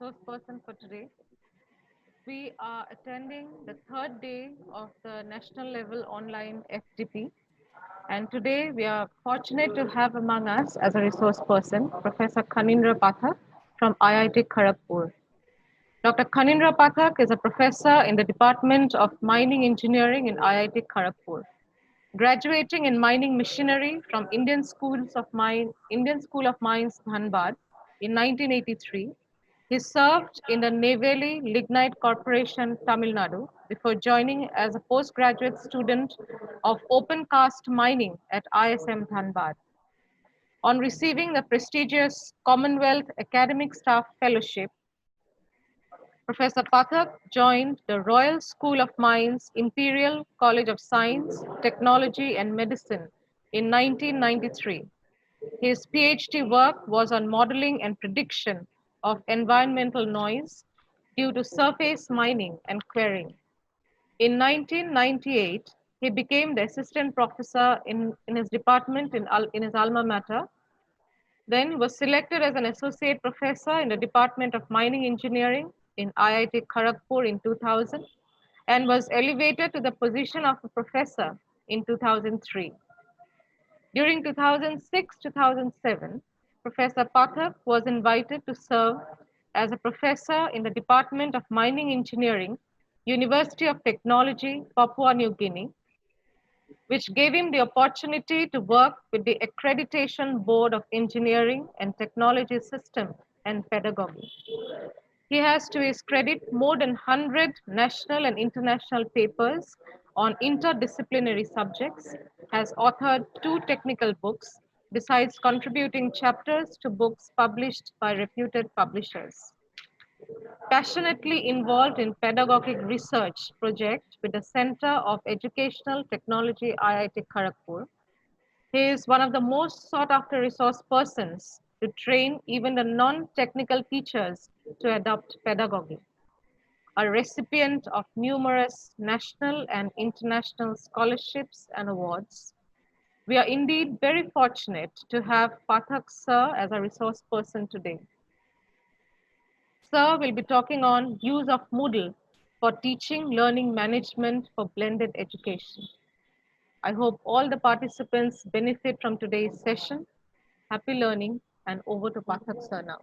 resource person for today. We are attending the third day of the national level online FDP. And today we are fortunate to have among us as a resource person, Professor Khanindra Pathak from IIT Kharagpur. Dr. Khanindra Pathak is a professor in the Department of Mining Engineering in IIT Kharagpur. Graduating in mining machinery from Indian School of Mines, Dhanbad in 1983, he served in the Neyveli Lignite Corporation, Tamil Nadu, before joining as a postgraduate student of open cast mining at ISM Dhanbad. On receiving the prestigious Commonwealth Academic Staff Fellowship, Professor Pathak joined the Royal School of Mines, Imperial College of Science, Technology and Medicine in 1993. His PhD work was on modeling and prediction of environmental noise due to surface mining and quarrying. In 1998, he became the assistant professor in his department in his alma mater, then was selected as an associate professor in the Department of Mining Engineering in IIT Kharagpur in 2000 and was elevated to the position of a professor in 2003. During 2006-2007, Professor Pathak was invited to serve as a professor in the Department of Mining Engineering, University of Technology, Papua New Guinea, which gave him the opportunity to work with the Accreditation Board of Engineering and Technology System and Pedagogy. He has, to his credit, more than 100 national and international papers on interdisciplinary subjects, has authored 2 technical books, besides contributing chapters to books published by reputed publishers. Passionately involved in pedagogic research project with the Center of Educational Technology IIT Kharagpur, he is one of the most sought after resource persons to train even the non-technical teachers to adopt pedagogy. A recipient of numerous national and international scholarships and awards, we are indeed very fortunate to have Pathak Sir as a resource person today. Sir will be talking on use of Moodle for teaching learning management for blended education. I hope all the participants benefit from today's session. Happy learning, and over to Pathak Sir now.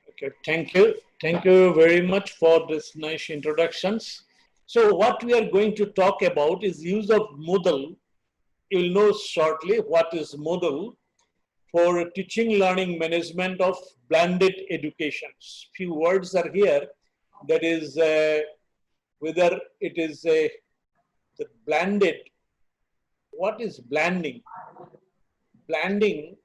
Okay, thank you. Thank you very much for this nice introductions. So what we are going to talk about is use of Moodle. You will know shortly what is Moodle for teaching learning management of blended educations. Few words are here. That is whether it is the blended. What is blending? Blending,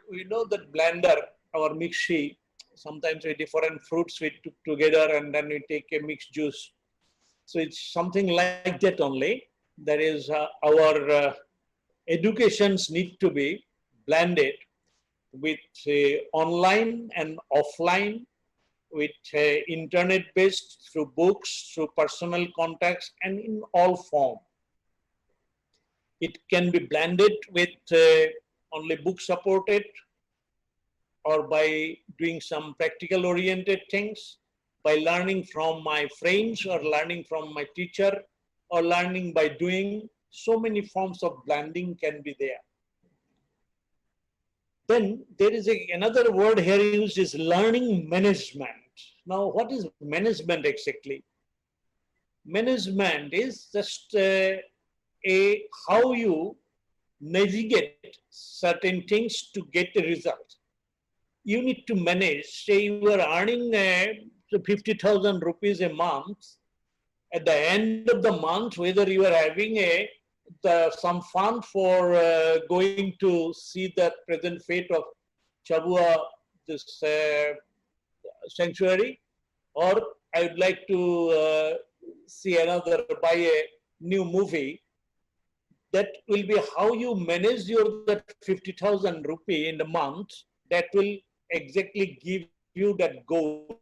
we know that blender, our mixie, sometimes with different fruits we took together and then we take a mixed juice. So it's something like that only. That is our educations need to be blended with online and offline, with internet based, through books, through personal contacts, and in all form. It can be blended with only book supported, or by doing some practical oriented things, by learning from my friends or learning from my teacher, or learning by doing. So many forms of blending can be there. Then there is another word here used is learning management. Now, what is management exactly? Management is just how you navigate certain things to get a result. You need to manage. Say you are earning 50,000 rupees a month. At the end of the month, whether you are having some fund for going to see the present fate of Chabua, this sanctuary, or I would like to buy a new movie. That will be how you manage that 50,000 rupee in the month. That will exactly give you that goal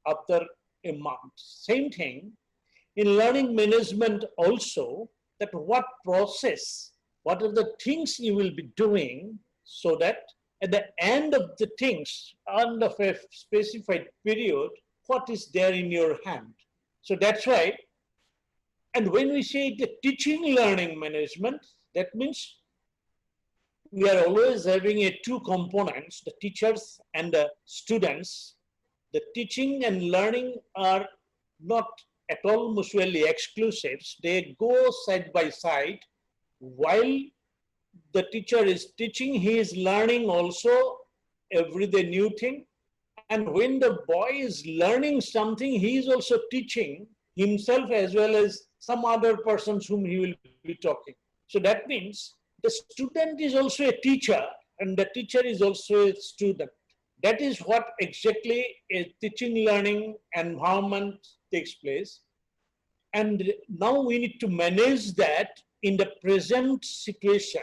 after a month. Same thing in learning management also, that what process, what are the things you will be doing so that at the end of the things, end of a specified period, what is there in your hand. So that's why, and when we say the teaching learning management, that means we are always having a two components, the teachers and the students. The teaching and learning are not at all mutually exclusive. They go side by side. While the teacher is teaching, he is learning also everyday new thing. And when the boy is learning something, he is also teaching himself as well as some other persons whom he will be talking. So that means the student is also a teacher and the teacher is also a student. That is what exactly a teaching learning environment takes place. And now we need to manage that in the present situation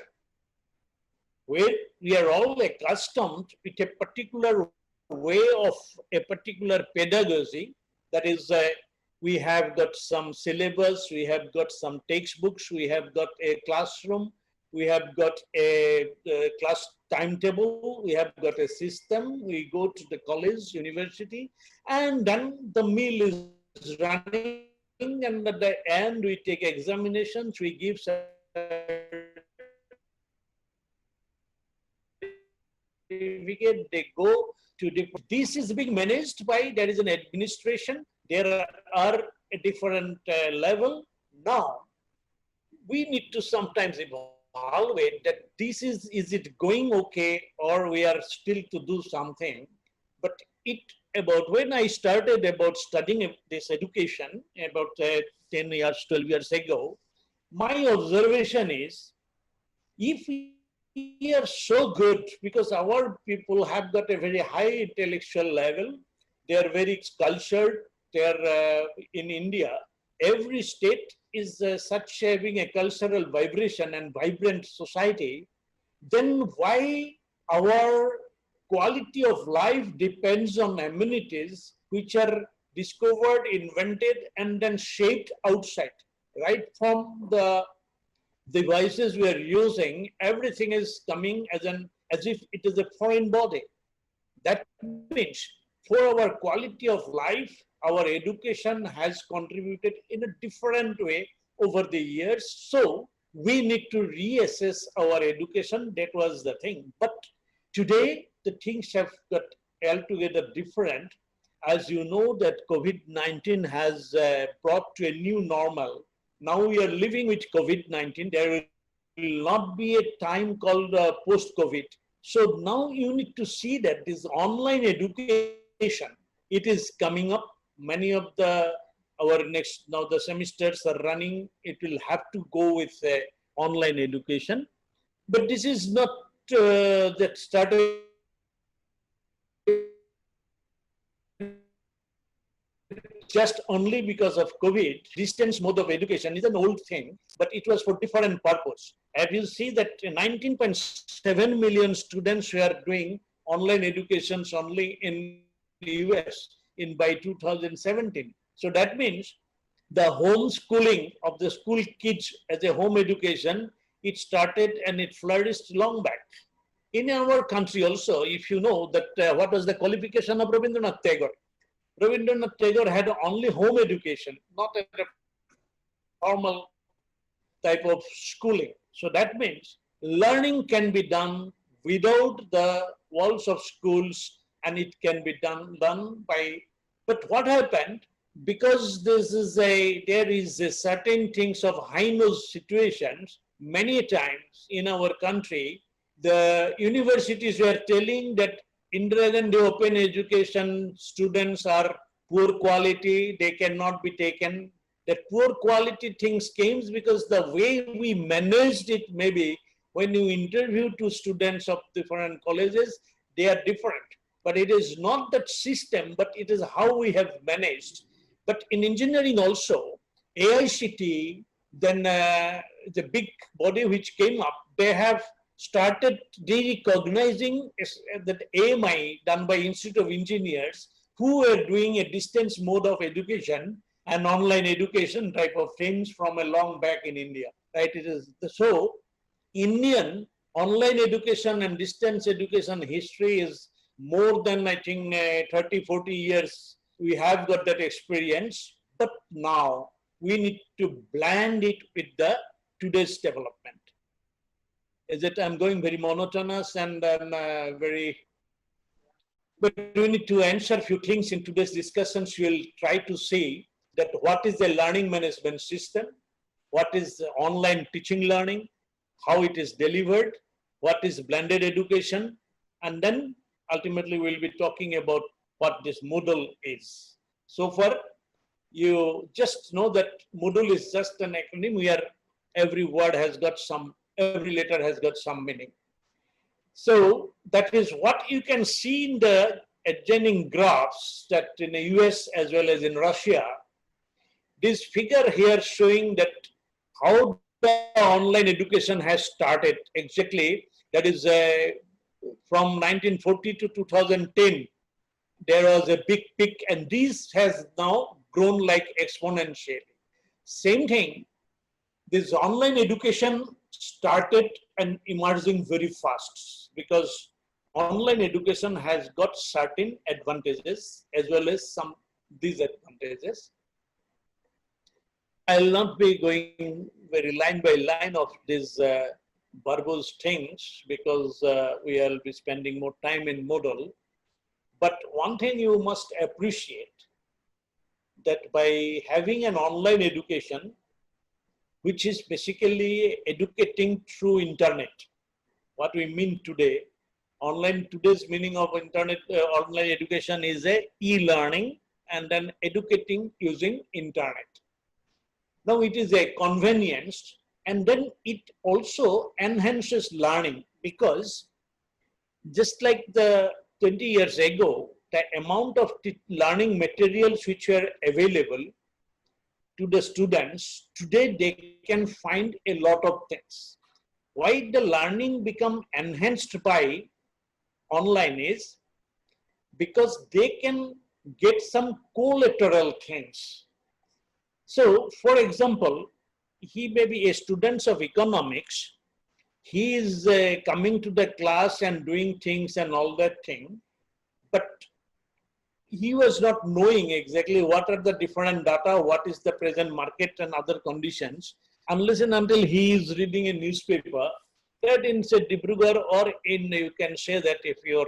where we are all accustomed with a particular way of a particular pedagogy. That is, we have got some syllabus, we have got some textbooks, we have got a classroom, we have got a class timetable, we have got a system, we go to the college, university, and then the meal is running, and at the end we take examinations, we give certificate, they go to different. This is being managed by, there is an administration, there are a different level. Now, we need to sometimes evaluate that this is it going okay or we are still to do something. But it about when I started about studying this education about 10 years, 12 years ago, my observation is if we are so good because our people have got a very high intellectual level, they are very cultured, they are in India, every state is such having a cultural vibration and vibrant society, then why our quality of life depends on amenities which are discovered, invented, and then shaped outside, right from the devices we are using, everything is coming as if it is a foreign body. That means for our quality of life, our education has contributed in a different way over the years. So we need to reassess our education. That was the thing. But today, the things have got altogether different. As you know that COVID-19 has brought to a new normal. Now we are living with COVID-19. There will not be a time called post-COVID. So now you need to see that this online education, it is coming up. Many of our next, now the semesters are running. It will have to go with online education. But this is not that started just only because of COVID. Distance mode of education is an old thing, but it was for different purpose. And you see that 19.7 million students were doing online educations only in the US in by 2017. So that means the homeschooling of the school kids as a home education, it started and it flourished long back. In our country also, if you know that what was the qualification of Rabindranath Tagore? Rabindranath Tagore had only home education, not a formal type of schooling. So that means learning can be done without the walls of schools, and it can be done by. But what happened? Because there is a certain things of high nose situations. Many times in our country, the universities were telling that Indira Gandhi open education students are poor quality, they cannot be taken. That poor quality things came because the way we managed it, maybe when you interview to students of different colleges, they are different. But it is not that system, but it is how we have managed. But in engineering also, AICT, then the big body which came up, they have started recognizing that AMI done by Institute of Engineers who were doing a distance mode of education and online education type of things from a long back in India, right? It is so Indian online education and distance education history is more than, I think, 30, 40 years. We have got that experience, but now we need to blend it with the today's development. Is it I'm going very monotonous and very, but we need to answer a few things in today's discussions. We'll try to see that what is the learning management system, what is online teaching learning, how it is delivered, what is blended education, and then ultimately we'll be talking about what this Moodle is. So far, you just know that Moodle is just an acronym where every word has got some, every letter has got some meaning. So that is what you can see in the adjoining graphs that in the US as well as in Russia. This figure here showing that how the online education has started exactly, that is from 1940 to 2010, there was a big peak, and this has now grown like exponentially. Same thing, this online education started and emerging very fast because online education has got certain advantages as well as some disadvantages. I'll not be going very line by line of these verbose things because we will be spending more time in Moodle. But one thing you must appreciate, that by having an online education, which is basically educating through internet, what we mean today, today's meaning of internet, online education is a e-learning and then educating using internet. Now it is a convenience, and then it also enhances learning because just like the 20 years ago, the amount of learning materials which were available to the students, today they can find a lot of things. Why the learning become enhanced by online is because they can get some collateral things. So, for example, he may be a student of economics. He is coming to the class and doing things and all that thing, but he was not knowing exactly what are the different data, what is the present market and other conditions, unless and until he is reading a newspaper. That in say Dibrugarh, or in, you can say that if you're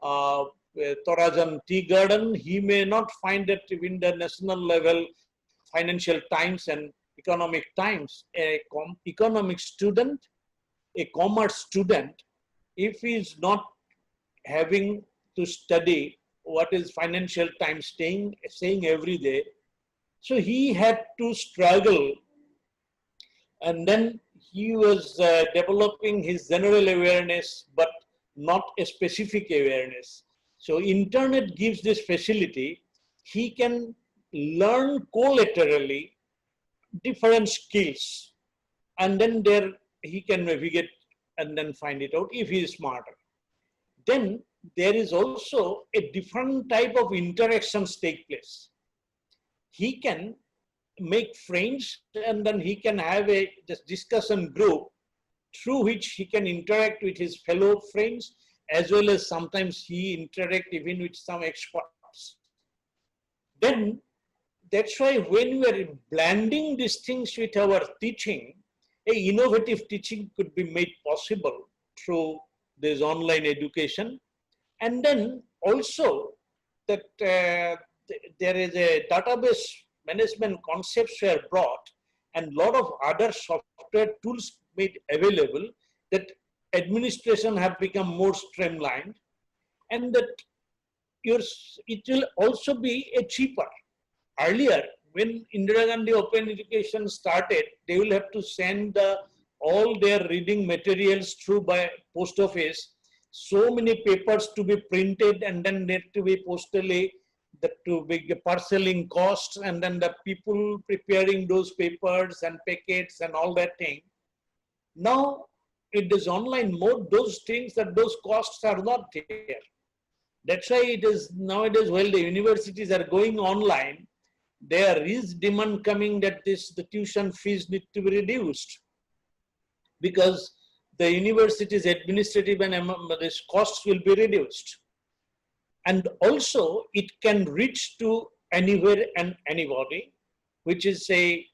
Torajan Tea Garden, he may not find that in the national level Financial Times and Economic Times, a economic student, a commerce student, if he is not having to study what is Financial Times saying every day, so he had to struggle, and then he was developing his general awareness but not a specific awareness. So internet gives this facility. He can learn collaterally different skills, and then there he can navigate and then find it out if he is smarter. Then there is also a different type of interactions take place. He can make friends, and then he can have a discussion group through which he can interact with his fellow friends, as well as sometimes he interact even with some experts. Then that's why when we are blending these things with our teaching, a innovative teaching could be made possible through this online education. And then also that there is a database management concepts were brought, and lot of other software tools made available, that administration have become more streamlined, and that it will also be a cheaper. Earlier, when Indira Gandhi Open Education started, they will have to send all their reading materials through by post office, so many papers to be printed, and then need to be postally, to be parceling costs, and then the people preparing those papers and packets and all that thing. Now, it is online mode, those things, that those costs are not there. That's why it is nowadays, while the universities are going online, there is demand coming that the tuition fees need to be reduced, because the university's administrative and this costs will be reduced. And also it can reach to anywhere and anybody, which is say,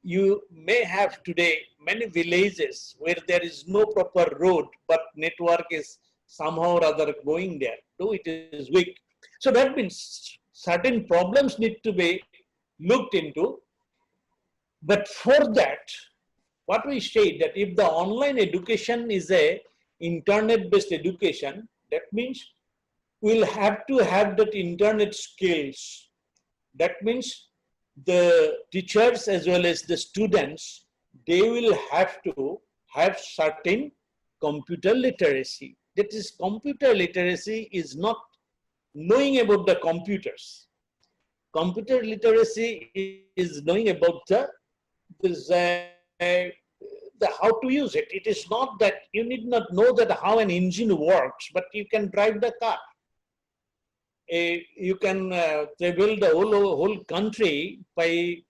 you may have today many villages where there is no proper road, but network is somehow or other going there, though it is weak. So that means certain problems need to be looked into. But for that, what we say that if the online education is a internet-based education, that means we'll have to have that internet skills. That means the teachers as well as the students, they will have to have certain computer literacy. That is, computer literacy is not knowing about the computers. Computer literacy is knowing about the how to use it. It is not that you need not know that how an engine works, but you can drive the car. You can travel the whole country by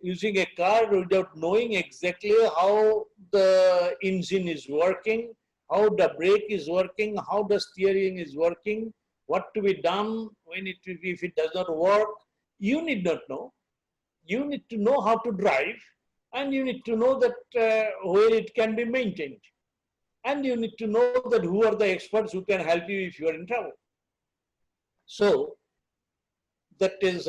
using a car without knowing exactly how the engine is working, how the brake is working, how the steering is working, what to be done when if it does not work. You need not know. You need to know how to drive, and you need to know that where it can be maintained. And you need to know that who are the experts who can help you if you are in trouble. So that is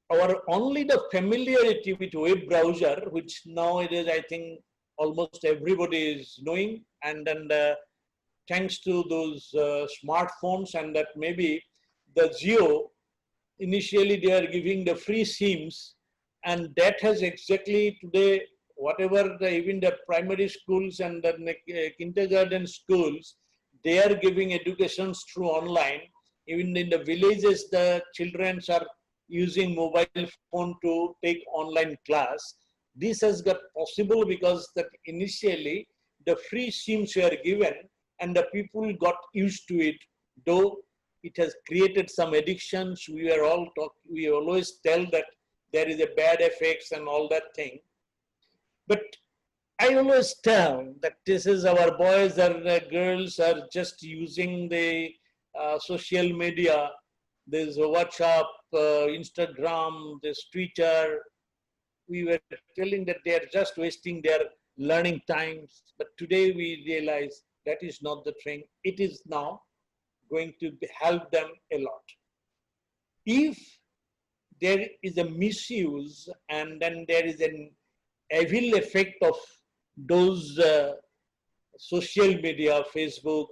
our only the familiarity with web browser, which nowadays I think almost everybody is knowing, and then thanks to those smartphones, and that maybe the Geo, initially they are giving the free SIMs, and that has exactly today whatever even the primary schools and the kindergarten schools, they are giving educations through online. Even in the villages, the children are using mobile phone to take online class. This has got possible because that initially the free SIMs were given and the people got used to it, though it has created some addictions. We always tell that there is a bad effects and all that thing. But I always tell that this is our boys or girls are just using the social media, there's WhatsApp, Instagram, this Twitter. We were telling that they are just wasting their learning times. But today we realize that is not the thing. It is now going to help them a lot. If there is a misuse and then there is an evil effect of those social media, Facebook,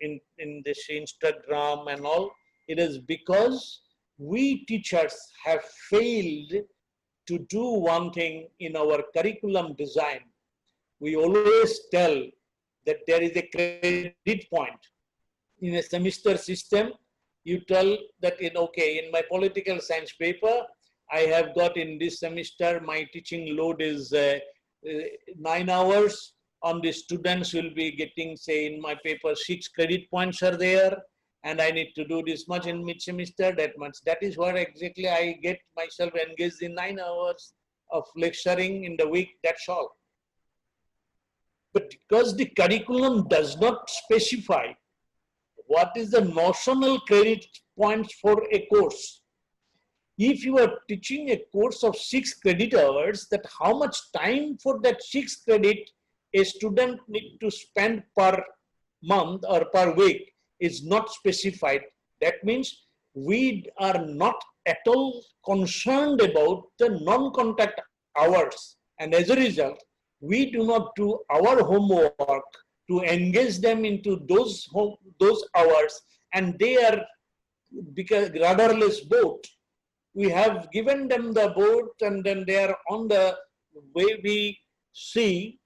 in this Instagram and all, it is because we teachers have failed to do one thing in our curriculum design. We always tell that there is a credit point. In a semester system, you tell that in my political science paper, I have got in this semester, my teaching load is 9 hours. On the students will be getting, say, in my paper, 6 credit points are there, and I need to do this much in mid-semester, that much. That is what exactly I get myself engaged in 9 hours of lecturing in the week, that's all. But because the curriculum does not specify what is the notional credit points for a course, if you are teaching a course of 6 credit hours, that how much time for that 6 credit a student need to spend per month or per week is not specified. That means we are not at all concerned about the non-contact hours. And as a result, we do not do our homework to engage them into those hours, and they are because rudderless boat. We have given them the boat and then they are on the wavy sea,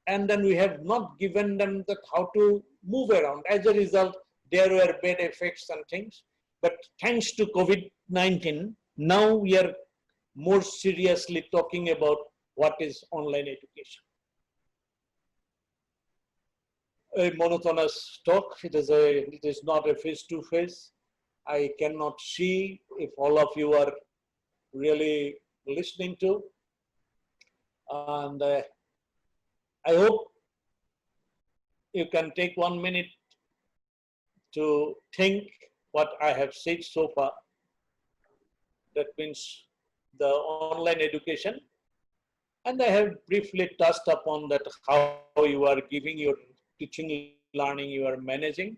and then we have not given them that how to move around. As a result, there were bad effects and things. But thanks to COVID-19, now we are more seriously talking about what is online education. A monotonous talk. It is not a face-to-face. I cannot see if all of you are really listening to. And I hope you can take 1 minute to think what I have said so far. That means the online education. And I have briefly touched upon that how you are giving your teaching, learning, you are managing.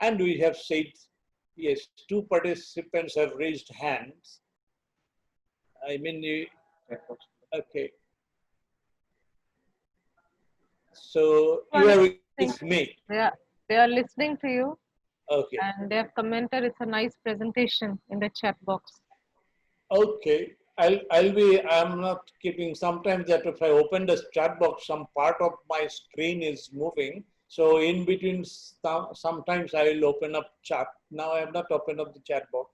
And we have said, yes, two participants have raised hands. I mean, okay. So you are with me. They are listening to you, Okay. and they have commented it's a nice presentation in the chat box. Okay. I'm not keeping, sometimes that if I open the chat box, some part of my screen is moving. So in between, sometimes I will open up chat. Now I have not opened up the chat box.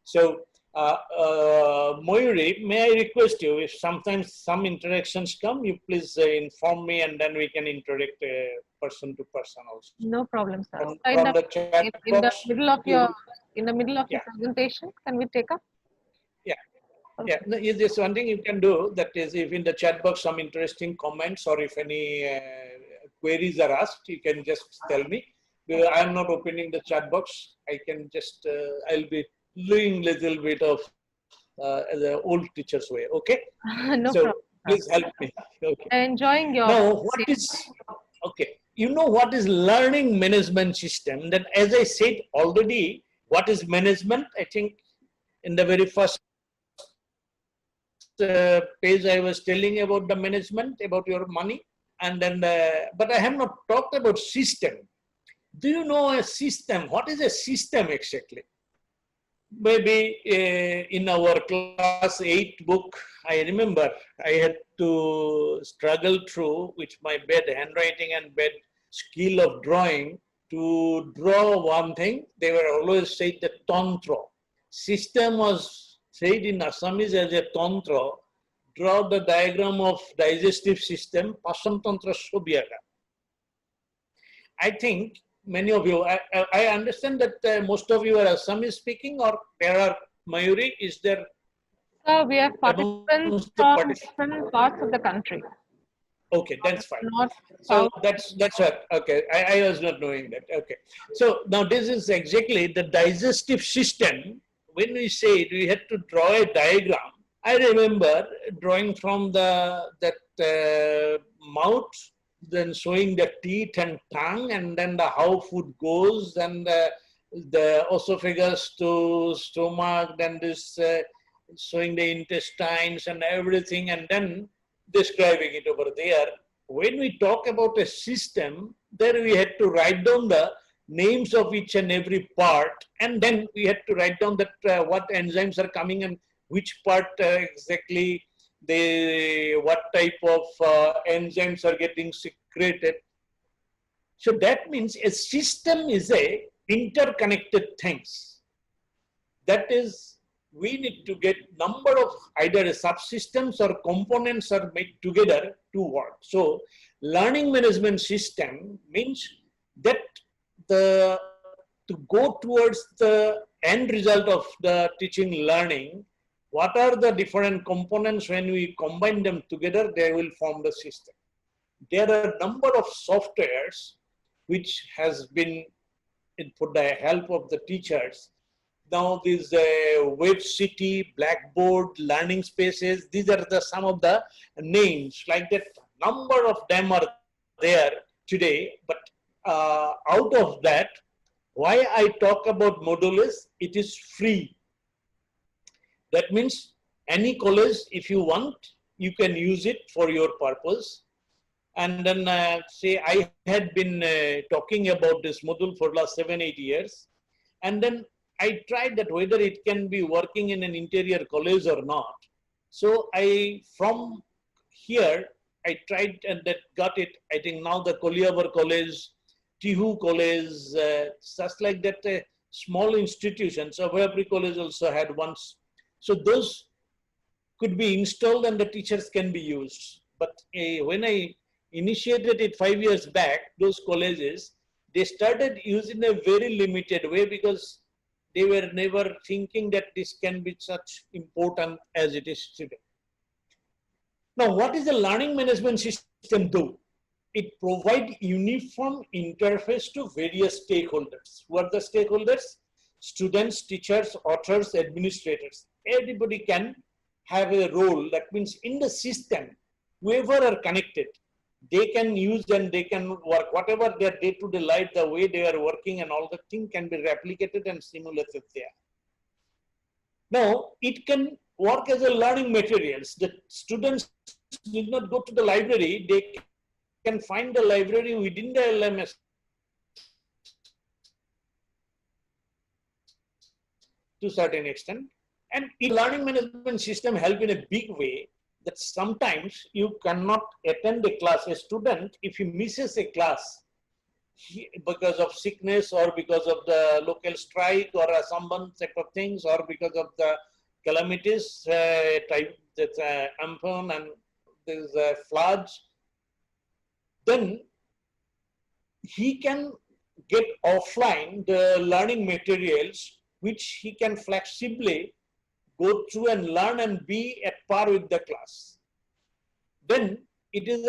So Mayuri, may I request you, if sometimes some interactions come, you please inform me, and then we can interact person to person also. No problem, sir. From the chat in box, the middle of your your presentation, can we take up? Yeah. Okay. Yeah, no, is this one thing you can do, that is, if in the chat box some interesting comments or if any queries are asked, you can just tell me. I am not opening the chat box. I can just, I'll be doing little bit of the old teacher's way. Okay. No so problem. please help me. Okay. I'm enjoying your. Now, what is, okay, you know what is learning management system? That, as I said already, what is management? I think in the very first page I was telling about the management, about your money, and then but I have not talked about system. Do you know a system? What is a system exactly? Maybe in our class 8 book, I remember I had to struggle through with my bad handwriting and bad skill of drawing to draw one thing. They were always said the tantra. System was said in Assamese as a tantra. Draw the diagram of digestive system, Pasam Tantra Shobhyaka. I think many of you, I understand that most of you are Assamese speaking, or there are Mayuri, is there? So we have participants from different parts of the country. Okay, that's fine. Not so that's what, okay, I was not knowing that. Okay. So now this is exactly the digestive system. When we say we had to draw a diagram, I remember drawing from that mouth, then showing the teeth and tongue, and then the how food goes, and the esophagus to stomach, then this showing the intestines and everything, and then describing it over there. When we talk about a system, there we had to write down the names of each and every part, and then we had to write down that what enzymes are coming and which part exactly what type of enzymes are getting secreted. So that means a system is a interconnected things. That is, we need to get number of either subsystems or components are made together to work. So learning management system means that to go towards the end result of the teaching learning, what are the different components? When we combine them together, they will form the system. There are a number of softwares which has been for the help of the teachers. Now these Web City, Blackboard, learning spaces, these are some of the names. Like that, number of them are there today. But out of that, why I talk about Moodle is it is free. That means any college, if you want, you can use it for your purpose. And then say I had been talking about this Moodle for last 7-8 years. And then I tried that whether it can be working in an interior college or not. So from here, I tried and that got it. I think now the Koliabar College, Tihu College, just like that, small institutions. So every college also had once. So those could be installed and the teachers can be used. But when I initiated it 5 years back, those colleges, they started using a very limited way because they were never thinking that this can be such important as it is today. Now, what is the learning management system do? it provides uniform interface to various stakeholders. Who are the stakeholders? Students, teachers, authors, administrators. Everybody can have a role. That means in the system, whoever are connected, they can use and they can work. Whatever their day-to-day life, the way they are working and all the thing can be replicated and simulated there. Now, it can work as a learning materials. The students need not go to the library. They can find the library within the LMS to a certain extent. And in learning management system help in a big way that sometimes you cannot attend a class. A student, if he misses a class because of sickness or because of the local strike or some type of things or because of the calamities, type that's ampon and there's floods, then he can get offline the learning materials which he can flexibly go through and learn and be at par with the class. Then it is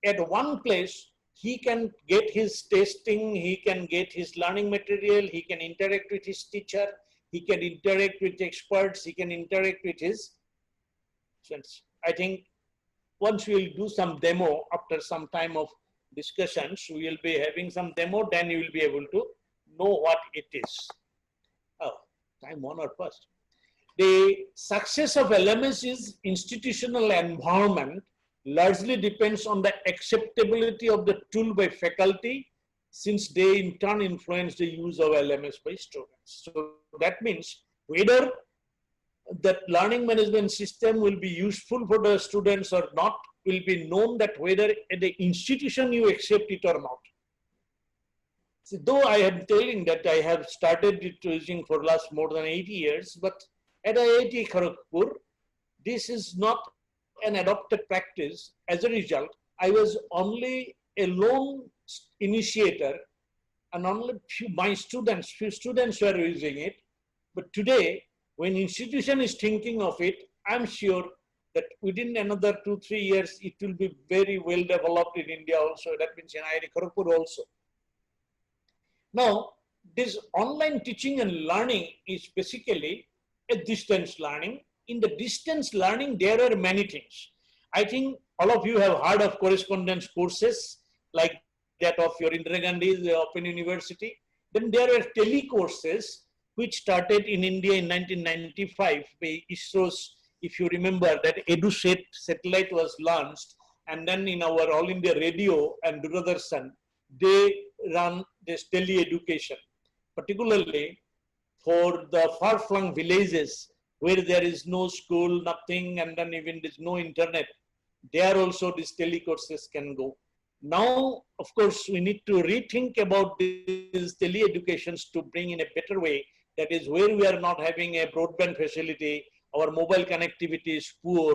at one place he can get his testing, he can get his learning material, he can interact with his teacher, he can interact with experts, he can interact with his students. I think once we will do some demo after some time of discussions, we will be having some demo, then you will be able to know what it is. Oh, time on or first. The success of LMS is institutional environment largely depends on the acceptability of the tool by faculty, since they in turn influence the use of LMS by students. So that means whether that learning management system will be useful for the students or not will be known that whether at the institution you accept it or not. So though I am telling that I have started it using for last more than 80 years, but at IIT Kharagpur, this is not an adopted practice. As a result, I was only a lone initiator and only few students were using it. But today, when institution is thinking of it, I'm sure that within another 2-3 years, it will be very well developed in India also. That means in IIT Kharagpur also. Now, this online teaching and learning is basically a distance learning. In the distance learning, there are many things. I think all of you have heard of correspondence courses like that of your Indira Gandhi's Open University. Then there are tele-courses which started in India in 1995 by ISRO's, if you remember, that EduSat satellite was launched, and then in our All India Radio and Doordarshan, they run this tele-education, particularly for the far-flung villages where there is no school, nothing, and then even there's no internet. There also these tele-courses can go. Now, of course, we need to rethink about these tele-educations to bring in a better way. That is where we are not having a broadband facility, our mobile connectivity is poor.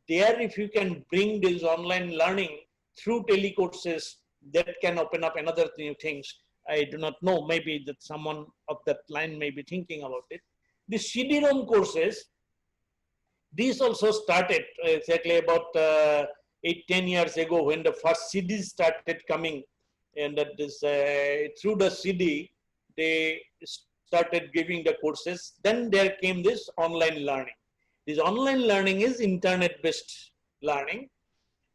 There, if you can bring this online learning through tele-courses, that can open up another new things. I do not know, maybe that someone of that line may be thinking about it. The CD-ROM courses, these also started exactly about 8-10 years ago when the first CDs started coming, and that is through the CD, they started giving the courses. Then there came this online learning. This online learning is internet-based learning.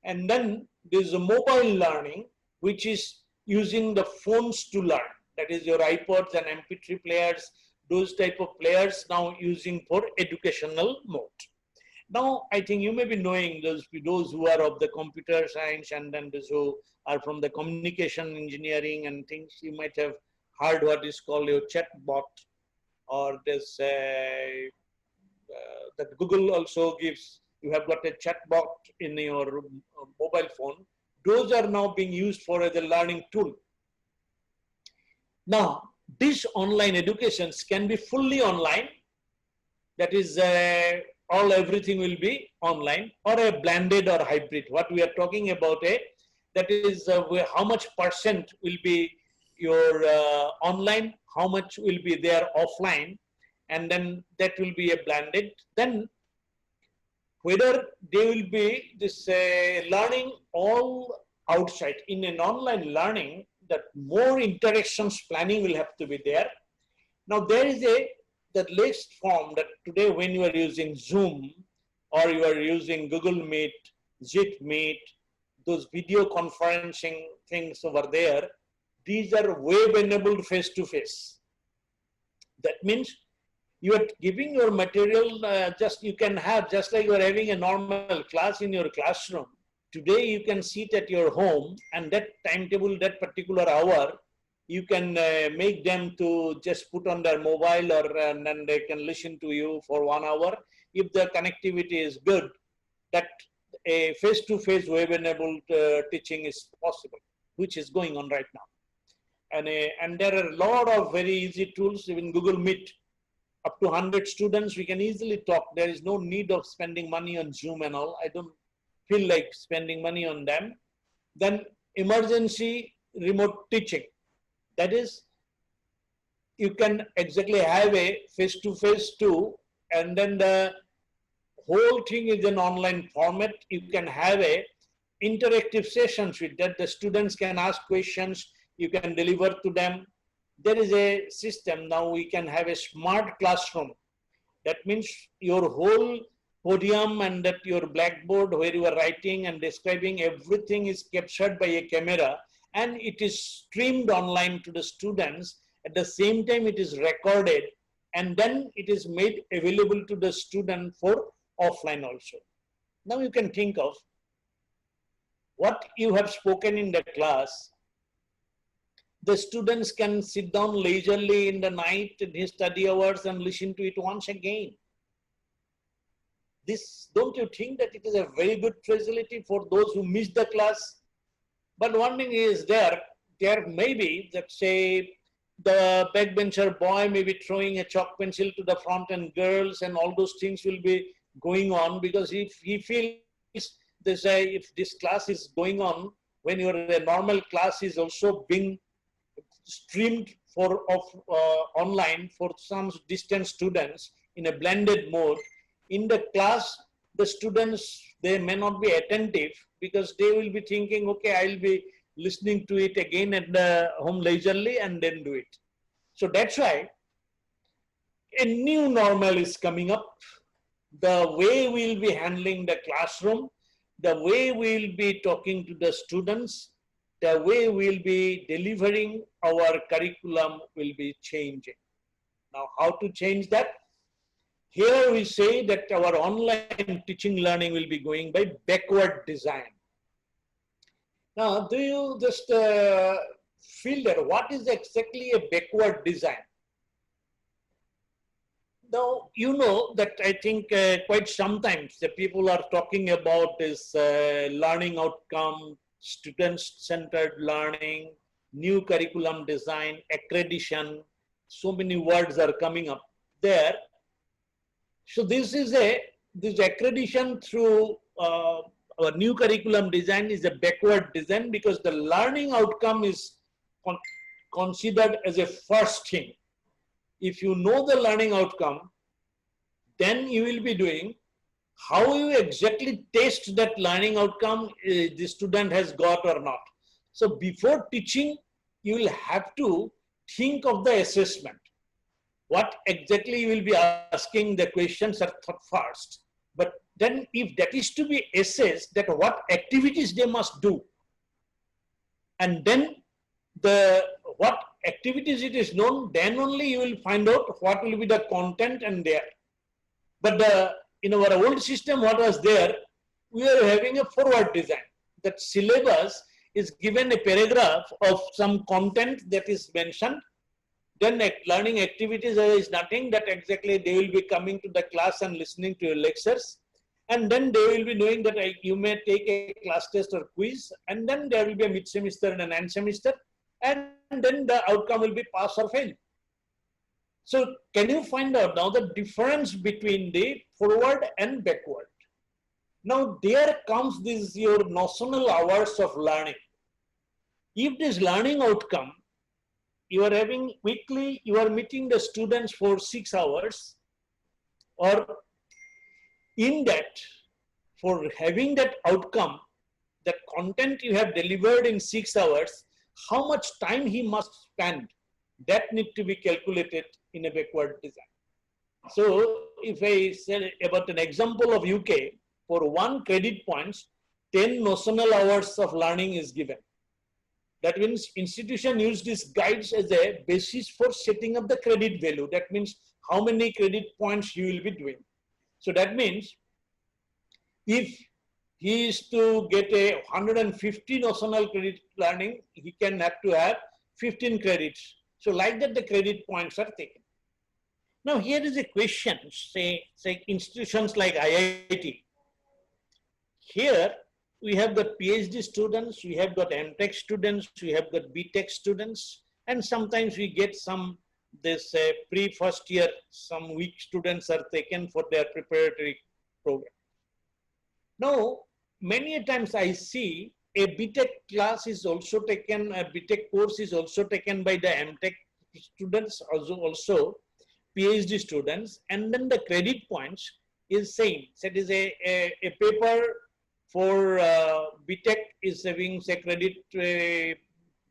And then there's a mobile learning, which is using the phones to learn. That is your iPods and MP3 players, those type of players now using for educational mode. Now, I think you may be knowing those who are of the computer science and then those who are from the communication engineering and things, you might have heard what is called your chatbot, or this that Google also gives. You have got a chatbot in your mobile phone. Those are now being used for as a learning tool. Now, these online educations can be fully online. That is, everything will be online, or a blended or hybrid. What we are talking about, that is how much percent will be your online, how much will be there offline, and then that will be a blended. Then whether they will be this learning all outside. In an online learning, that more interactions planning will have to be there. Now there is the list form that today when you are using Zoom or you are using Google Meet, Zit Meet, those video conferencing things over there, these are web enabled face to face. That means you are giving your material, you can have, just like you are having a normal class in your classroom. Today you can sit at your home and that timetable, that particular hour, you can make them to just put on their mobile or and then they can listen to you for 1 hour. If the connectivity is good, that a face-to-face web-enabled teaching is possible, which is going on right now. And there are a lot of very easy tools, even Google Meet. Up to 100 students, we can easily talk. There is no need of spending money on Zoom and all. I don't feel like spending money on them. Then emergency remote teaching. That is, you can exactly have a face-to-face too, and then the whole thing is an online format. You can have a interactive sessions with that. The students can ask questions, you can deliver to them. There is a system now, we can have a smart classroom. That means your whole podium and that your blackboard where you are writing and describing, everything is captured by a camera and it is streamed online to the students. At the same time, it is recorded and then it is made available to the student for offline also. Now you can think of what you have spoken in the class. The students can sit down leisurely in the night in his study hours and listen to it once again. This, don't you think that it is a very good facility for those who miss the class? But one thing is there may be that, say, the backbencher boy may be throwing a chalk pencil to the front and girls and all those things will be going on, because if he feels this, if this class is going on when your normal class is also being streamed for online for some distant students in a blended mode. In the class, the students, they may not be attentive because they will be thinking, okay, I'll be listening to it again at the home leisurely and then do it. So that's why a new normal is coming up. The way we'll be handling the classroom, the way we'll be talking to the students, the way we'll be delivering our curriculum will be changing. Now, how to change that? Here we say that our online teaching learning will be going by backward design. Now, do you just feel that what is exactly a backward design? Now, you know that I think quite sometimes the people are talking about this learning outcome, student-centered learning, new curriculum design, accreditation. So many words are coming up there. So this accreditation through our new curriculum design is a backward design, because the learning outcome is considered as a first thing. If you know the learning outcome, then you will be doing how you exactly test that learning outcome the student has got or not. So before teaching, you will have to think of the assessment. What exactly you will be asking, the questions are thought first. But then if that is to be assessed, that what activities they must do. And then what activities it is known, then only you will find out what will be the content and there. But in our old system, what was there, we are having a forward design. That syllabus is given a paragraph of some content that is mentioned. Then learning activities is nothing, that exactly they will be coming to the class and listening to your lectures. And then they will be knowing that you may take a class test or quiz, and then there will be a mid-semester and an end semester, and then the outcome will be pass or fail. So can you find out now the difference between the forward and backward? Now there comes this your notional hours of learning. If this learning outcome, you are having weekly, you are meeting the students for 6 hours, or in that, for having that outcome, that content you have delivered in 6 hours, how much time he must spend, that need to be calculated in a backward design. So if I say about an example of UK, for 1 credit points, 10 notional hours of learning is given. That means institution use these guides as a basis for setting up the credit value. That means how many credit points you will be doing. So that means if he is to get a 150 notional credit learning, he can have to have 15 credits. So like that the credit points are taken. Now here is a question, say institutions like IIT. Here we have got PhD students, we have got MTech students, we have got BTech students, and sometimes we get some this pre-first year, some weak students are taken for their preparatory program. Now, many a times I see a BTech class is also taken, a BTech course is also taken by the MTech students, also PhD students, and then the credit points is same. So it is a paper for BTech is having say credit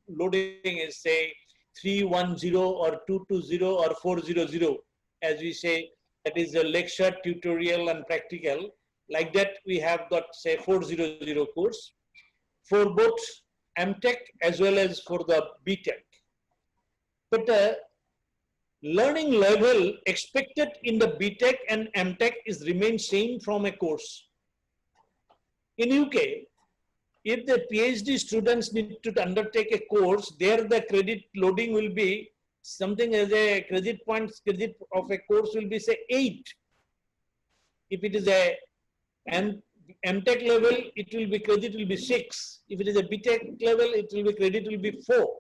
loading is say 310 or 220 or 400, as we say, that is a lecture, tutorial and practical. Like that we have got say 400 course for both MTech as well as for the BTech. But the learning level expected in the BTech and MTech is remain same from a course. In UK, if the PhD students need to undertake a course, there the credit loading will be something as a credit points, credit of a course will be say 8. If it is a MTech level, it will be credit will be 6. If it is a BTech level, it will be credit will be 4.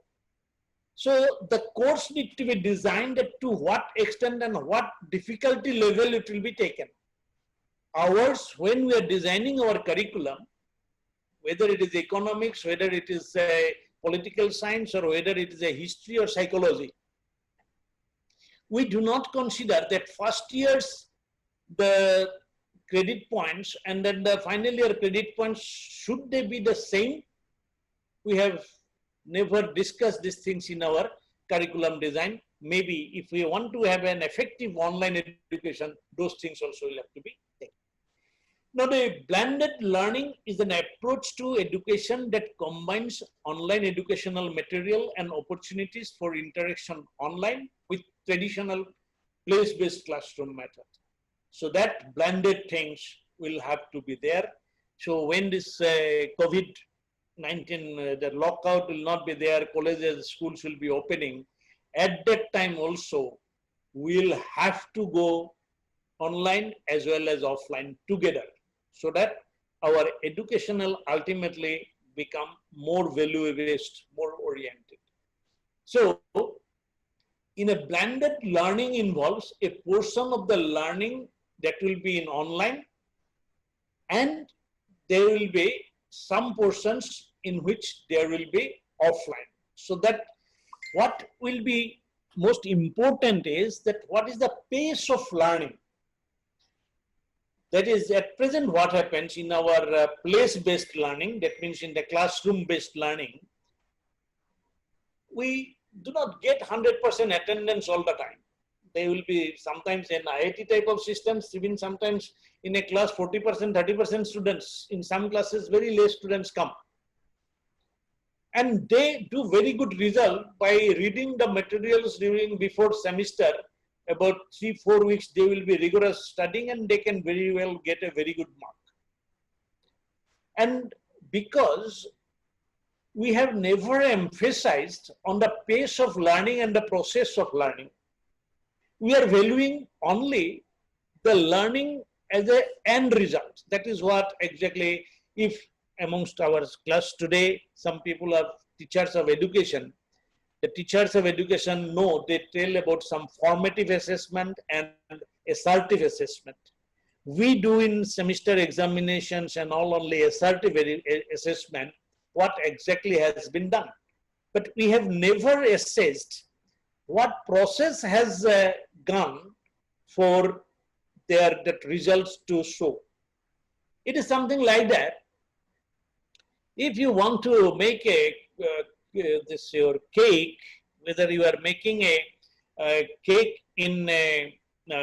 So the course needs to be designed to what extent and what difficulty level it will be taken. Ours, when we are designing our curriculum, whether it is economics, whether it is a political science, or whether it is a history or psychology, we do not consider that first year's the credit points and then the final year credit points, should they be the same? We have never discussed these things in our curriculum design. Maybe if we want to have an effective online education, those things also will have to be taken. Now, the blended learning is an approach to education that combines online educational material and opportunities for interaction online with traditional place-based classroom method. So that blended things will have to be there. So when this COVID-19, the lockout will not be there, colleges, schools will be opening, at that time also, we'll have to go online as well as offline together, so that our educational ultimately become more value-based, more oriented. So, in a blended learning involves a portion of the learning that will be in online, and there will be some portions in which there will be offline. So that what will be most important is that what is the pace of learning. That is, at present what happens in our place-based learning, that means in the classroom-based learning, we do not get 100% attendance all the time. There will be sometimes in IIT type of systems, even sometimes in a class 40%, 30% students. In some classes, very less students come. And they do very good result by reading the materials during before semester. About 3-4 weeks, they will be rigorous studying and they can very well get a very good mark. And because we have never emphasized on the pace of learning and the process of learning, we are valuing only the learning as an end result. That is what exactly, if amongst our class today, some people are teachers of education, the teachers of education know, they tell about some formative assessment and assertive assessment. We do in semester examinations and all only assertive assessment, what exactly has been done. But we have never assessed what process has gone for that results to show. It is something like that. If you want to make a this your cake, whether you are making a cake in a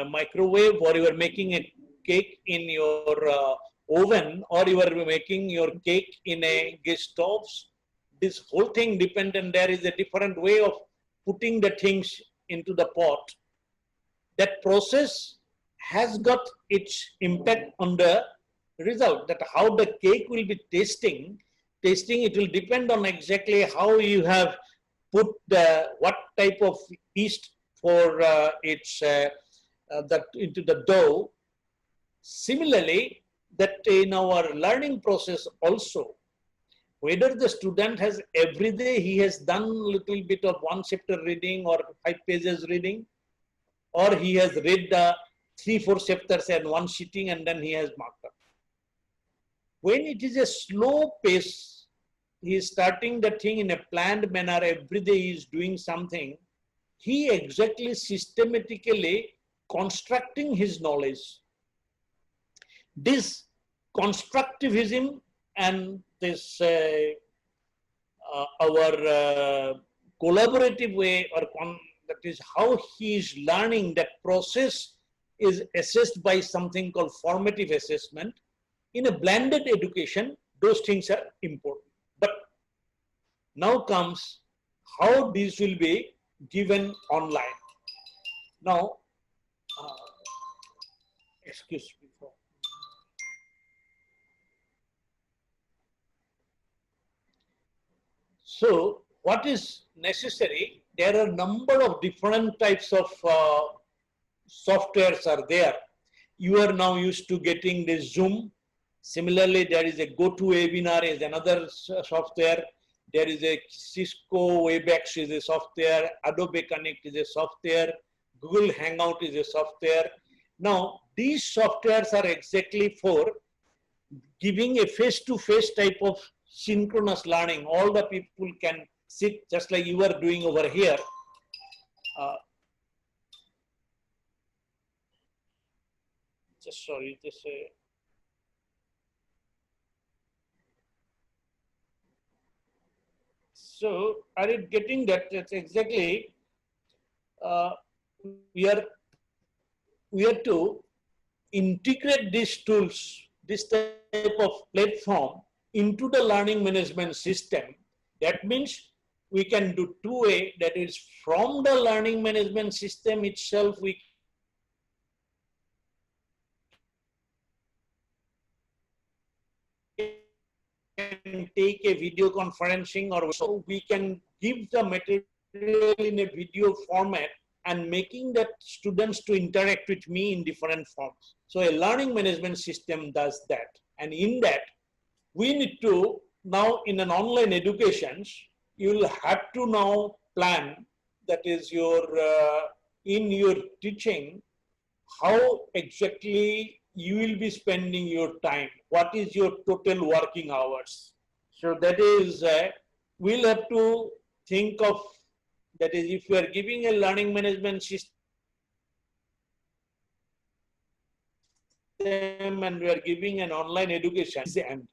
microwave, or you are making a cake in your oven, or you are making your cake in a gas stoves, this whole thing depends, and there is a different way of putting the things into the pot. That process has got its impact on the result. That how the cake will be tasting, it will depend on exactly how you have put the what type of yeast for its that into the dough. Similarly, that in our learning process also, whether the student has every day he has done little bit of one chapter reading or 5 pages reading, or he has read the 3-4 chapters in one sitting and then he has marked up. When it is a slow pace, he is starting the thing in a planned manner, every day he is doing something, he exactly systematically constructing his knowledge. This constructivism and this our collaborative way, or that is how he is learning, that process is assessed by something called formative assessment. In a blended education, those things are important. But now comes how these will be given online. Now, excuse me. So, what is necessary? There are a number of different types of softwares are there. You are now used to getting this Zoom. Similarly, there is a GoToWebinar is another software. There is a Cisco WebEx is a software. Adobe Connect is a software. Google Hangout is a software. Now, these softwares are exactly for giving a face-to-face type of synchronous learning. All the people can sit just like you are doing over here. So, are you getting that? That's exactly we are to integrate these tools, this type of platform into the learning management system. That means we can do two ways. That is, from the learning management system itself, we can take a video conferencing, or so we can give the material in a video format and making that students to interact with me in different forms. So a learning management system does that. And in that, we need to now in an online education, you will have to now plan, that is your, in your teaching, how exactly you will be spending your time. What is your total working hours? So that is, we'll have to think of, that is, if you are giving a learning management system and we are giving an online education, and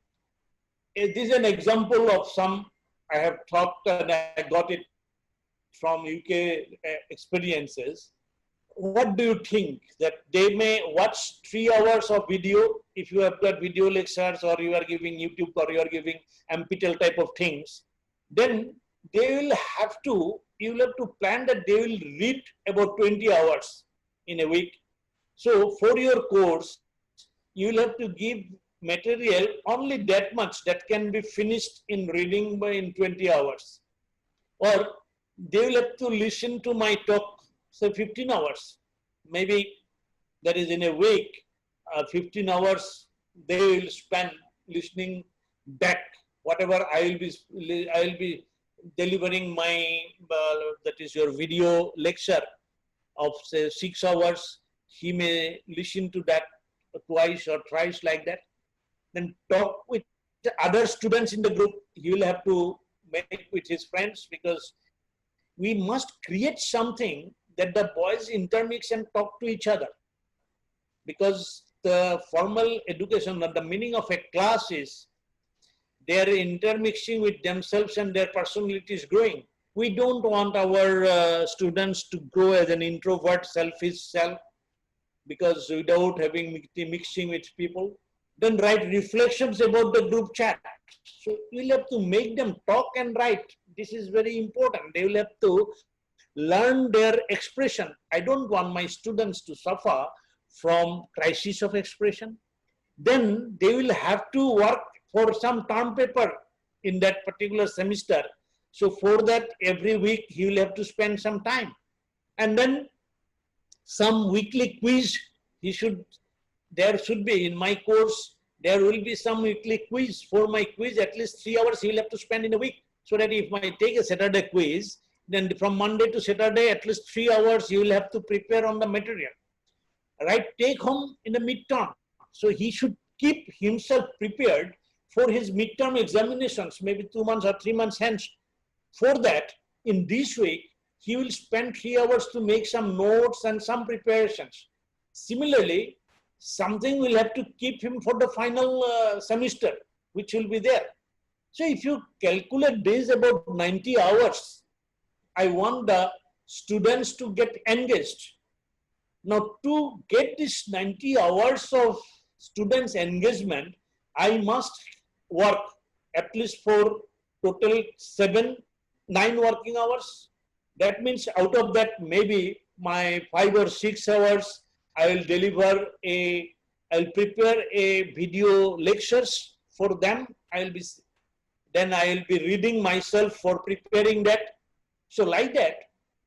this is an example of some I have talked and I got it from UK experiences. What do you think? That they may watch 3 hours of video if you have got video lectures, or you are giving YouTube, or you are giving MPTEL type of things, then they will have to, you will have to plan that they will read about 20 hours in a week. So for your course, you will have to give material only that much that can be finished in reading by in 20 hours. Or they will have to listen to my talk, say 15 hours. Maybe that is in a week, 15 hours they will spend listening back whatever I will be delivering my, that is your video lecture of say 6 hours. He may listen to that twice or thrice like that. Then talk with the other students in the group. He will have to make with his friends, because we must create something that the boys intermix and talk to each other. Because the formal education, the meaning of a class is They are intermixing with themselves and their personality is growing. We don't want our students to grow as an introvert, selfish self, because without having mixing with people. Then write reflections about the group chat. So you'll have to make them talk and write. This is very important. They will have to learn their expression. I don't want my students to suffer from crisis of expression. Then they will have to work for some term paper in that particular semester. So for that, every week he will have to spend some time. And then some weekly quiz there should be in my course, there will be some weekly quiz. For my quiz, at least 3 hours he will have to spend in a week. So that if I take a Saturday quiz, then from Monday to Saturday, at least 3 hours you will have to prepare on the material. Right? Take home in the midterm. So he should keep himself prepared for his midterm examinations, maybe 2 months or 3 months hence. For that, in this week, he will spend 3 hours to make some notes and some preparations. Similarly, something will have to keep him for the final semester, which will be there. So if you calculate days about 90 hours, I want the students to get engaged. Now to get this 90 hours of students engagement, I must work at least for total 9 working hours. That means out of that, maybe my 5 or 6 hours, I will I'll prepare a video lectures for them. Then I will be reading myself for preparing that. So like that,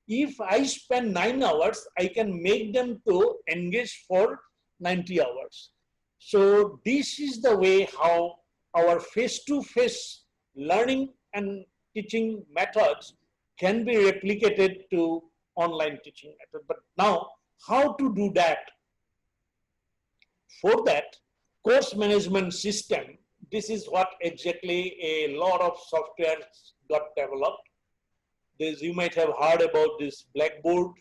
if I spend 9 hours, I can make them to engage for 90 hours. So this is the way how our face-to-face learning and teaching methods can be replicated to online teaching method. But now, how to do that? For that, course management system, this is what exactly a lot of software got developed. You might have heard about this Blackboard,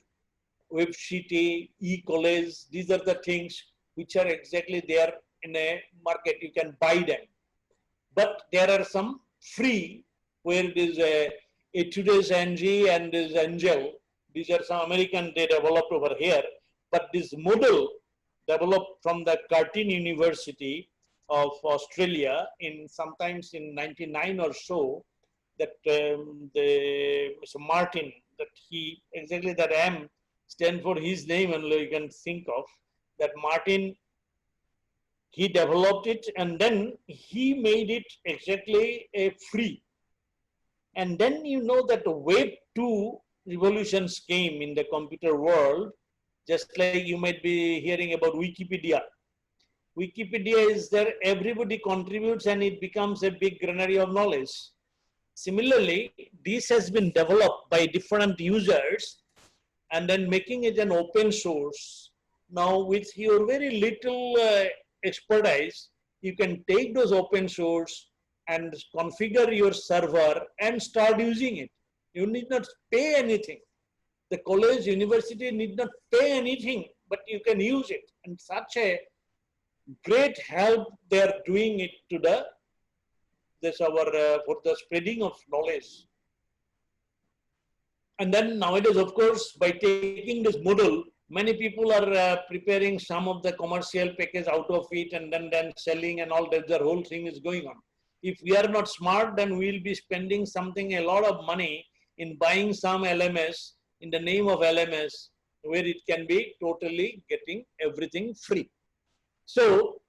WebSheet, e-college. These are the things which are exactly there in a market. You can buy them. But there are some free, where it is a today's NG and this Angel. These are some American they developed over here. But this Moodle developed from the Curtin University of Australia sometimes in 99 or so, that Mr. Martin, that he, exactly that M stand for his name and you can think of, that Martin, he developed it and then he made it exactly a free. And then you know that the Web 2 revolutions came in the computer world, just like you might be hearing about Wikipedia. Wikipedia is there, everybody contributes and it becomes a big granary of knowledge. Similarly, this has been developed by different users and then making it an open source. Now with your very little expertise, you can take those open source and configure your server and start using it. You need not pay anything. The college, university need not pay anything, but you can use it. And such a great help they are doing it to for the spreading of knowledge. And then nowadays, of course, by taking this Moodle, many people are preparing some of the commercial package out of it and then selling and all that. The whole thing is going on. If we are not smart, then we will be spending a lot of money in buying some LMS in the name of LMS, where it can be totally getting everything free. So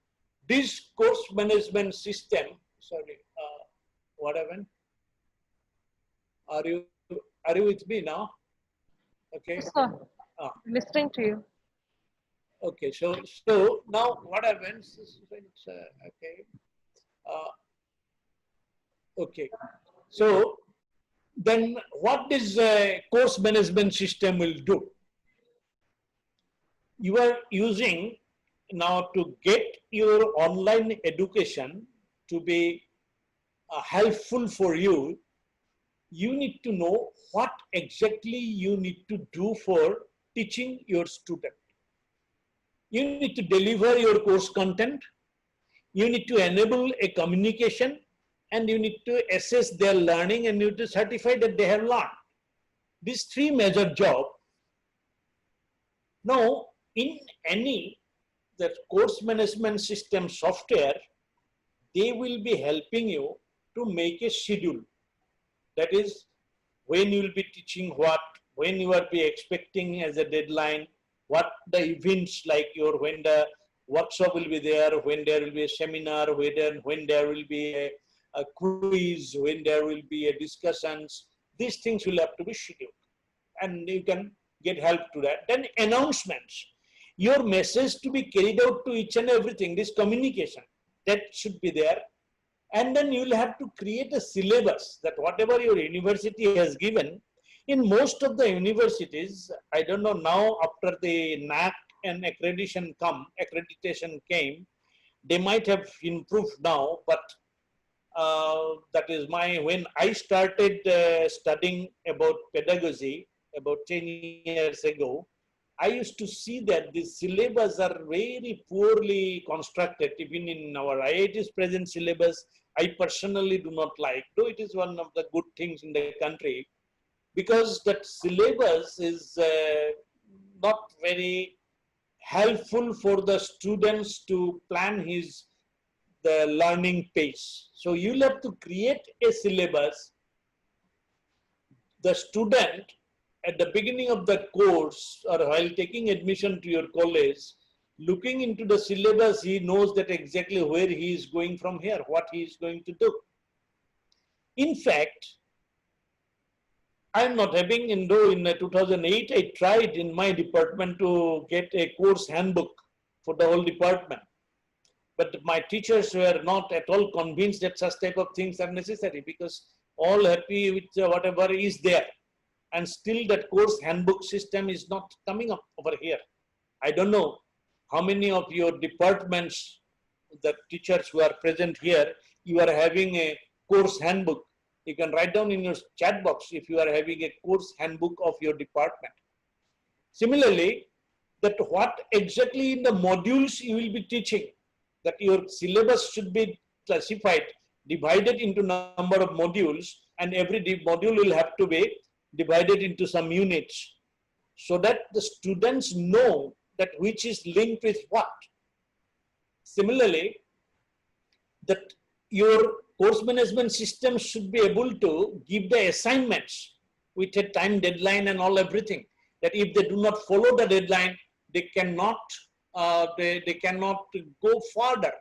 this course management system, sorry, what happened? Are you with me now? Okay. Yes, sir. Listening to you. Okay. So now what happens? Okay. Okay. So then what this course management system will do? You are using now to get your online education to be helpful for you. You need to know what exactly you need to do for teaching your student. You need to deliver your course content. You need to enable a communication and you need to assess their learning, and you need to certify that they have learned. These three major jobs. Now, in any the course management system software, they will be helping you to make a schedule. That is, when you will be teaching what, when you are be expecting as a deadline, what the events like when the workshop will be there, when there will be a seminar, when there will be a quiz, when there will be a discussions. These things will have to be scheduled, and you can get help to that. Then announcements, your message to be carried out to each and everything, this communication, that should be there. And then you will have to create a syllabus that whatever your university has given. In most of the universities, I don't know now after the NAC and accreditation came, they might have improved now, but that is when I started studying about pedagogy about 10 years ago, I used to see that the syllabus are very poorly constructed. Even in our IIT's present syllabus, I personally do not like, though it is one of the good things in the country, because that syllabus is not very helpful for the students to plan the learning pace. So you'll have to create a syllabus. The student at the beginning of the course or while taking admission to your college, looking into the syllabus, he knows that exactly where he is going from here, what he is going to do. In fact, I am not having, in 2008, I tried in my department to get a course handbook for the whole department. But my teachers were not at all convinced that such type of things are necessary, because all happy with whatever is there. And still that course handbook system is not coming up over here. I don't know how many of your departments, the teachers who are present here, you are having a course handbook. You can write down in your chat box if you are having a course handbook of your department. Similarly, that what exactly in the modules you will be teaching, that your syllabus should be classified, divided into number of modules, and every module will have to be divided into some units, so that the students know that which is linked with what. Similarly, that your course management system should be able to give the assignments with a time deadline and all everything. That if they do not follow the deadline, they cannot they cannot go further.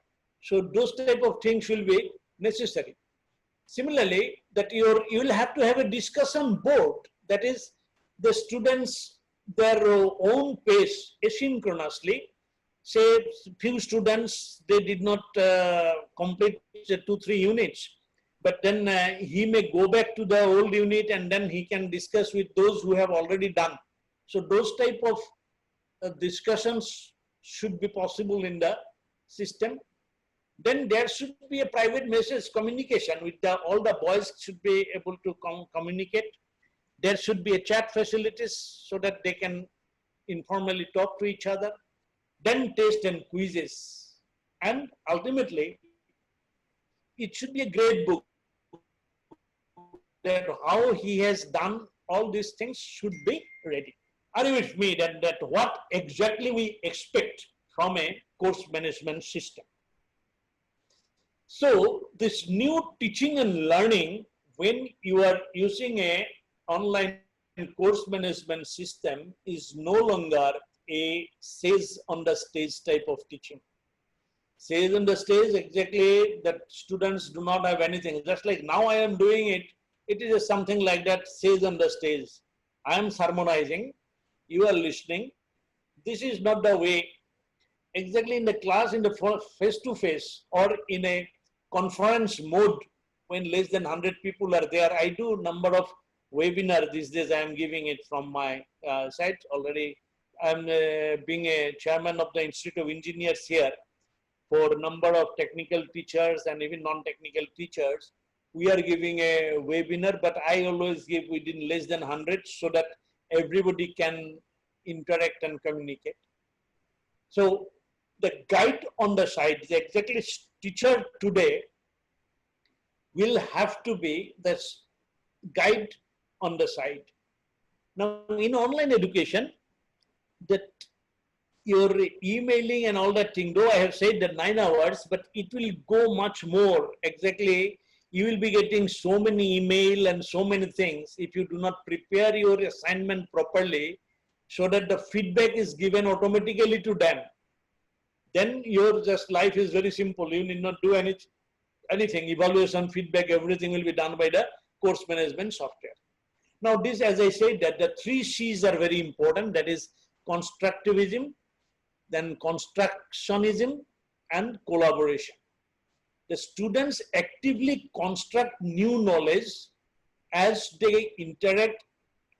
So those type of things will be necessary. Similarly, that you will have to have a discussion board, that is the students their own pace asynchronously. Say few students, they did not complete 2-3 units, but then he may go back to the old unit and then he can discuss with those who have already done. So those type of discussions should be possible in the system. Then there should be a private message communication with all the boys should be able to communicate. There should be a chat facilities so that they can informally talk to each other. Then test and quizzes. And ultimately, it should be a grade book that how he has done all these things should be ready. Are you with me that what exactly we expect from a course management system? So this new teaching and learning, when you are using a online course management system, is no longer a sage on the stage type of teaching. Sage on the stage, exactly, that students do not have anything. Just like now I am doing it, it is something like that, sage on the stage. I am sermonizing, you are listening. This is not the way. Exactly in the class, in the face-to-face or in a conference mode, when less than 100 people are there, I do number of webinar these days. I am giving it from my site already. I am being a chairman of the Institute of Engineers here for a number of technical teachers and even non-technical teachers. We are giving a webinar, but I always give within less than 100 so that everybody can interact and communicate. So the guide on the side is exactly teacher today. will have to be the guide on the side. Now, in online education, that your emailing and all that thing, though I have said that 9 hours, but it will go much more. Exactly, you will be getting so many email and so many things if you do not prepare your assignment properly so that the feedback is given automatically to them. Then your just life is very simple. You need not do anything. Evaluation, feedback, everything will be done by the course management software. Now this, as I said, that the 3 C's are very important. That is constructivism, then constructionism, and collaboration. The students actively construct new knowledge as they interact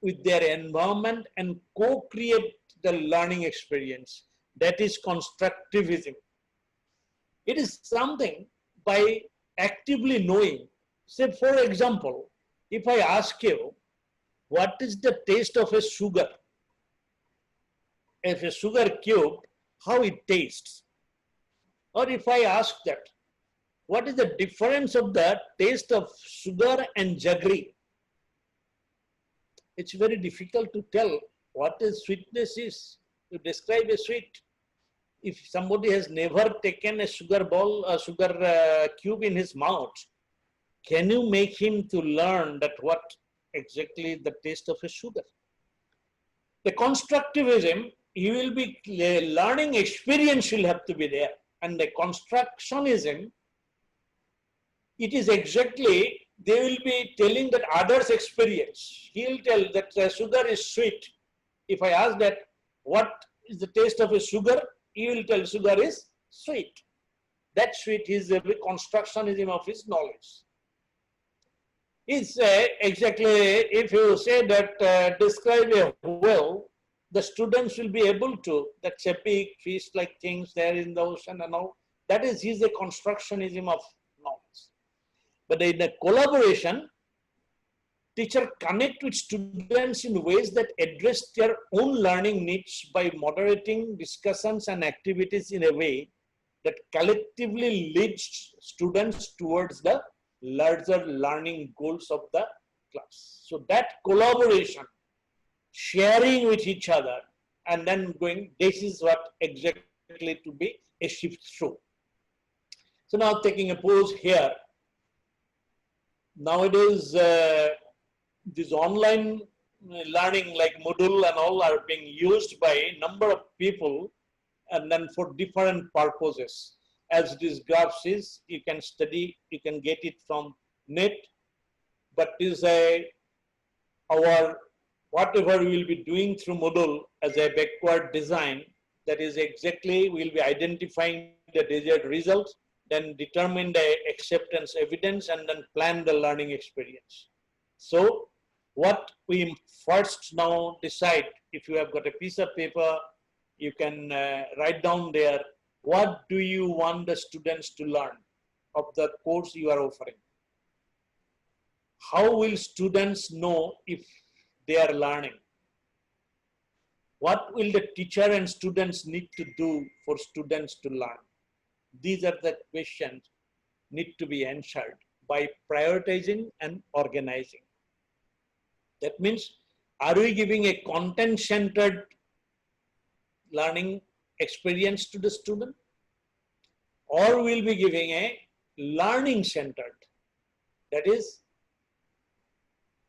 with their environment and co-create the learning experience. That is constructivism. It is something by actively knowing. Say, for example, if I ask you, what is the taste of a sugar? If a sugar cube, how it tastes? Or if I ask that, what is the difference of the taste of sugar and jaggery? It's very difficult to tell what is sweetness is, to describe a sweet. If somebody has never taken a sugar ball, a sugar cube in his mouth, can you make him to learn that what exactly the taste of a sugar? The constructivism, he will be learning experience will have to be there. And the constructionism, it is exactly, they will be telling that others experience. He will tell that sugar is sweet. If I ask that, what is the taste of a sugar? He will tell sugar is sweet. That sweet is the constructionism of his knowledge. It's exactly, if you say that describe a whale, the students will be able to, that's a big fish-like things there in the ocean and all. That is a constructionism of knowledge. But in the collaboration, teacher connect with students in ways that address their own learning needs by moderating discussions and activities in a way that collectively leads students towards the larger learning goals of the class. So that collaboration, sharing with each other, and then going, this is what exactly to be a shift through. So now taking a pause here. Nowadays, this online learning like Moodle and all are being used by a number of people and then for different purposes. As this graph is, you can study, you can get it from net, but this is our whatever we will be doing through Moodle as a backward design, that is exactly we will be identifying the desired results, then determine the acceptance evidence, and then plan the learning experience. So what we first now decide, if you have got a piece of paper, you can write down there, what do you want the students to learn of the course you are offering? How will students know if they are learning? What will the teacher and students need to do for students to learn? These are the questions need to be answered by prioritizing and organizing. That means, are we giving a content-centered learning experience to the student? Or we'll be giving a learning-centered? That is,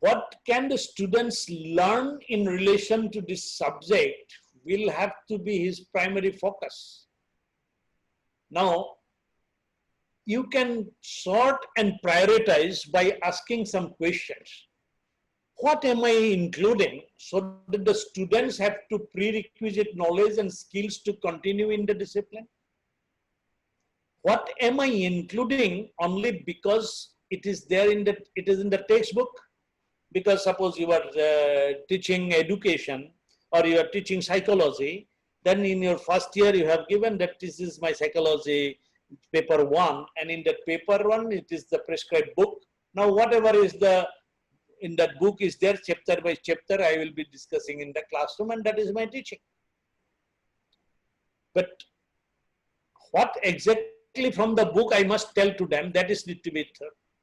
what can the students learn in relation to this subject will have to be his primary focus. Now, you can sort and prioritize by asking some questions. What am I including so that the students have to prerequisite knowledge and skills to continue in the discipline? What am I including only because it is there in the textbook? Because suppose you are teaching education or you are teaching psychology, then in your first year you have given that this is my psychology paper 1, and in that paper 1 it is the prescribed book. Now whatever is in that book is there, chapter by chapter, I will be discussing in the classroom, and that is my teaching. But what exactly from the book I must tell to them, that is need to be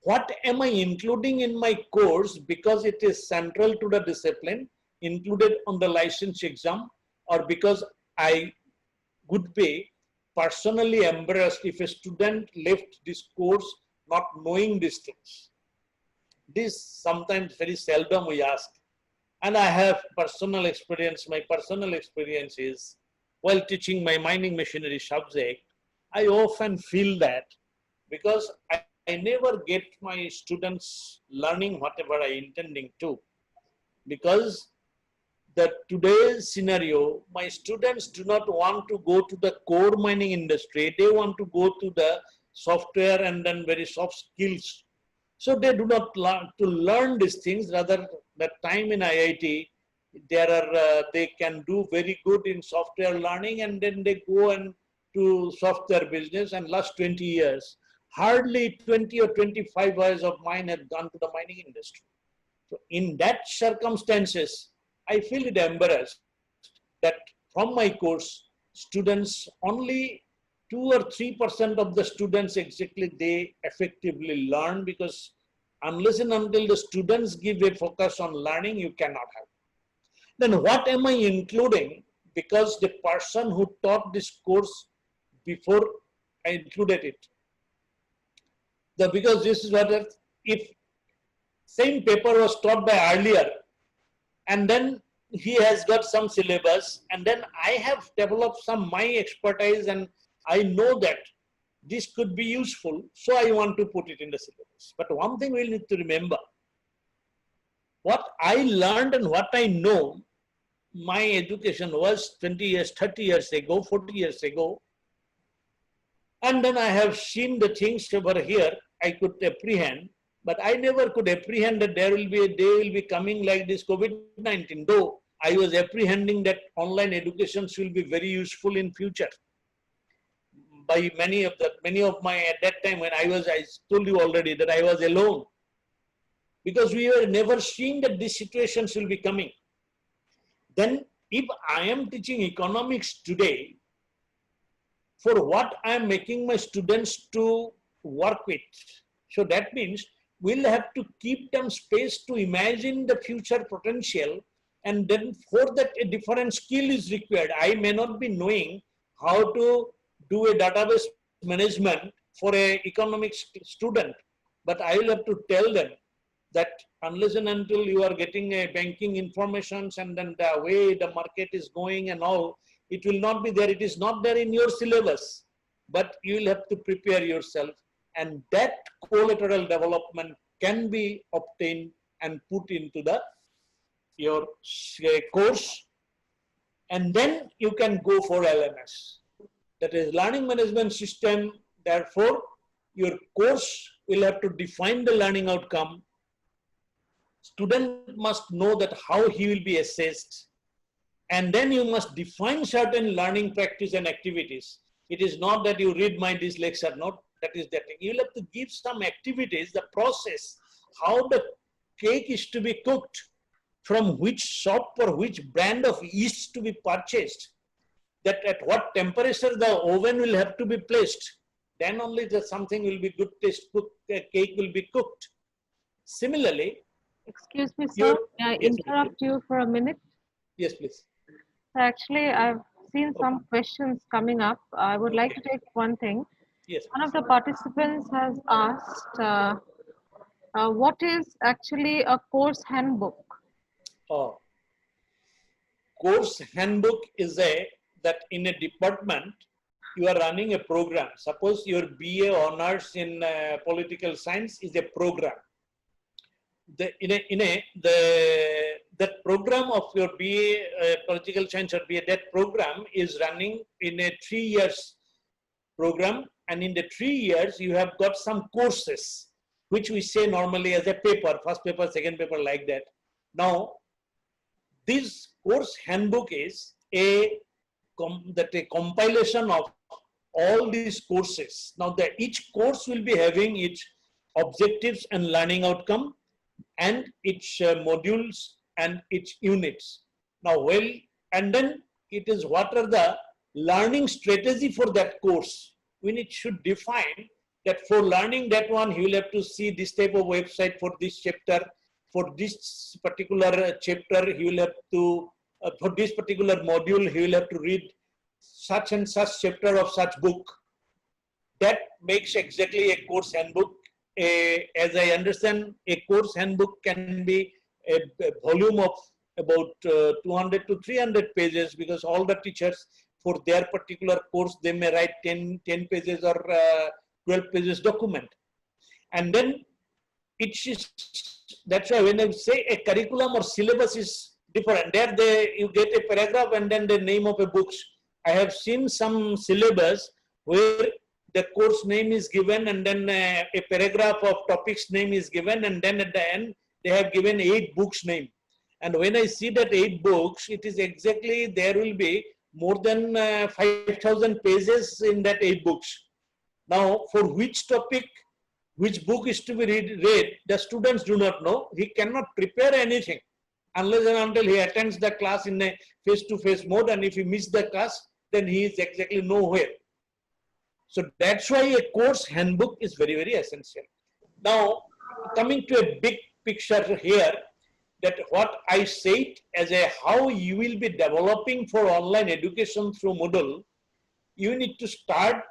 what am I including in my course because it is central to the discipline, included on the license exam, or because I would be personally embarrassed if a student left this course not knowing these things. This sometimes very seldom we ask. And I have personal experience. My personal experience is while teaching my mining machinery subject, I often feel that because I never get my students learning whatever I intending to. Because the today's scenario, my students do not want to go to the core mining industry. They want to go to the software and then very soft skills. So they do not learn these things. Rather, the time in IIT, they can do very good in software learning, and then they go and to software business. And last 20 years, hardly 20 or 25 years of mine have gone to the mining industry. So in that circumstances, I feel it embarrassed that from my course, students only 2 or 3% of the students exactly they effectively learn, because unless and until the students give a focus on learning, you cannot have. Then what am I including? Because the person who taught this course before I included it. Because this is what if same paper was taught by earlier, and then he has got some syllabus, and then I have developed some my expertise, and I know that this could be useful, so I want to put it in the syllabus. But one thing we need to remember, what I learned and what I know, my education was 20 years, 30 years ago, 40 years ago. And then I have seen the things over here I could apprehend, but I never could apprehend that there will be a day will be coming like this COVID-19, though I was apprehending that online educations will be very useful in future. By many of my, at that time when I told you already that I was alone, because we were never seeing that these situations will be coming. Then if I am teaching economics today, for what I am making my students to work with, so that means we'll have to keep them space to imagine the future potential, and then for that a different skill is required. I may not be knowing how to do a database management for an economics student, but I will have to tell them that unless and until you are getting a banking informations and then the way the market is going and all, it will not be there. It is not there in your syllabus, but you will have to prepare yourself, and that collateral development can be obtained and put into your course, and then you can go for LMS. That is learning management system. Therefore, your course will have to define the learning outcome. Student must know that how he will be assessed, and then you must define certain learning practice and activities. It is not that you read this lecture, not that is that thing. You will have to give some activities, the process, how the cake is to be cooked, from which shop or which brand of yeast to be purchased, that at what temperature the oven will have to be placed. Then only something will be good taste cooked, cake will be cooked. Similarly, excuse me, sir, may I yes, interrupt you for a minute? Yes, please. Actually, I've seen some questions coming up. I would like to take one thing. Yes. One of the participants has asked, what is actually a course handbook? Course handbook is that in a department you are running a program. Suppose your BA honors in political science is a program. That program of your BA political science or BA, that program is running in a 3 years program, and in the 3 years you have got some courses which we say normally as a paper, first paper, second paper, like that. Now this course handbook is a compilation of all these courses. Now each course will be having its objectives and learning outcome and its modules and its units. Now and then it is what are the learning strategy for that course. When it should define that for learning that one, he will have to see this type of website for this chapter. For this particular chapter, he will have to, for this particular module, he will have to read such and such chapter of such book. That makes exactly a course handbook. As I understand, a course handbook can be a volume of about 200 to 300 pages, because all the teachers for their particular course, they may write 10 pages or 12 pages document. And then that's why when I say a curriculum or syllabus is different, there you get a paragraph and then the name of a books. I have seen some syllabus where the course name is given and then a paragraph of topics name is given, and then at the end they have given 8 books name. And when I see that 8 books, it is exactly, there will be more than 5,000 pages in that 8 books. Now, for which topic, which book is to be read, the students do not know. He cannot prepare anything unless and until he attends the class in a face-to-face mode, and if he misses the class, then he is exactly nowhere. So that's why a course handbook is very, very essential. Now, coming to a big picture here, that what I said as a how you will be developing for online education through Moodle, you need to start,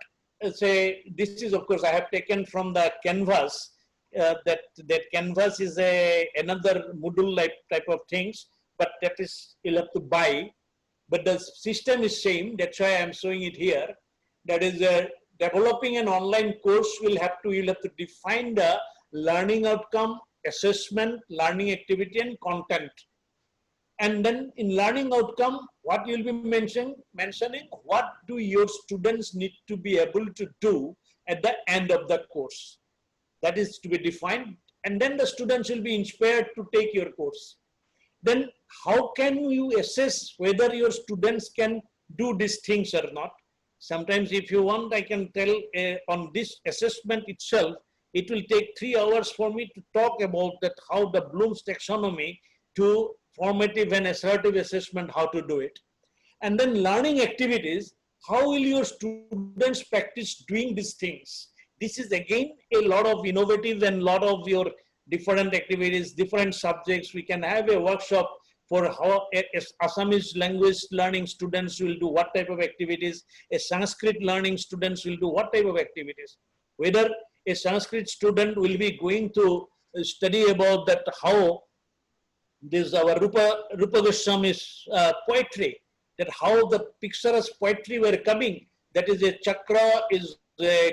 say, this is of course I have taken from the Canvas, that Canvas is another Moodle type of things, but that is you'll have to buy, but the system is same. That's why I am showing it here. That is developing an online course you'll have to define the learning outcome, assessment, learning activity, and content. And then in learning outcome, what you'll be mentioning, what do your students need to be able to do at the end of the course. That is to be defined. And then the students will be inspired to take your course. Then how can you assess whether your students can do these things or not? Sometimes if you want, I can tell on this assessment itself, it will take 3 hours for me to talk about that, how the Bloom's taxonomy to formative and assertive assessment, how to do it. And then learning activities, how will your students practice doing these things? This is again a lot of innovative and lot of your different activities, different subjects. We can have a workshop for how Assamese language learning students will do what type of activities, a Sanskrit learning students will do what type of activities. Whether a Sanskrit student will be going to study about that, how this our Rupa Goswami's poetry, that how the picturesque poetry were coming, that is a chakra is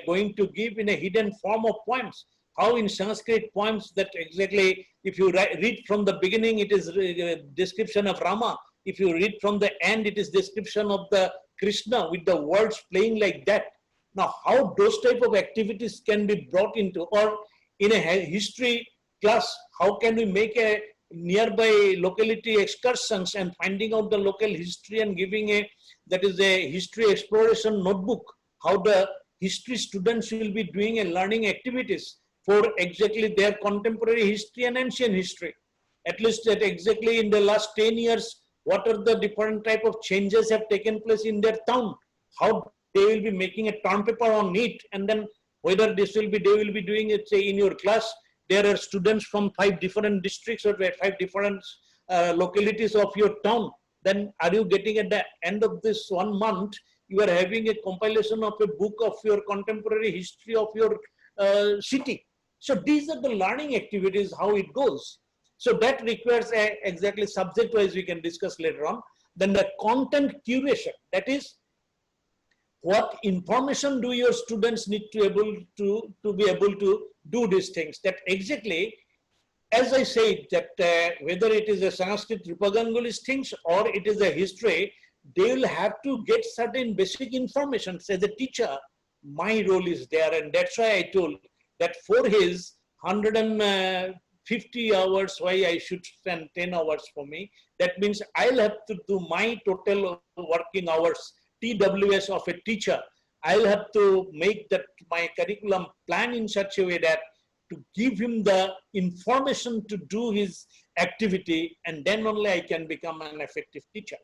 going to give in a hidden form of poems. How in Sanskrit poems that exactly, if you read from the beginning, it is a description of Rama. If you read from the end, it is description of the Krishna with the words playing like that. Now, how those type of activities can be brought into, or in a history class, how can we make a nearby locality excursions and finding out the local history and giving that is a history exploration notebook, how the history students will be doing and learning activities for exactly their contemporary history and ancient history. At least that exactly in the last 10 years, what are the different type of changes have taken place in their town, how they will be making a term paper on it, and then whether this will be, they will be doing it, say in your class, there are students from 5 different districts or 5 different localities of your town. Then are you getting at the end of this 1 month, you are having a compilation of a book of your contemporary history of your city. So these are the learning activities, how it goes. So that requires exactly subject wise we can discuss later on. Then the content curation, that is what information do your students need to be able to do these things. That exactly, as I said, that whether it is a Sanskrit Rupaganguli's things or it is a history, they will have to get certain basic information. As a teacher, my role is there, and that's why I told that for his 150 hours, why I should spend 10 hours for me. That means I'll have to do my total working hours, TWS of a teacher. I'll have to make that my curriculum plan in such a way that to give him the information to do his activity, and then only I can become an effective teacher.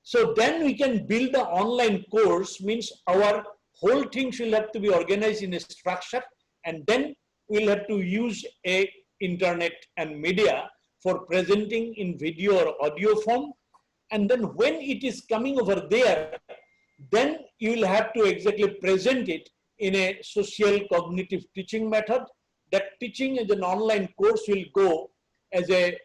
So then we can build the online course, means our whole things will have to be organized in a structure, and then we'll have to use a internet and media for presenting in video or audio form. And then when it is coming over there, then you will have to exactly present it in a social cognitive teaching method. That teaching as an online course will go as a,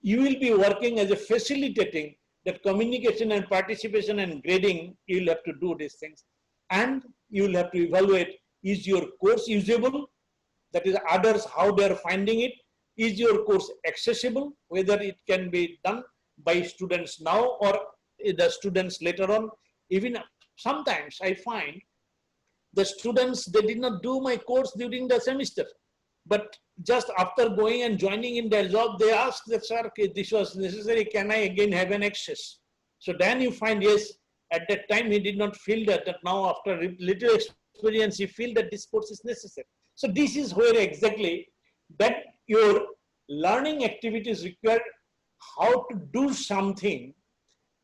you will be working as a facilitating that communication and participation and grading. You will have to do these things, and you will have to evaluate, is your course usable? That is, others, how they are finding it. Is your course accessible? Whether it can be done by students now or the students later on. Even sometimes I find the students, they did not do my course during the semester, but just after going and joining in their job, they ask that, sir, okay, this was necessary, can I again have an access? So then you find, yes, at that time he did not feel that, now after little experience, he feel that this course is necessary. So this is where exactly that your learning activities require how to do something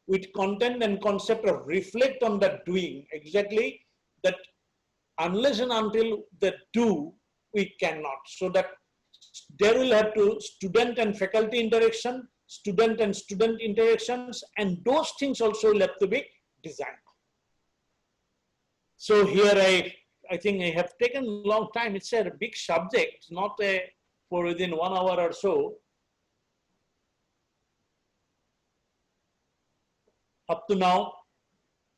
with content and concept of reflect on that doing, exactly that unless and until the do, we cannot. So that there will have to student and faculty interaction, student and student interactions, and those things also will have to be designed. So here I think I have taken a long time. It's a big subject, not for within 1 hour or so. Up to now,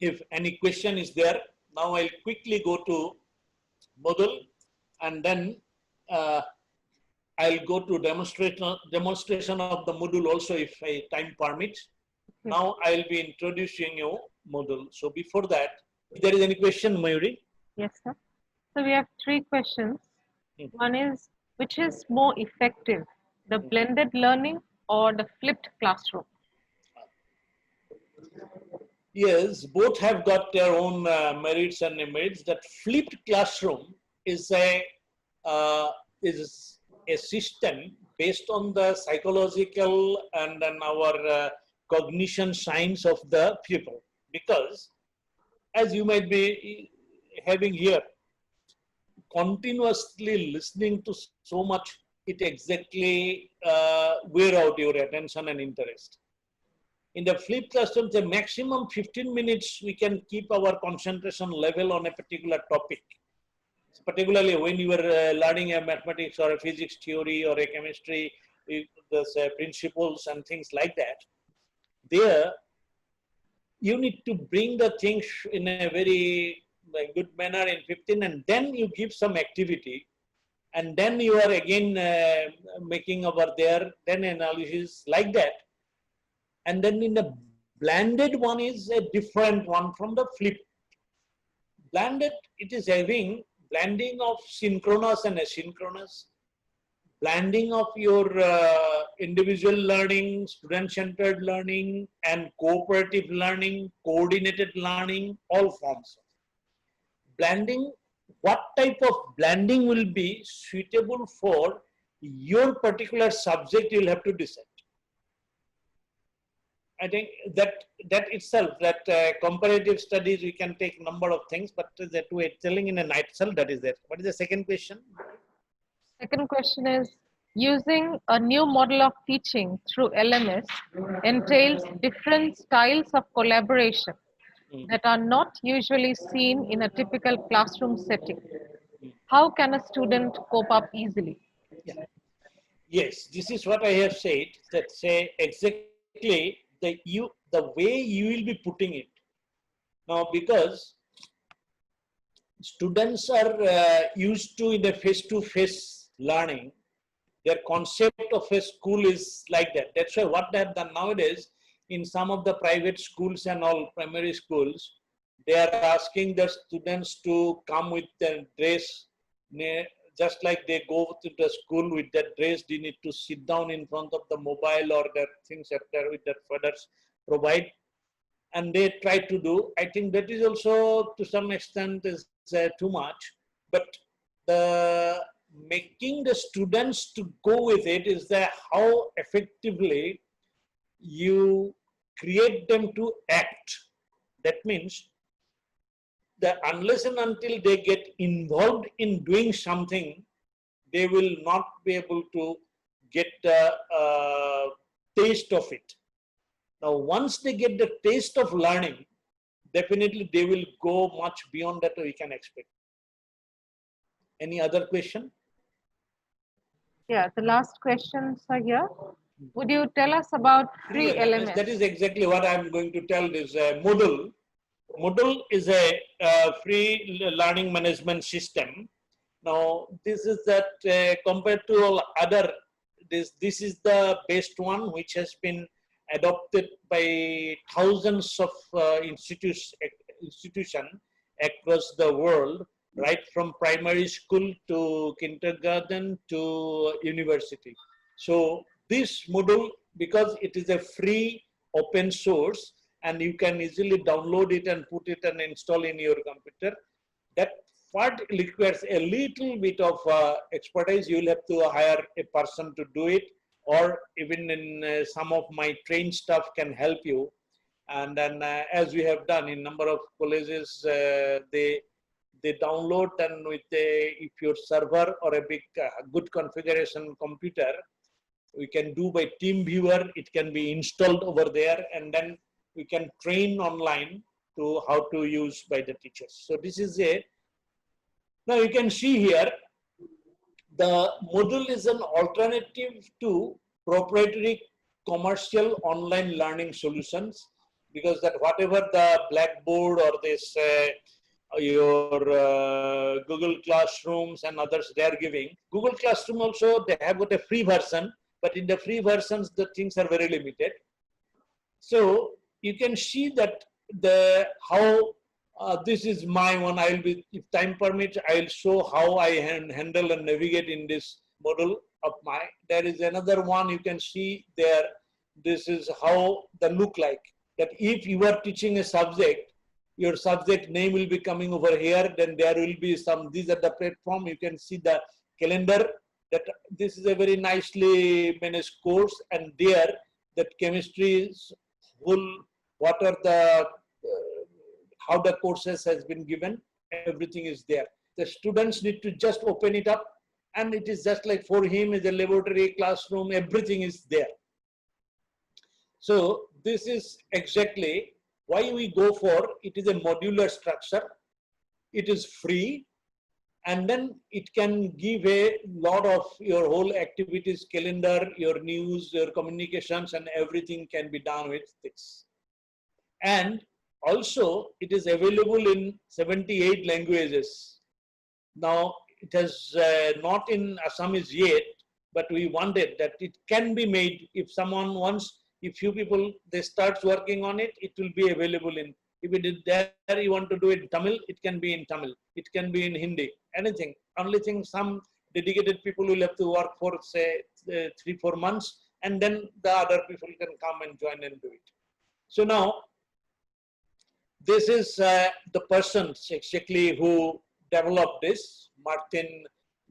if any question is there, now I'll quickly go to Moodle, and then I'll go to demonstration of the Moodle also if time permits. Now I'll be introducing you Moodle. So before that, if there is any question, Mayuri? Yes, sir. So we have 3 questions. One is, which is more effective, the blended learning or the flipped classroom? Yes, both have got their own merits and demerits. That flipped classroom is a system based on the psychological and then our cognition science of the pupil. Because as you might be having here, continuously listening to so much, it exactly wear out your attention and interest. In the flipped classroom, the maximum 15 minutes we can keep our concentration level on a particular topic. Particularly when you are learning a mathematics or a physics theory or a chemistry, the principles and things like that. There, you need to bring the things in a very good manner in 15, and then you give some activity, and then you are again making over there, then analysis like that. And then in the blended one is a different one from the flip. Blended, it is having blending of synchronous and asynchronous, blending of your individual learning, student-centered learning, and cooperative learning, coordinated learning, all forms. Blending, what type of blending will be suitable for your particular subject, you'll have to decide. I think that itself, that comparative studies, we can take number of things, but that we're telling in a nutshell, that is there. What is the second question? Second question is, using a new model of teaching through LMS entails different styles of collaboration that are not usually seen in a typical classroom setting. How can a student cope up easily? Yeah. Yes, this is what I have said, that say exactly the way you will be putting it. Now, because students are used to in the face-to-face learning, their concept of a school is like that. That's why what they have done nowadays in some of the private schools and all primary schools, they are asking the students to come with their dress, just like they go to the school with that dress. They need to sit down in front of the mobile or their things that with their fathers provide, and they try to do. I think that is also to some extent is too much, but the making the students to go with it is that how effectively you create them to act. That means that unless and until they get involved in doing something, they will not be able to get the taste of it. Now, once they get the taste of learning, definitely they will go much beyond that we can expect. Any other question? Yeah, the last questions are here. Would you tell us about free LMS? That is exactly what I'm going to tell this Moodle. Moodle is a free learning management system. Now, this is that compared to all other, this is the best one which has been adopted by thousands of institution across the world, right from primary school to kindergarten to university. So this Moodle, because it is a free open source and you can easily download it and put it and install in your computer, that part requires a little bit of expertise. You will have to hire a person to do it, or even in some of my trained staff can help you. And then as we have done in number of colleges, they download, and with if your server or a big good configuration computer, we can do by team viewer, it can be installed over there, and then we can train online to how to use by the teachers. So this is a, now you can see here, the Moodle is an alternative to proprietary commercial online learning solutions, because that whatever the Blackboard or this your Google Classrooms and others they are giving. Google Classroom also, they have got a free version, but in the free versions the things are very limited. So you can see that the how this is my one. I will be, if time permits, I will show how I handle and navigate in this Moodle of my. There is another one you can see there. This is how the look like. That if you are teaching a subject, your subject name will be coming over here. Then there will be some. These are the platform. You can see the calendar. That this is a very nicely managed course, and there that chemistry is whole. What are the how the courses has been given, everything is there. The students need to just open it up, and it is just like for him is a laboratory, classroom, everything is there. So this is exactly why we go for, it is a modular structure, it is free, and then it can give a lot of your whole activities, calendar, your news, your communications, and everything can be done with this. And also, it is available in 78 languages. Now, it has not in Assamese yet, but we wanted that it can be made. If someone wants, if few people, they start working on it, it will be available in, if it is there, you want to do it in Tamil, it can be in Tamil. It can be in Hindi, anything. Only thing, some dedicated people will have to work for, say, 3-4 months, and then the other people can come and join and do it. So now, this is the person exactly who developed this, Martin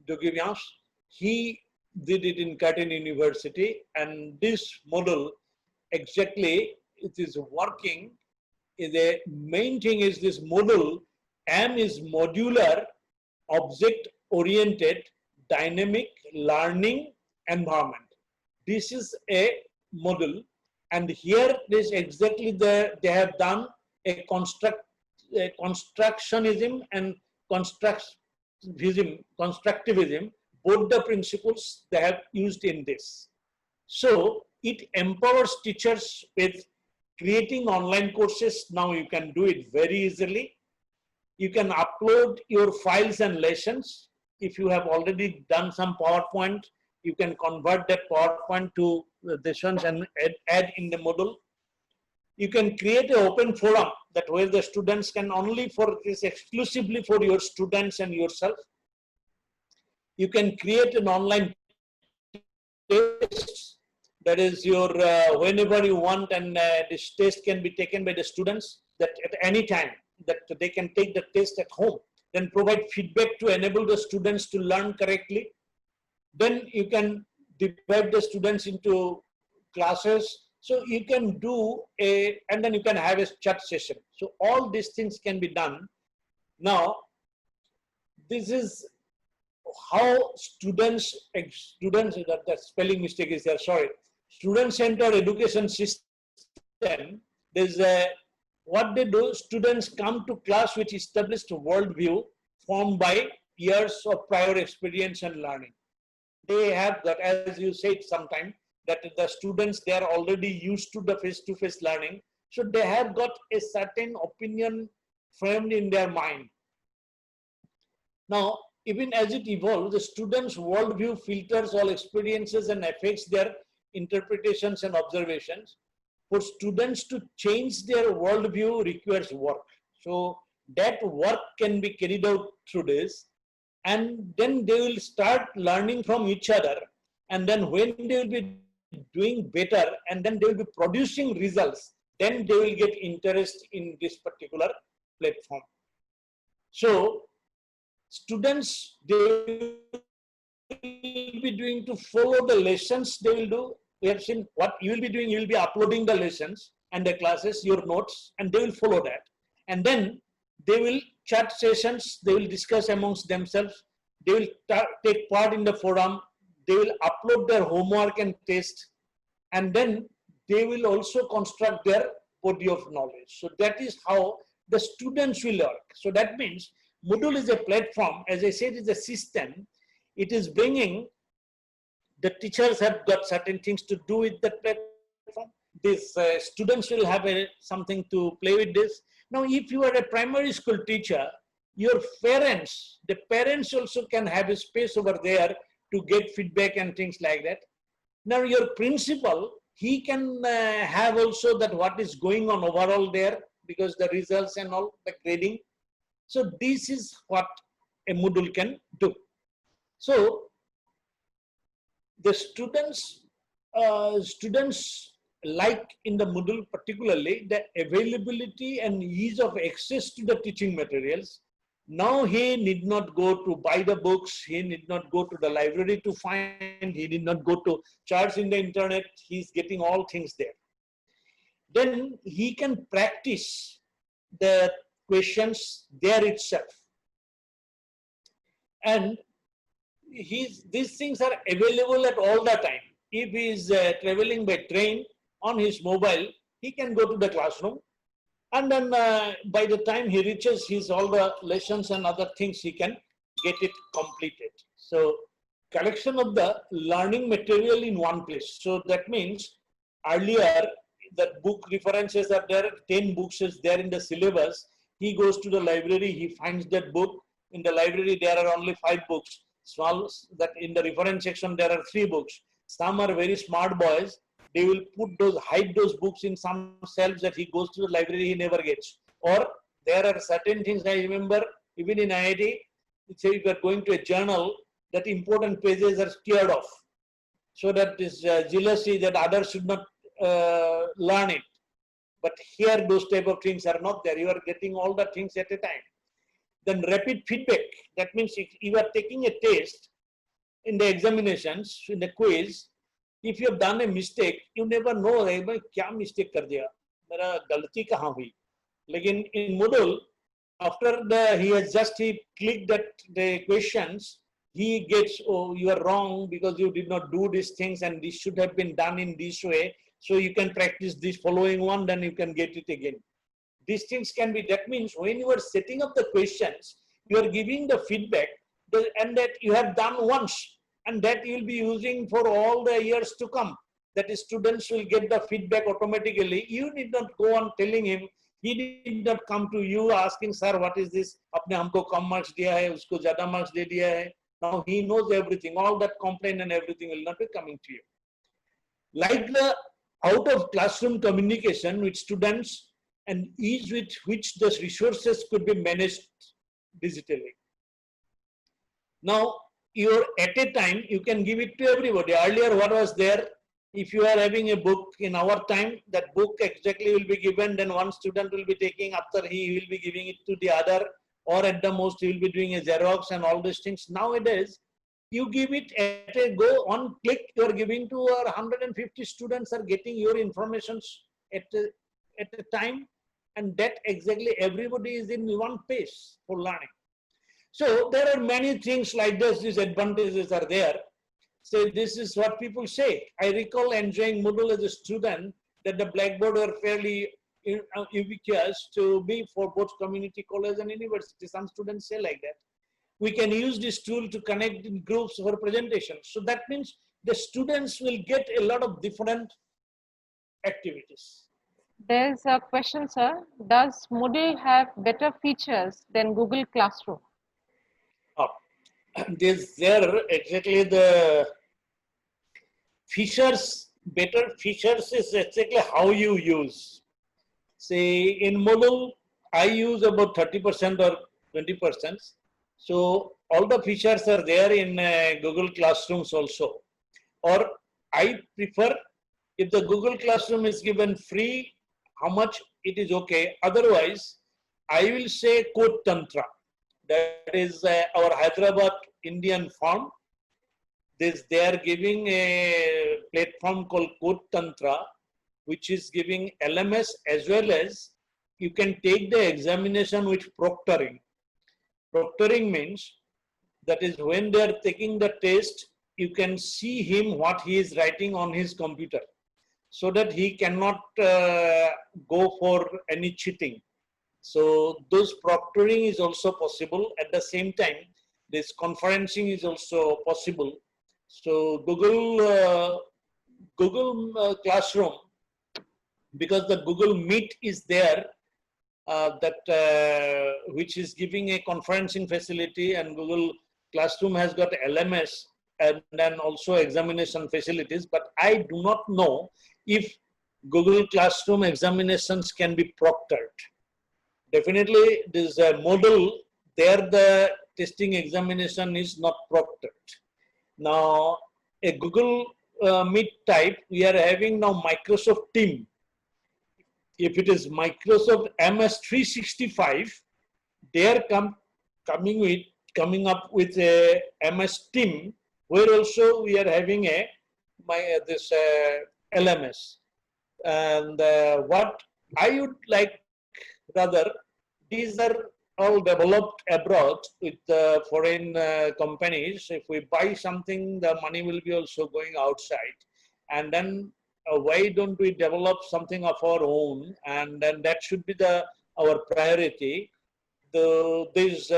Duguivians. He did it in Curtin University, and this Moodle exactly, it is working. The main thing is this Moodle, M is modular, object-oriented, dynamic learning environment. This is a Moodle, and here is exactly they have done a constructionism and constructivism, both the principles they have used in this. So it empowers teachers with creating online courses. Now you can do it very easily. You can upload your files and lessons. If you have already done some PowerPoint, you can convert that PowerPoint to lessons and add in the Moodle. You can create an open forum that where the students can only for this exclusively for your students and yourself. You can create an online test, that is your whenever you want, and this test can be taken by the students that at any time that they can take the test at home, then provide feedback to enable the students to learn correctly. Then you can divide the students into classes. So you can do a, and then you can have a chat session. So all these things can be done Now, this is how that spelling mistake is there, sorry. Student-centered education system, there's a, what they do, students come to class with established worldview formed by years of prior experience and learning. They have that, as you said sometime, that the students, they are already used to the face-to-face learning. So they have got a certain opinion framed in their mind. Now, even as it evolves, the students' worldview filters all experiences and affects their interpretations and observations. For students to change their worldview requires work. So that work can be carried out through this, and then they will start learning from each other. And then when they will be doing better, and then they will be producing results, then they will get interest in this particular platform. So students, they will be doing to follow the lessons they will do. We have seen what you will be doing. You will be uploading the lessons and the classes, your notes, and they will follow that. And then they will chat sessions. They will discuss amongst themselves. They will take part in the forum. They will upload their homework and test. And then they will also construct their body of knowledge. So that is how the students will work. So that means Moodle is a platform, as I said, is a system. It is bringing, the teachers have got certain things to do with the platform. These students will have something to play with this. Now, if you are a primary school teacher, your parents, the parents also can have a space over there to get feedback and things like that. Now, your principal, he can have also that what is going on overall there, because the results and all, the grading. So this is what a Moodle can do. So the students like in the Moodle particularly the availability and ease of access to the teaching materials. Now he need not go to buy the books, he need not go to the library to find, he need not go to search in the internet, he's getting all things there. Then he can practice the questions there itself. And these things are available at all the time. If he is traveling by train on his mobile, he can go to the classroom, and then by the time he reaches his all the lessons and other things, he can get it completed. So collection of the learning material in one place. So that means earlier the book references are there, 10 books is there in the syllabus. He goes to the library, he finds that book. In the library there are only 5 books. Small, that in the reference section there are 3 books. Some are very smart boys. They will hide those books in some shelves that he goes to the library, he never gets. Or there are certain things, I remember even in IIT, say if you are going to a journal, that important pages are cleared off, so that this jealousy that others should not learn it. But here those type of things are not there. You are getting all the things at a time. Then rapid feedback. That means if you are taking a test in the examinations, in the quiz, if you have done a mistake, you never know, भाई क्या mistake कर दिया, मेरा गलती कहाँ हुई. लेकिन in Moodle, after he clicked that the questions, he gets, oh, you are wrong because you did not do these things and this should have been done in this way. So you can practice this following one, then you can get it again. These things can be, that means when you are setting up the questions, you are giving the feedback and that you have done once, and that you will be using for all the years to come. That is, students will get the feedback automatically. You need not go on telling him. He did not come to you asking, sir, what is this? Apne humko kam marks diya hai, usko zyada marks de diya hai. Now he knows everything. All that complaint and everything will not be coming to you. Like the out of classroom communication with students and ease with which the resources could be managed digitally. Now, at a time, you can give it to everybody. Earlier, what was there? If you are having a book in our time, that book exactly will be given, then one student will be taking, after he will be giving it to the other, or at the most, he will be doing a Xerox and all these things. Nowadays, you give it at a go, on click, you are giving to 150 students are getting your information at a time. and that exactly everybody is in one pace for learning. So there are many things like this. These advantages are there. So this is what people say. I recall enjoying Moodle as a student, that the blackboard were fairly ubiquitous to be for both community college and university. Some students say like that. We can use this tool to connect in groups for presentation. So that means the students will get a lot of different activities. There's a question, sir. Does Moodle have better features than Google Classroom? Oh, there exactly the features, better features is exactly how you use. Say in Moodle, I use about 30% or 20%. So all the features are there in Google Classrooms also. Or I prefer, if the Google Classroom is given free, how much it is okay. Otherwise, I will say Code Tantra. That is our Hyderabad Indian firm. They are giving a platform called Code Tantra, which is giving LMS as well as you can take the examination with proctoring. Proctoring means that is when they are taking the test, you can see him what he is writing on his computer, so that he cannot go for any cheating. So those proctoring is also possible. At the same time, this conferencing is also possible. So Google Classroom, because the Google Meet is there, which is giving a conferencing facility, and Google Classroom has got LMS and then also examination facilities. But I do not know if Google Classroom examinations can be proctored. Definitely, this Moodle, there the testing examination is not proctored. Now, a Google Meet type, we are having now Microsoft Team. If it is Microsoft MS 365, they are coming up with a MS Team, where also we are having this LMS. And what I would like rather, these are all developed abroad with foreign companies. If we buy something, the money will be also going outside. And then why don't we develop something of our own? And then that should be our priority. This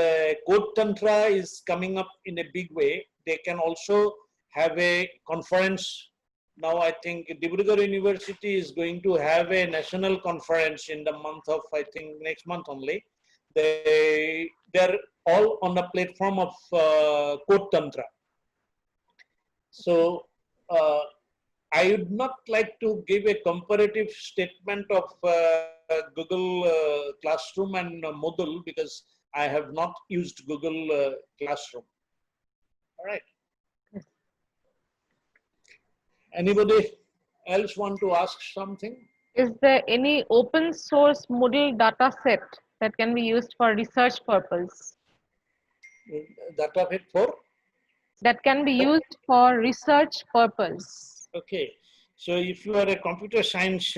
Code Tantra is coming up in a big way. They can also have a conference. Now I think Dibrugarh University is going to have a national conference in the month of, I think, next month only. They're all on the platform of Code Tantra. So I would not like to give a comparative statement of Google Classroom and Moodle, because I have not used Google Classroom. All right. Anybody else want to ask something? Is there any open source Moodle data set that can be used for research purpose? Data set for? That can be used for research purpose. Okay. So if you are a computer science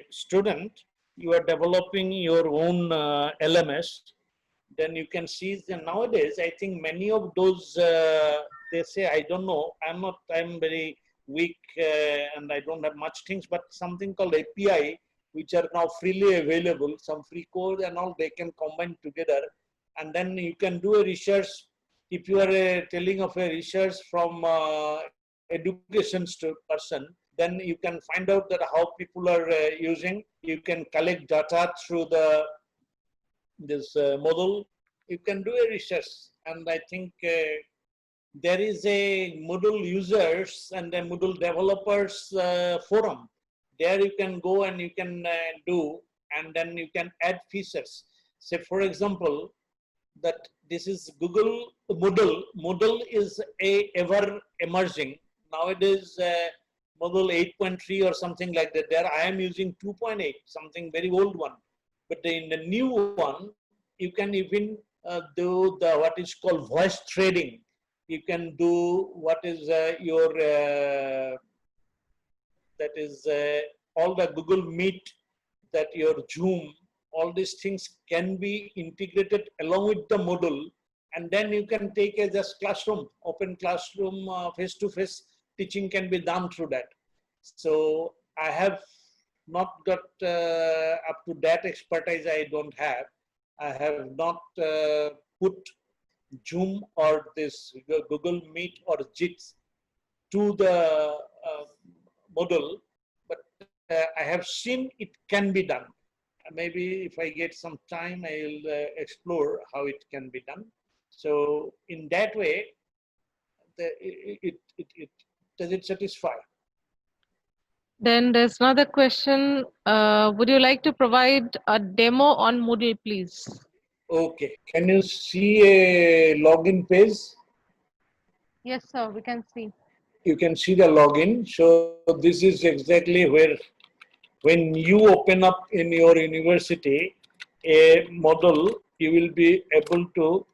student, you are developing your own LMS, then you can see that nowadays, I think many of those, they say, I don't know, I'm very weak and I don't have much things, but something called API, which are now freely available, some free code and all, they can combine together. And then you can do a research. If you are telling of a research from education person, then you can find out that how people are using. You can collect data through this Moodle. You can do a research, and I think there is a Moodle users and a Moodle developers forum. There you can go and you can do, and then you can add features. Say, for example, that this is Google Moodle. Moodle is ever emerging. Nowadays, Moodle 8.3 or something like that. There I am using 2.8, something very old one. But in the new one, you can even do what is called voice trading. You can do what is your that is all the Google Meet, that your Zoom, all these things can be integrated along with the Moodle, and then you can take a just classroom, open classroom, face-to-face teaching can be done through that. So I have not got up to that expertise. I don't have. I have not put Zoom or this Google Meet or JITS to the Moodle, but I have seen it can be done. Maybe if I get some time, I'll explore how it can be done. So in that way, does it satisfy? Then there's another question. Would you like to provide a demo on Moodle, please? Okay. Can you see a login page? Yes, sir, we can see. You can see the login. So this is exactly where, when you open up in your university a model, you will be able to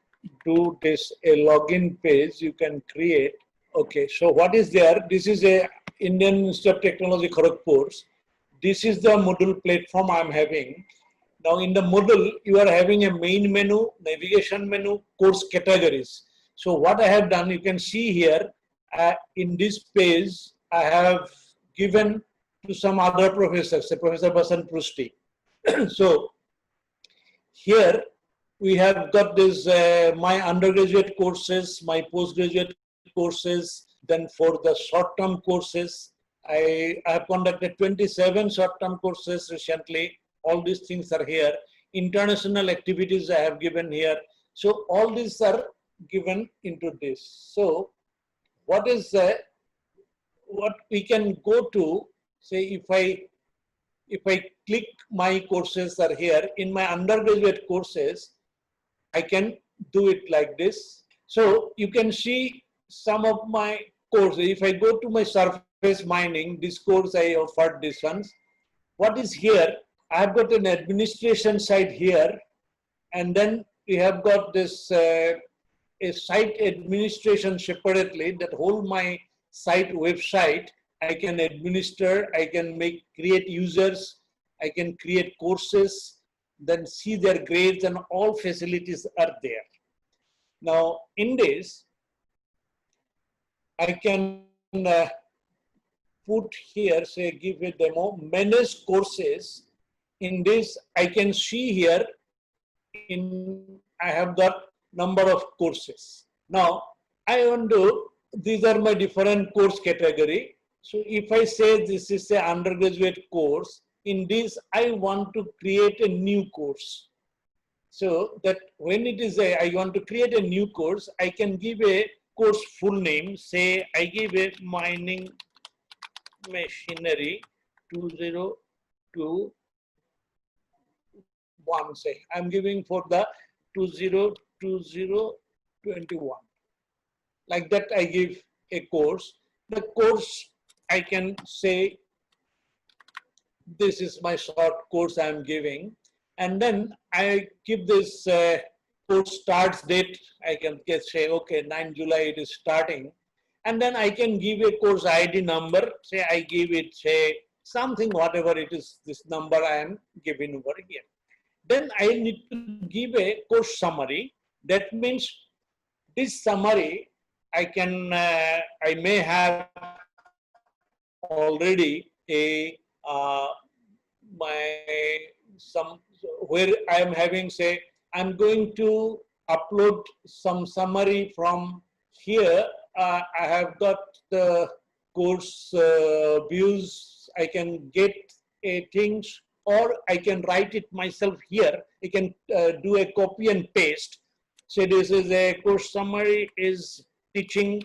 do this, a login page you can create. Okay, so what is there? This is a Indian Institute of Technology Kharagpur. This is the Moodle platform I'm having. Now in the Moodle, you are having a main menu, navigation menu, course categories. So what I have done, you can see here, in this page, I have given to some other professors, say Professor Basan Prusti. So here we have got this, my undergraduate courses, my postgraduate courses, then for the short-term courses, I have conducted 27 short-term courses recently. All these things are here. International activities I have given here. So all these are given into this. So what is what we can go to, say if I click my courses are here, in my undergraduate courses, I can do it like this. So you can see some of my courses. If I go to my surface mining, this course I offered this ones. What is here? I have got an administration side here, and then we have got this a site administration separately that hold my site website. I can administer, I can create users, I can create courses, then see their grades, and all facilities are there. Now in this, I can put here, say give a demo, manage courses. In this, I can see here, I have got number of courses. Now, I want to, these are my different course category. So if I say this is an undergraduate course, in this, I want to create a new course. So that when it is I want to create a new course, I can give a course full name. Say I give a mining machinery 2021. Say I'm giving for the 202021. Like that, I give a course. The course I can say this is my short course I am giving, and then I give this course starts date. I can say okay, 9 July it is starting, and then I can give a course ID number. Say I give it, say something, whatever it is, this number I am giving over here. Then I need to give a course summary. That means this summary I can I may have already a my some where I am having, say I'm going to upload some summary from here. I have got the course views. I can get things, or I can write it myself here. I can do a copy and paste. So this is a course summary is teaching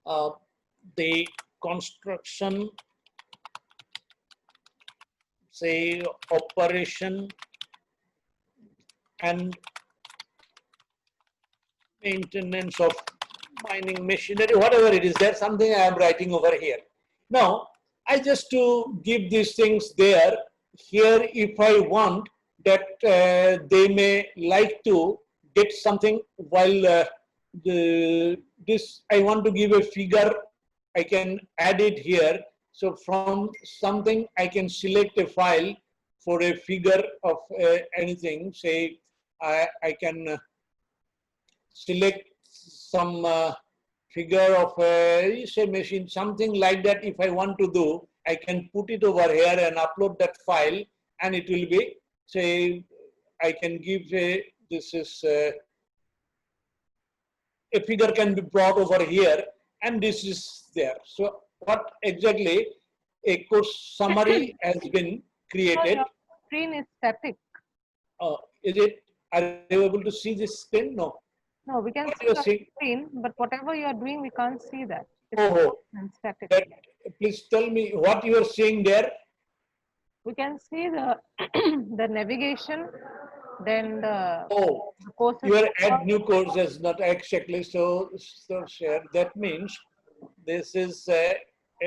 the construction, say operation and maintenance of mining machinery, whatever it is, there's something I am writing over here. Now, I just to give these things there, here if I want that they may like to get something while this, I want to give a figure, I can add it here. So from something I can select a file for a figure of anything, say I can select some figure of a say machine, something like that. If I want to do, I can put it over here and upload that file, and it will be, say, I can give this is a figure can be brought over here, and this is there. So what exactly a course summary has been So created. your screen is static. Is it? Are you able to see this screen? No. No, we can What see you are your seeing? screen, but whatever you are doing, we can't see that. It's Oh, static. that, please tell me what you are seeing there. We can see the the navigation, then Oh, the courses. your add new courses, not exactly. So share. That means this is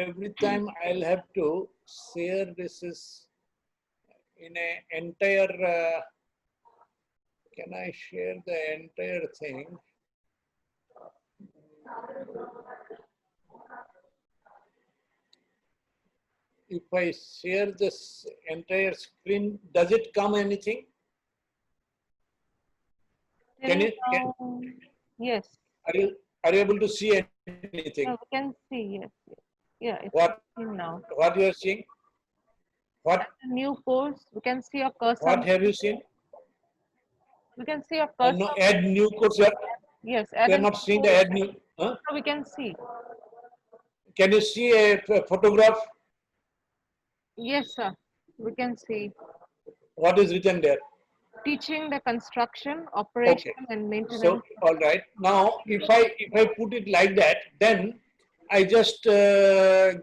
every time I'll have to share. This is in a entire. Can I share the entire thing? If I share this entire screen, does it come anything? Can Till you can, now, yes. are you are you able to see anything? Yeah, we can see. Yes, yes. Yeah, it's What in now. what you are seeing? What That's a new course. We can see your cursor. what have you seen? We can see your No, cursor. add new course. Yes, You add are a new not seeing the course. add new. Huh? So we can see. Can you see a photograph? Yes, sir. We can see. What is written there? Teaching the construction, operation, Okay. and maintenance. So all right. Now, if I put it like that, then I just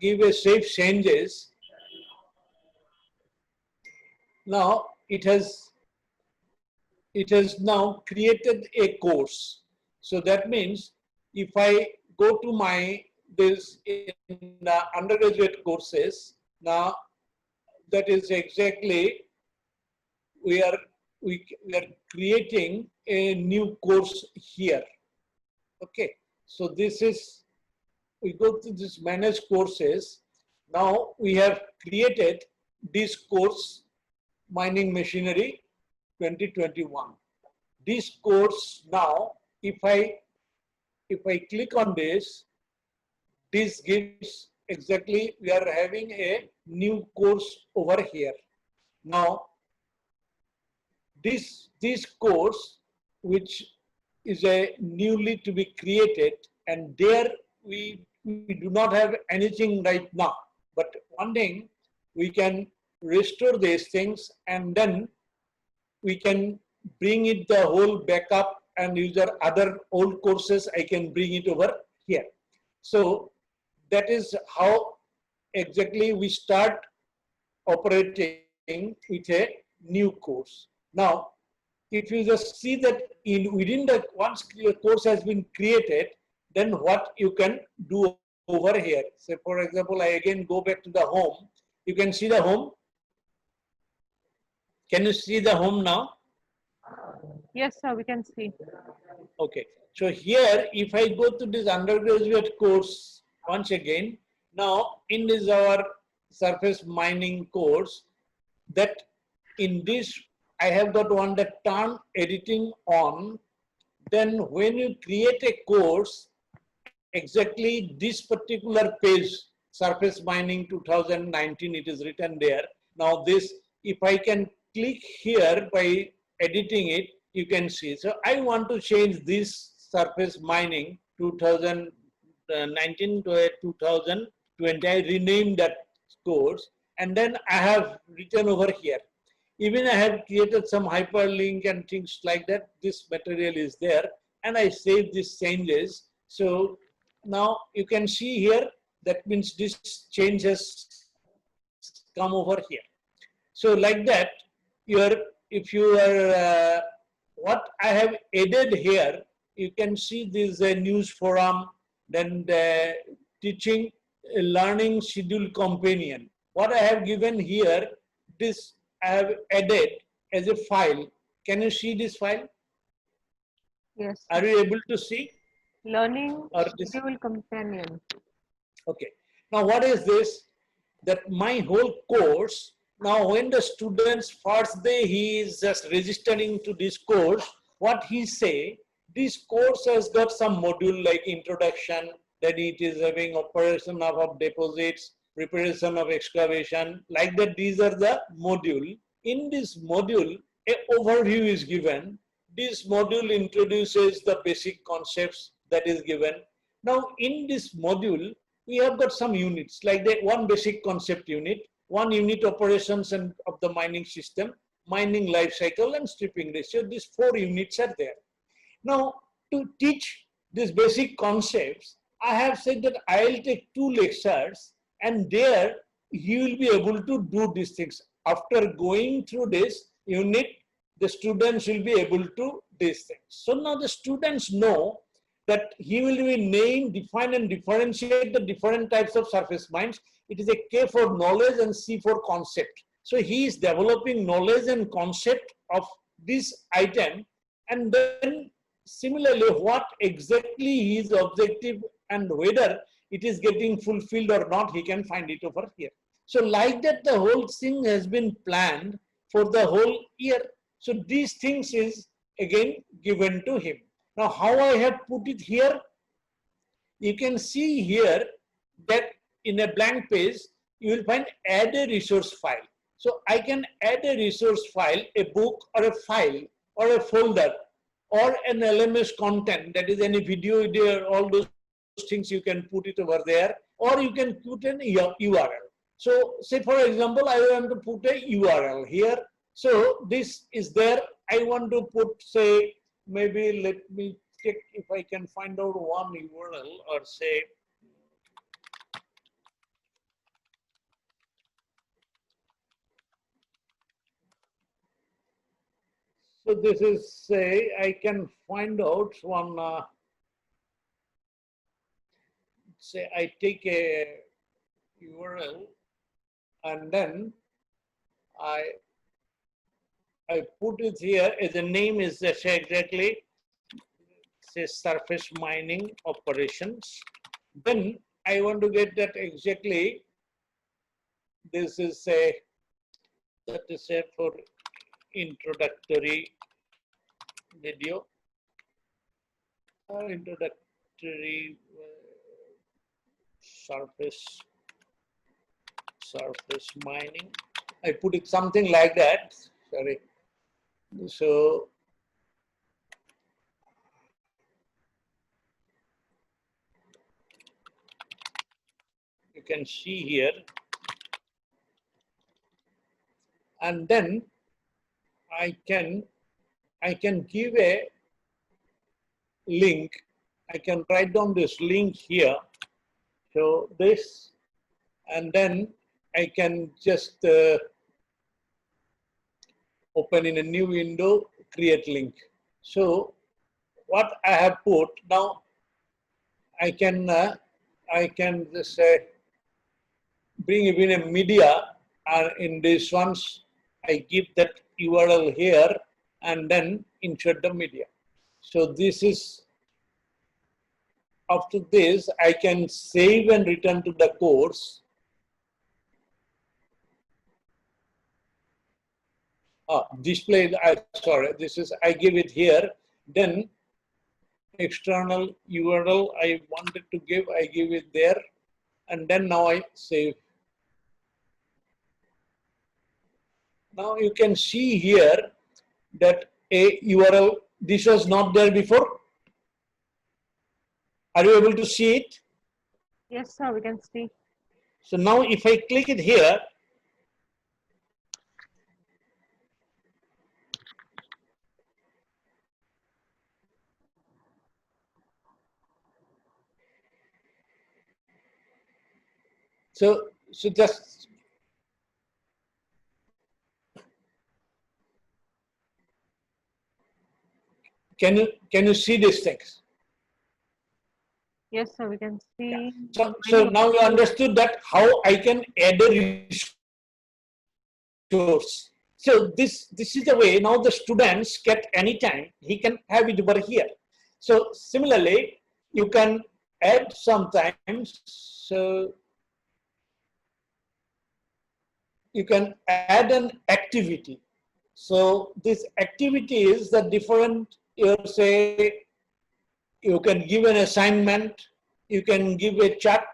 give a save changes. Now it has now created a course. So that means if I go to my this in undergraduate courses, now that is exactly we are we are creating a new course here. Okay, so this is we go to this manage courses. Now we have created this course mining machinery 2021. This course now, if I click on this, this gives exactly we are having a new course over here. Now this course, which is a newly to be created, and there we do not have anything right now. But one thing, we can restore these things, and then we can bring it the whole backup and use our other old courses. I can bring it over here. So that is how exactly we start operating with a new course. Now, if you just see that within the once your course has been created, then what you can do over here. So for example, I again go back to the home. You can see the home. Can you see the home now? Yes, sir. We can see. Okay. So here, if I go to this undergraduate course once again, now in this our surface mining course, that in this I have got one that turn editing on. Then when you create a course, exactly this particular page, surface mining 2019, it is written there. Now this, if I can click here by editing it, you can see. So I want to change this surface mining 2019 to 2020. I renamed that course, and then I have written over here. Even I have created some hyperlink and things like that. This material is there, and I save these changes. So now you can see here, that means this change has come over here. So like that, if you are, what I have added here, you can see this news forum, then the teaching learning schedule companion. What I have given here, this I have added as a file. Can you see this file? Yes. Are you able to see? Learning Or this? schedule companion. Okay. Now what is this? That my whole course Now, when the students first day he is just registering to this course, what he say, this course has got some module like introduction, then it is having operation of deposits, preparation of excavation, like that. These are the module. In this module, a overview is given. This module introduces the basic concepts that is given. Now, in this module, we have got some units like that. One basic concept unit, one unit operations and of the mining system, mining life cycle, and stripping ratio. These 4 units are there. Now, to teach these basic concepts, I have said that I will take 2 lectures, and there you will be able to do these things. After going through this unit, the students will be able to do these things. So now the students know that he will be name, define, and differentiate the different types of surface mines. It is a K for knowledge and C for concept. So he is developing knowledge and concept of this item, and then similarly what exactly his objective and whether it is getting fulfilled or not, he can find it over here. So like that, the whole thing has been planned for the whole year. So these things is again given to him. Now how I have put it here, you can see here that in a blank page, you will find add a resource file. So I can add a resource file, a book or a file or a folder or an LMS content, that is any video, all those things you can put it over there, or you can put an URL. So say for example, I want to put a URL here. So this is there. I want to put, say, maybe let me check if I can find out one URL, or say, so this is, say, I can find out one, say I take a URL and then I put it here as a name is exactly, say, surface mining operations. Then I want to get that exactly. This is a, that is a for introductory video or introductory surface mining. I put it something like that. Sorry. So you can see here, and then I can give a link. I can write down this link here. So this, and then I can just open in a new window, create link. So what I have put now, I can just bring even a media, and in this ones I give that URL here and then insert the media. So this is, after this I can save and return to the course. Display, sorry, this is, I give it here, then external URL I wanted to give, I give it there, and then now I save. Now you can see here that a URL, this was not there before. Are you able to see it? Yes, sir, we can see. So now if I click it here, so just can you see these things? Yes, sir, we can see. Yeah. So now you understood that how I can add a resource. So this is the way now the students get anytime he can have it over here. So similarly, you can add sometimes. So you can add an activity. So this activity is the different, you say, you can give an assignment, you can give a chart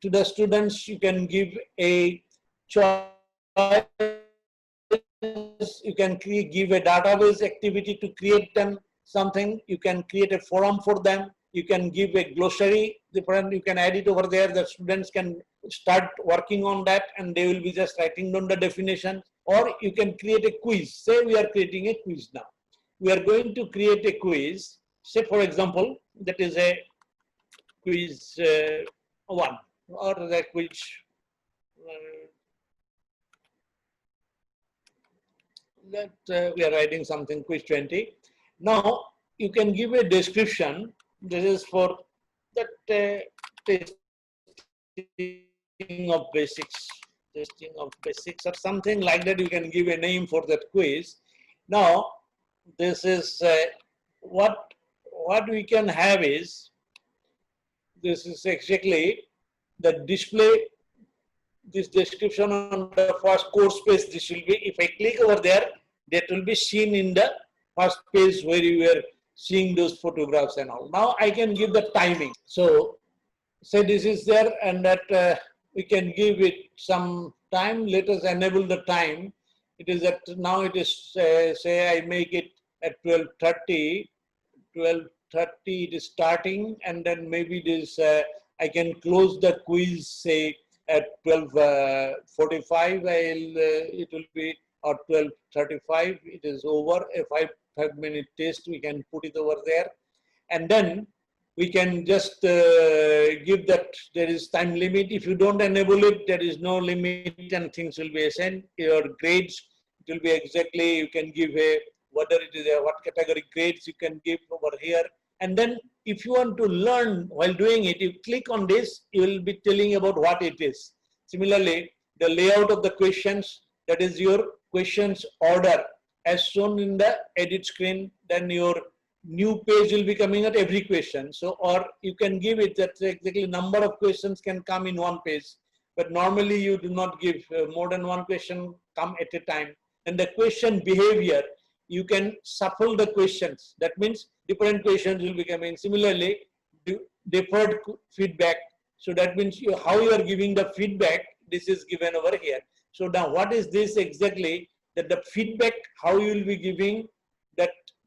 to the students, you can give a choice, you can give a database activity to create them something, you can create a forum for them, you can give a glossary, different, you can add it over there, the students can start working on that and they will be just writing down the definition, or you can create a quiz. Say we are creating a quiz now. We are going to create a quiz. Say for example, that is a quiz 1 or the quiz that we are writing something quiz 20. Now you can give a description. This is for that testing of basics or something like that. You can give a name for that quiz. Now this is what we can have is, this is exactly the display, this description on the first course page. This will be, if I click over there, that will be seen in the first page where you were seeing those photographs and all. Now I can give the timing. So say this is there, and that we can give it some time. Let us enable the time. It is at now it is say I make it at 12:30. 12:30 it is starting, and then maybe this I can close the quiz say at 12:45. It will be, or 12:35 it is over. A 5-minute test we can put it over there, and then we can just give that there is time limit. If you don't enable it, there is no limit and things will be assigned. Your grades, it will be exactly, you can give a, whether it is a, what category grades you can give over here. And then if you want to learn while doing it, you click on this, you will be telling about what it is. Similarly, the layout of the questions, that is your questions order as shown in the edit screen, then your new page will be coming at every question. So, or you can give it that exactly number of questions can come in one page, but normally you do not give more than one question come at a time. And the question behavior, you can shuffle the questions. That means different questions will be coming. Similarly, deferred feedback. So that means how you are giving the feedback, this is given over here. So now what is this exactly? That the feedback, how you will be giving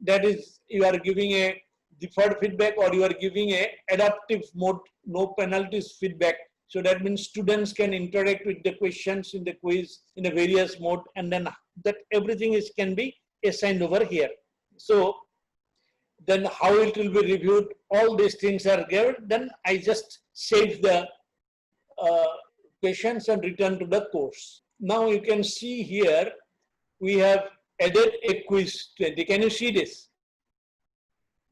that is, you are giving a deferred feedback or you are giving a adaptive mode, no penalties feedback. So that means students can interact with the questions in the quiz in a various mode, and then that everything is can be assigned over here. So then how it will be reviewed, all these things are given. Then I just save the questions and return to the course. Now you can see here we have added a quiz 20. Can you see this?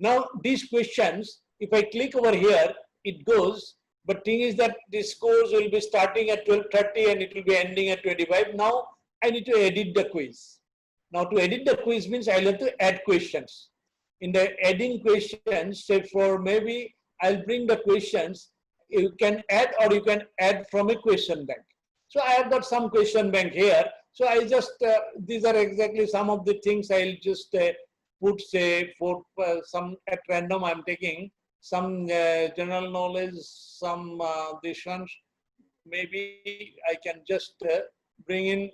Now these questions, if I click over here, it goes. But thing is that this course will be starting at 12:30 and it will be ending at 25. Now I need to edit the quiz. Now to edit the quiz means I'll have to add questions. In the adding questions, say for maybe I'll bring the questions. You can add or you can add from a question bank. So I have got some question bank here. So I just, these are exactly some of the things I'll just put, say for some at random I'm taking some general knowledge, some this ones. Maybe I can just bring in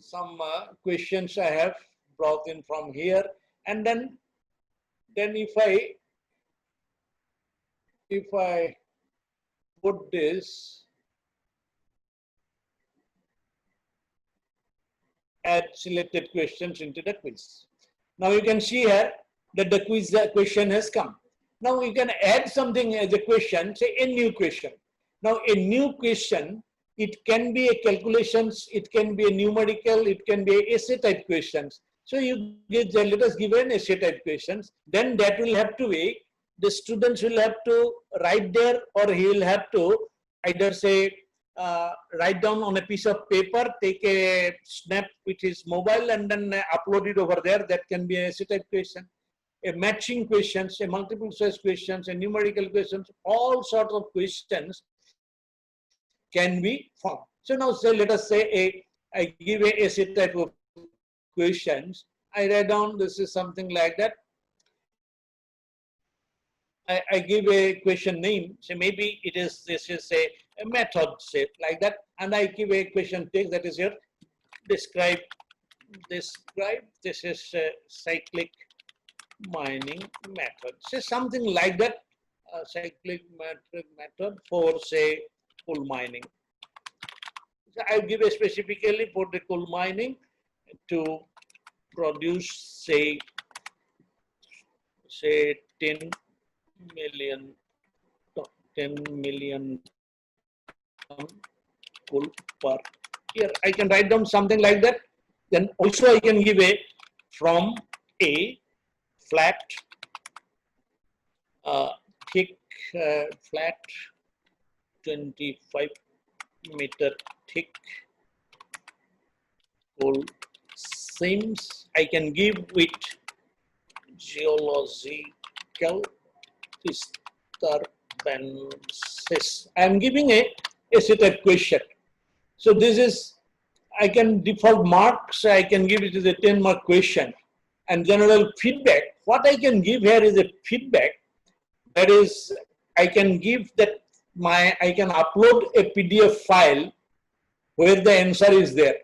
some questions I have brought in from here, and then if I put this, add selected questions into the quiz. Now you can see here that the quiz question has come. Now you can add something as a question, say a new question. Now a new question, it can be a calculations, it can be a numerical, it can be a essay type questions. So you get, let us give an essay type questions. Then that will have to be, the students will have to write there, or he will have to either say write down on a piece of paper, take a snap with his mobile and then upload it over there. That can be an essay type question. A matching questions, a multiple choice questions, a numerical questions, all sorts of questions can be found. So now say, let us say I give a essay type of questions. I write down this is something like that. I give a question name. So maybe it is, this is a method, say like that. And I give a question text that is here. Describe. This is a cyclic mining method. Say something like that. Cyclic method for say coal mining. So I give a specifically for the coal mining to produce say 10 million ton coal per year. I can write down something like that. Then also I can give a from a flat thick flat 25 meter thick coal seams. I can give with geological disturbances. I am giving a type question. So this is, I can default marks, I can give it as a 10-mark question. And general feedback, what I can give here is a feedback. That is, I can give that I can upload a PDF file where the answer is there.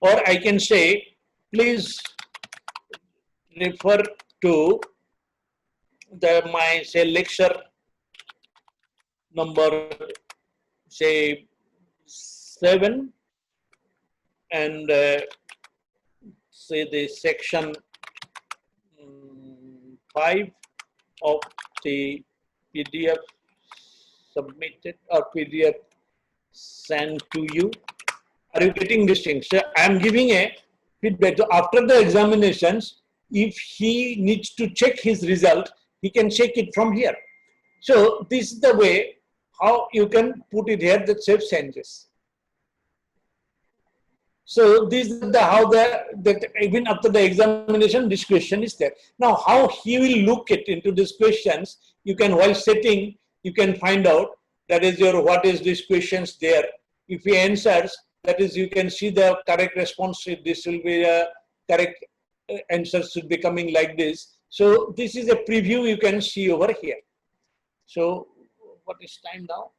Or I can say, please refer to my say lecture number say 7 and say the section 5 of the PDF submitted or PDF sent to you. Are you getting this thing? So I am giving a feedback. So after the examinations, if he needs to check his result, he can check it from here. So this is the way how you can put it here that saves changes. So this is the how that even after the examination, this question is there. Now how he will look it into these questions, you can while setting, you can find out that is your what is these questions there. If he answers, that is you can see the correct response. This will be a correct answer should be coming like this. So this is a preview you can see over here. So what is time now?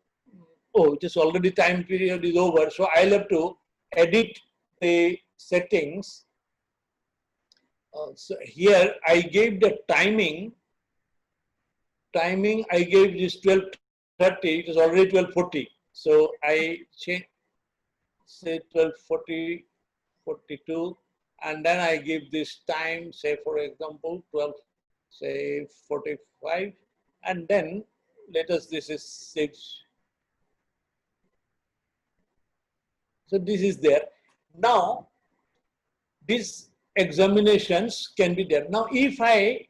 Oh, it is already time period is over. So I'll have to edit the settings. So here I gave the timing. Timing I gave this 12:30. It is already 12:40. So I change say 12:40, 42, and then I give this time. Say for example 12, say 45, and then let us this is 6. So this is there. Now these examinations can be there. Now if I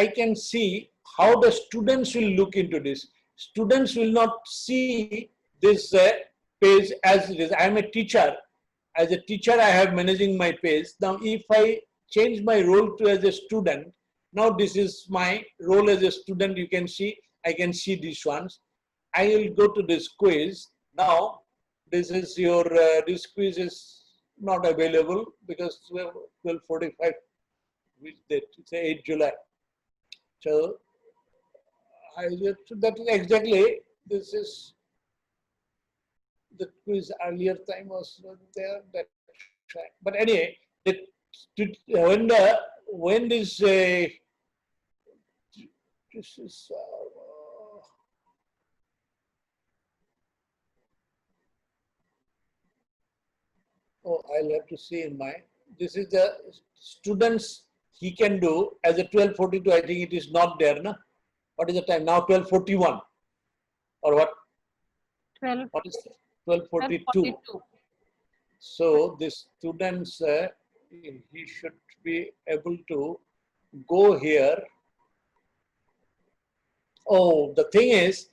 can see how the students will look into this. Students will not see this page as it is. I am a teacher. As a teacher, I have managing my page. Now if I change my role to as a student, now this is my role as a student. You can see, I can see these ones. I will go to this quiz. Now this is your, this quiz is not available because 12:45, which date? It's 8 July. So that is exactly, this is the quiz earlier time was not there. That, but anyway, when this is oh, I'll have to see in my, this is the students he can do as a 12:42. I think it is not there, na? What is the time now? 12:41 or what? 12. What is 12:42? So the students he should be able to go here. Oh, the thing is,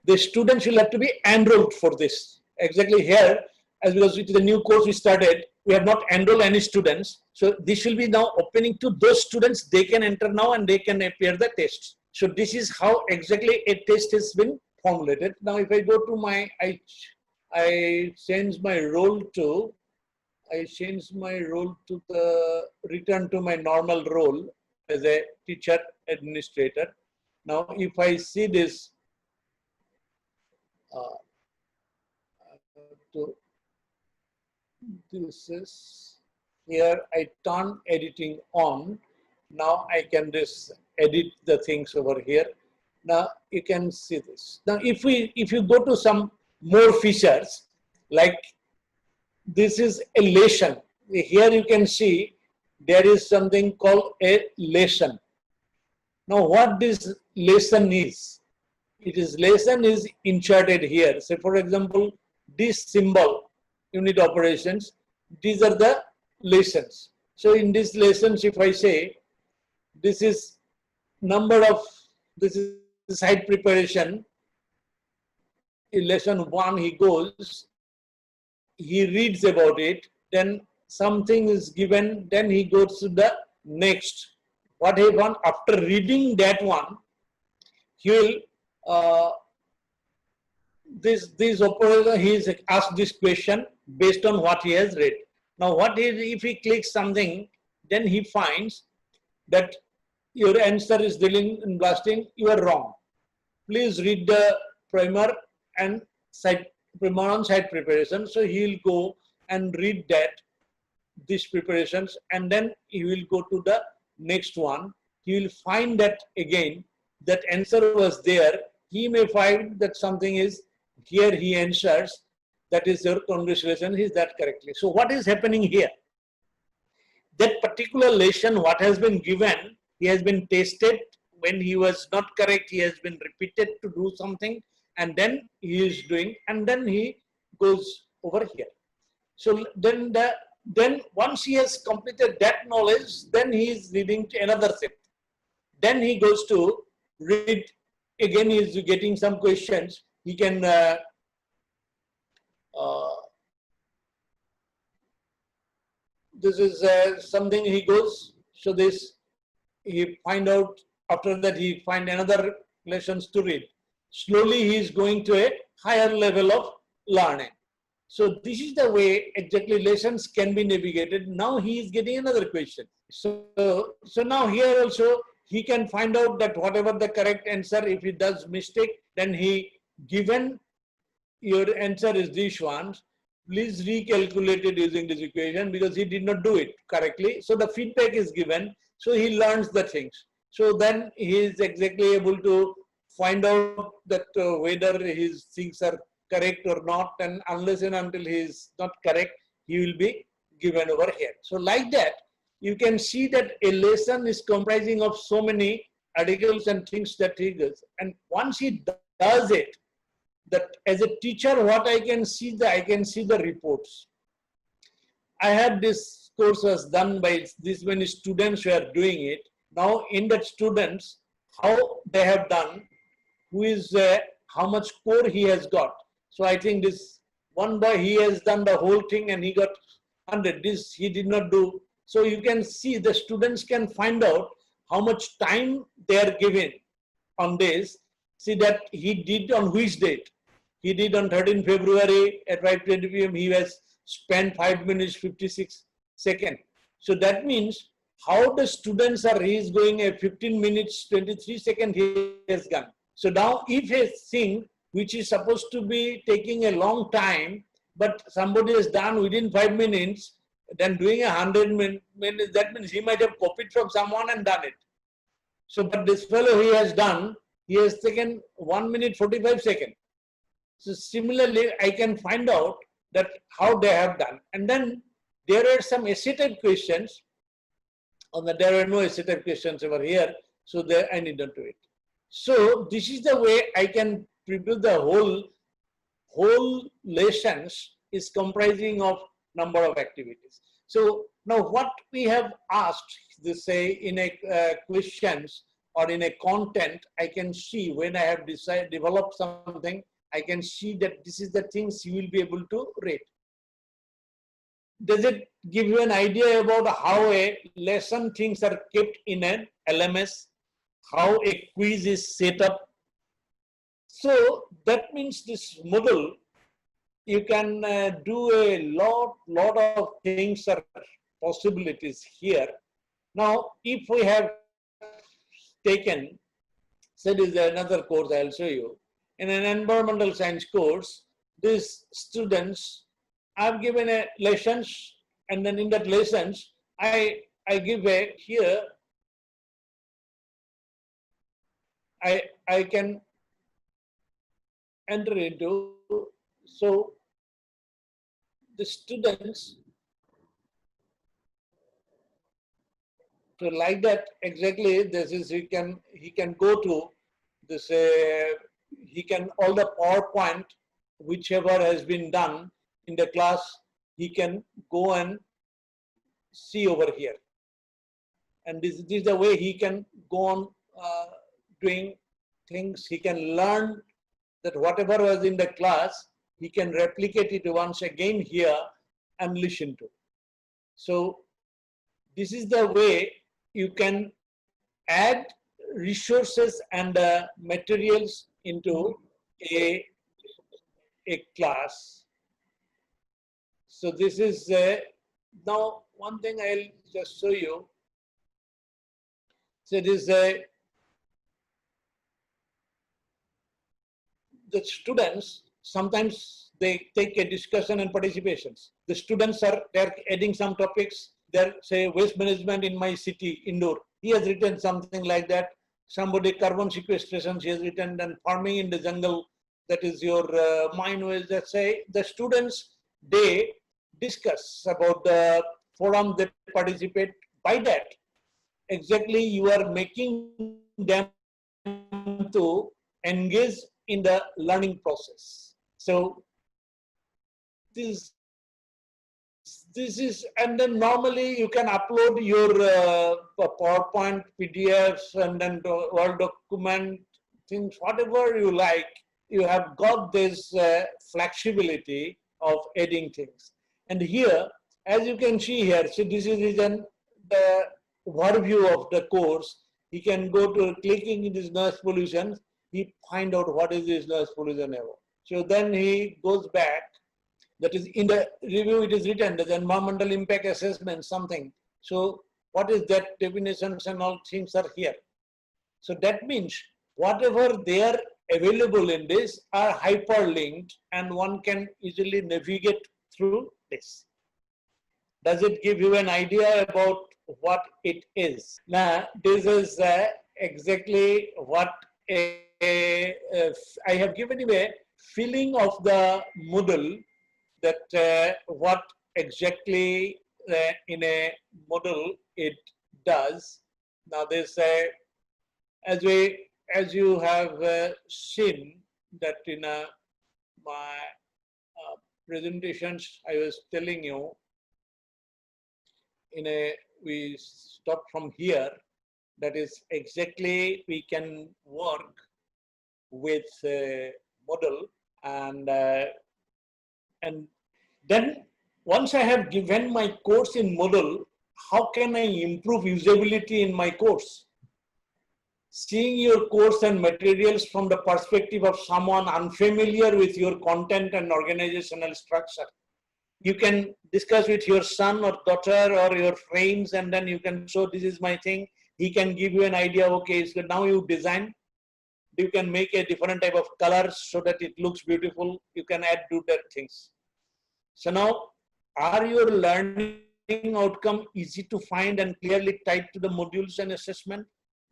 the students will have to be enrolled for this. Exactly here, as because it is a new course we started, we have not enrolled any students. So this will be now opening to those students. They can enter now and they can appear the tests. So this is how exactly a test has been formulated. Now if I go to my, I change my role to, I change my role to the, return to my normal role as a teacher administrator. Now if I see this, to this is, here I turn editing on. Now I can just edit the things over here. Now you can see this. Now if you go to some more features, like this is a lesson. Here you can see there is something called a lesson. Now what this lesson is? It is lesson is inserted here. So for example, this symbol, unit operations, these are the lessons. So in these lessons, if I say this is number of, this is site preparation, in lesson 1 he goes, he reads about it, then something is given, then he goes to the next. What he wants, after reading that one, he will this operator, he is asked this question based on what he has read. Now what is, if he clicks something, then he finds that your answer is dealing in blasting, you are wrong. Please read the primer and site, primer on site preparation. So he will go and read that, these preparations, and then he will go to the next one. He will find that again, that answer was there. He may find that something is here, he answers, that is your congratulations, is that correctly. So what is happening here? That particular lesson, what has been given, he has been tested. When he was not correct, he has been repeated to do something, and then he is doing, and then he goes over here. So then once he has completed that knowledge, then he is reading to another set. Then he goes to read again. He is getting some questions. He can this is something he goes. So this he find out. After that, he find another lessons to read. Slowly, he is going to a higher level of learning. So this is the way exactly lessons can be navigated. Now he is getting another question. So now here also he can find out that whatever the correct answer, if he does mistake, then he given your answer is this one. Please recalculate it using this equation, because he did not do it correctly. So the feedback is given. So he learns the things. So then he is exactly able to find out that whether his things are correct or not, and unless and until he is not correct, he will be given over here. So like that, you can see that a lesson is comprising of so many articles and things that he does. And once he does it, that as a teacher, what I can see, I can see the reports. I had this course was done by this many students who are doing it. Now in that students, how they have done, who is how much score he has got. So I think this one boy, he has done the whole thing and he got 100. This he did not do. So you can see the students can find out how much time they are given on this. See that he did on which date. He did on 13 February at 5:20 p.m. He has spent 5 minutes 56 seconds. So that means how the students are, he is going at 15 minutes 23 seconds he has gone. So now if a thing which is supposed to be taking a long time, but somebody has done within 5 minutes, then doing 100 minutes, that means he might have copied from someone and done it. So but this fellow, he has done, he has taken 1 minute 45 seconds. So similarly, I can find out that how they have done. And then there are some essay type questions. There are no essay type questions over here. So there I need not do it. So this is the way I can prepare the whole lessons is comprising of number of activities. So now what we have asked, this say in a questions or in a content, I can see when I have developed something, I can see that this is the things you will be able to rate. Does it give you an idea about how a lesson things are kept in an LMS? how a quiz is set up. So that means this Moodle, you can do a lot of things or possibilities here. Now, if we have taken, so this is another course I'll show you. In an environmental science course, these students, I've given a lessons, and then in that lessons, I give a here, I can enter into, so the students, so like that exactly, this is he can go to this he can all the PowerPoint whichever has been done in the class, he can go and see over here, and this is the way he can go on doing things. He can learn that whatever was in the class, he can replicate it once again here and listen to. So this is the way you can add resources and materials into a class. So this is now one thing I'll just show you. So this the students, sometimes they take a discussion and participations. The students they're adding some topics. They're say waste management in my city indoor. He has written something like that. Somebody carbon sequestration, he has written, and farming in the jungle. That is your mine waste. Let's say the students, they discuss about the forum that participate. By that, exactly you are making them to engage in the learning process. So this is, and then normally you can upload your PowerPoint, PDFs, and then Word document things, whatever you like. You have got this flexibility of adding things. And here, as you can see here, so this is the overview of the course. He can go to clicking in this noise pollution. He find out what is this noise pollution ever. So then he goes back. That is in the review, it is written that environmental impact assessment, something. So what is that definitions and all things are here. So that means whatever they are available in this are hyperlinked and one can easily navigate through this. Does it give you an idea about what it is? Now, this is exactly what I have given you a feeling of the Moodle, that what exactly in a Moodle it does. Now this, as you have seen that in my presentations, I was telling you, we stop from here. That is exactly we can work with Moodle, and then once I have given my course in Moodle, how can I improve usability in my course? Seeing your course and materials from the perspective of someone unfamiliar with your content and organizational structure. You can discuss with your son or daughter or your friends, and then you can show this is my thing. He can give you an idea, okay, so now you design. You can make a different type of colors so that it looks beautiful. You can do that things. So now, are your learning outcome easy to find and clearly tied to the modules and assessment?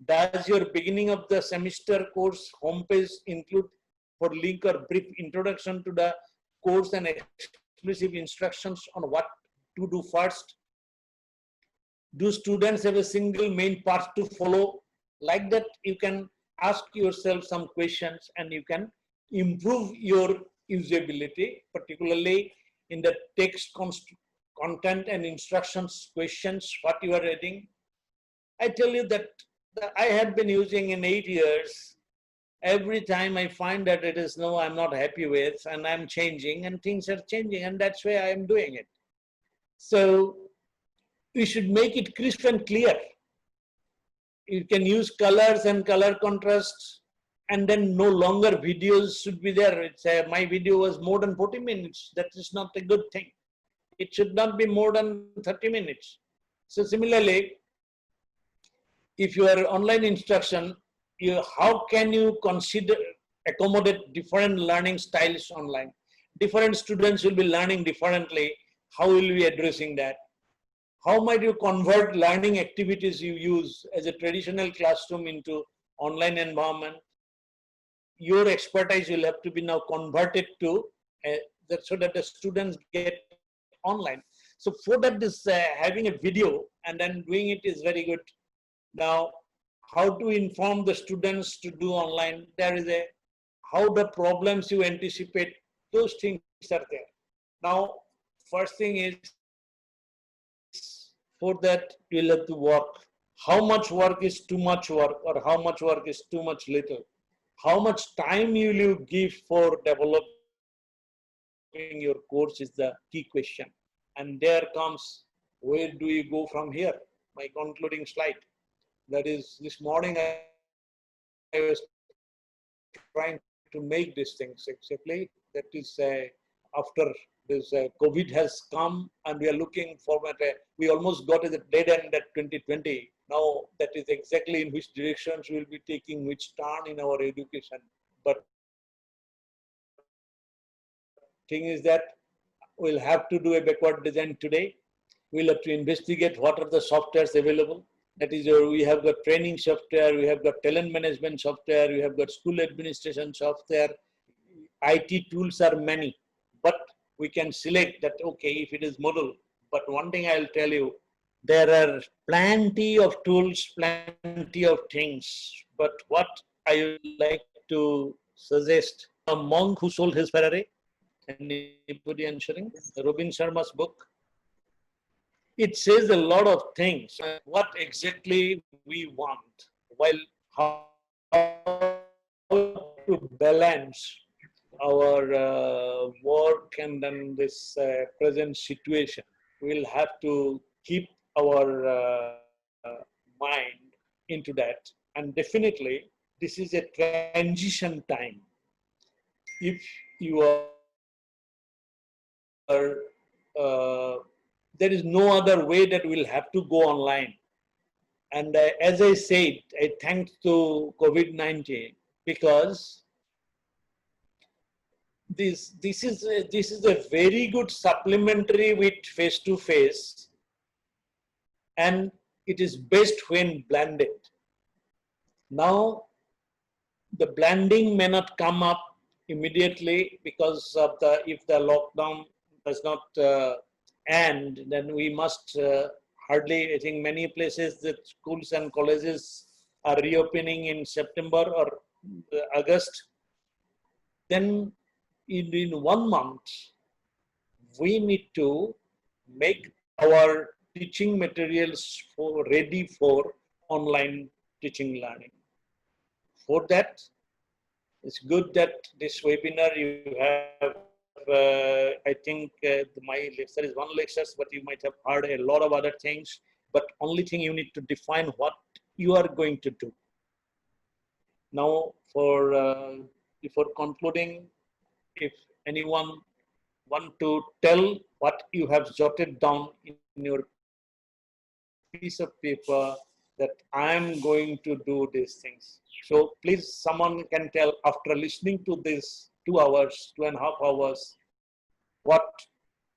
Does your beginning of the semester course homepage include for link or brief introduction to the course and explicit instructions on what to do first? Do students have a single main path to follow? Like that, you can ask yourself some questions and you can improve your usability, particularly in the text content and instructions questions, what you are reading. I tell you that I have been using in 8 years. Every time I find that it is no, I'm not happy with, and I'm changing, and things are changing, and that's why I am doing it. So we should make it crisp and clear. you can use colors and color contrast, and then no longer videos should be there. It's my video was more than 40 minutes. That is not a good thing. It should not be more than 30 minutes. So similarly, if you are online instruction, how can you consider accommodate different learning styles online? Different students will be learning differently. How will you be addressing that? How might you convert learning activities you use as a traditional classroom into online environment? Your expertise will have to be now converted to so that the students get online. So for that, this having a video and then doing it is very good. Now, how to inform the students to do online? There is how the problems you anticipate, those things are there. Now, first thing is, for that you'll have to work. How much work is too much work, or how much work is too much little? How much time will you give for developing your course is the key question. And there comes, where do you go from here? My concluding slide. That is, this morning I was trying to make these things exactly. That is, after this COVID has come and we are looking forward, we almost got to the dead end at 2020. Now that is exactly in which directions we will be taking which turn in our education. But thing is that we'll have to do a backward design today. We'll have to investigate what are the softwares available. That is, we have got training software, we have got talent management software, we have got school administration software. IT tools are many, but we can select that, okay, if it is Moodle. But one thing I'll tell you, there are plenty of tools, plenty of things. But what I would like to suggest, a monk who sold his Ferrari, anybody answering? Robin Sharma's book. It says a lot of things. What exactly we want, while how to balance our work and then this present situation. We'll have to keep our mind into that. And definitely, this is a transition time. If you are there is no other way that we'll have to go online. And as I said, I thank to COVID-19 because this is a very good supplementary with face-to-face, and it is best when blended. Now, the blending may not come up immediately because of if the lockdown does not end, then we must hardly, I think many places that schools and colleges are reopening in September or August. Then in 1 month, we need to make our teaching materials ready for online teaching learning. For that, it's good that this webinar you have, I think my lecture is one lecture, but you might have heard a lot of other things. But only thing you need to define what you are going to do. Now, before concluding, if anyone want to tell what you have jotted down in your piece of paper, that I am going to do these things. So please, someone can tell after listening to this 2 hours, 2.5 hours, what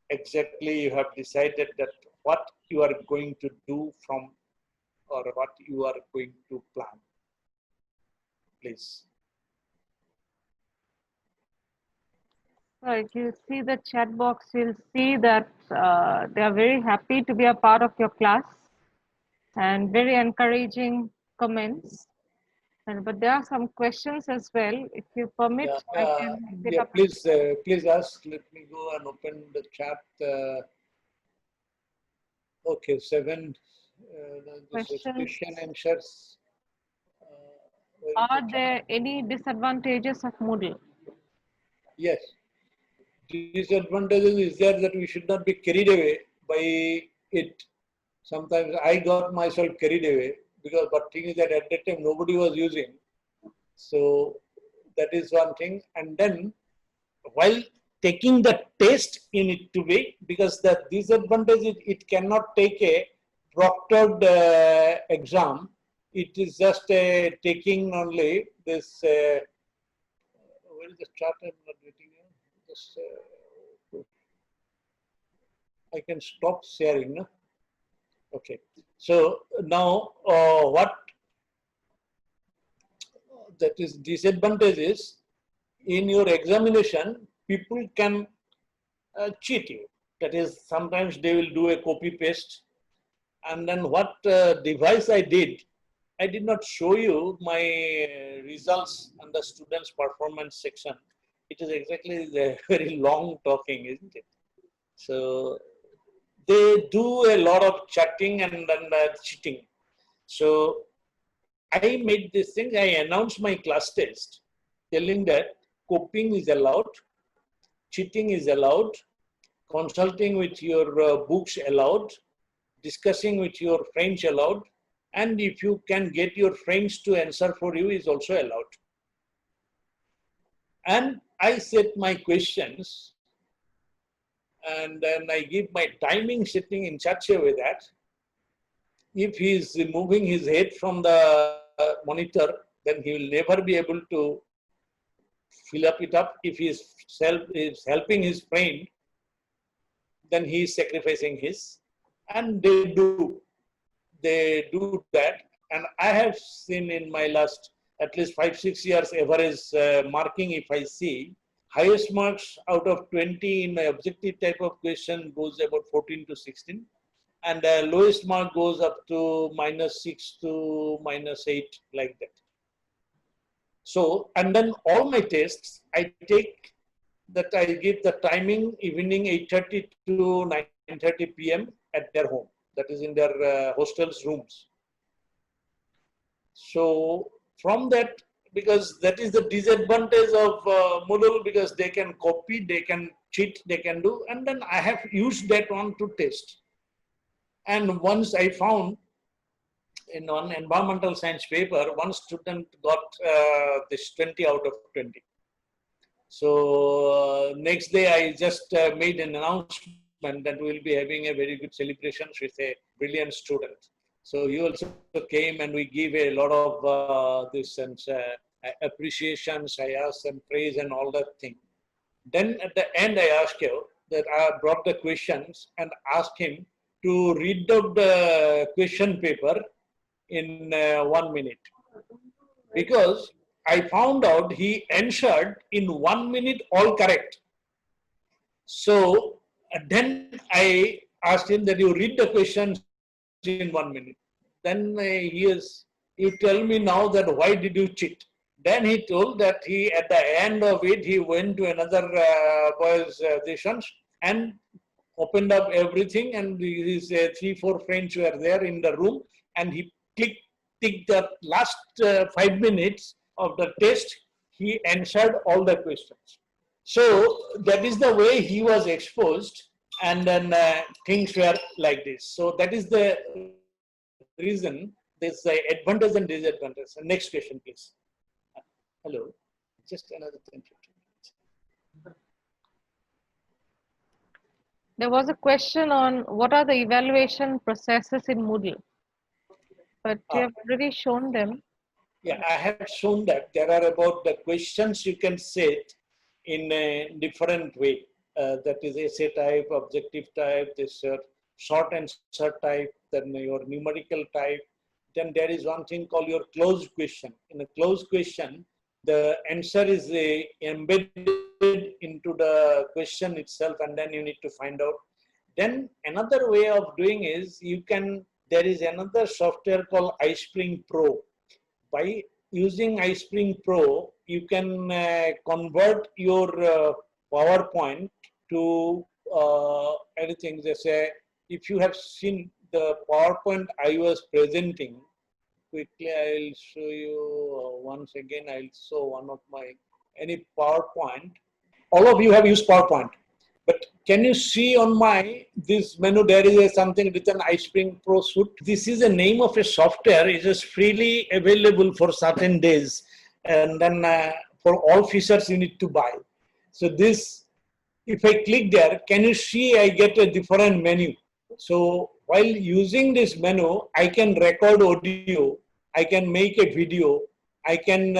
exactly you have decided, that what you are going to do from, or what you are going to plan. Please. If you see the chat box, you'll see that they are very happy to be a part of your class and very encouraging comments. But there are some questions as well. If you permit, I can pick up. Please, please ask. Let me go and open the chat. Okay, 7 question answers. Are there any disadvantages of Moodle? Yes. Disadvantages is there that we should not be carried away by it. Sometimes I got myself carried away because but thing is that at that time nobody was using. So that is one thing. And then while taking the test in it to be, because the disadvantage is it cannot take a proctored exam. It is just taking only this. Where is the chart? I'm not getting it. Just I can stop sharing. No? Okay. So now what that is disadvantage is in your examination, people can cheat you. That is, sometimes they will do a copy paste. And then what device I did not show you my results and the students' performance section. It is exactly the very long talking, isn't it? So they do a lot of chatting and then cheating. So I made this thing, I announced my class test telling that copying is allowed, cheating is allowed, consulting with your books allowed, discussing with your friends allowed, and if you can get your friends to answer for you is also allowed. And I set my questions and then I give my timing setting in such a way that if he is moving his head from the monitor, then he will never be able to fill up it up. If he is helping his friend, then he is sacrificing his. And they do that. And I have seen in my last at least 5-6 years average marking, if I see, highest marks out of 20 in my objective type of question goes about 14 to 16. And the lowest mark goes up to -6 to -8, like that. So, and then all my tests, I take that I give the timing evening 8:30 to 9:30 p.m. at their home. That is in their hostels rooms. So from that, because that is the disadvantage of Moodle, because they can copy, they can cheat, they can do, and then I have used that one to test. And once I found in one environmental science paper, one student got this 20 out of 20. So next day I just made an announcement that we'll be having a very good celebration with a brilliant student. So he also came and we gave a lot of this and appreciations. I asked and praise and all that thing. Then at the end I asked you that I brought the questions and asked him to read out the question paper in 1 minute. Because I found out he answered in 1 minute all correct. So then I asked him that you read the questions in 1 minute. Then he tell me now that why did you cheat? Then he told that he at the end of it he went to another boys sessions and opened up everything, and his 3-4 friends were there in the room, and he ticked the last 5 minutes of the test. He answered all the questions. So that is the way he was exposed, and then things were like this. So that is the reason there's the advantage and disadvantage. Next question, please. Hello, just another 10-15 minutes. There was a question on what are the evaluation processes in Moodle, but you have already shown them. Yeah, I have shown that there are about the questions you can set in a different way. That is essay type, objective type, this short answer type, then your numerical type. Then there is one thing called your closed question. In a closed question, the answer is embedded into the question itself, and then you need to find out. Then another way of doing is there is another software called iSpring Pro. By using iSpring Pro, you can convert your PowerPoint to anything. They say, if you have seen the PowerPoint I was presenting, quickly I'll show you once again. I'll show one of my any PowerPoint. All of you have used PowerPoint, but Can you see on my this menu there is a something written iSpring Pro Suite. This is the name of a software. It is freely available for certain days, and then for all features you need to buy. So this, if I click there, can you see I get a different menu? So while using this menu, I can record audio, I can make a video, I can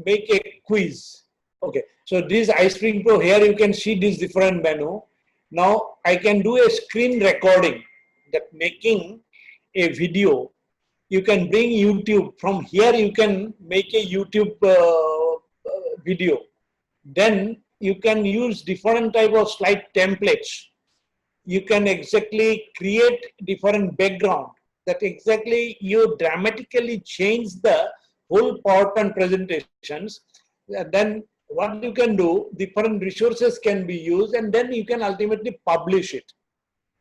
make a quiz. Okay, so this iSpring Pro, here you can see this different menu. Now I can do a screen recording, that making a video. You can bring YouTube from here. You can make a YouTube video. Then you can use different type of slide templates. You can exactly create different background that exactly you dramatically change the whole PowerPoint presentations. Then what you can do, different resources can be used, and then you can ultimately publish it.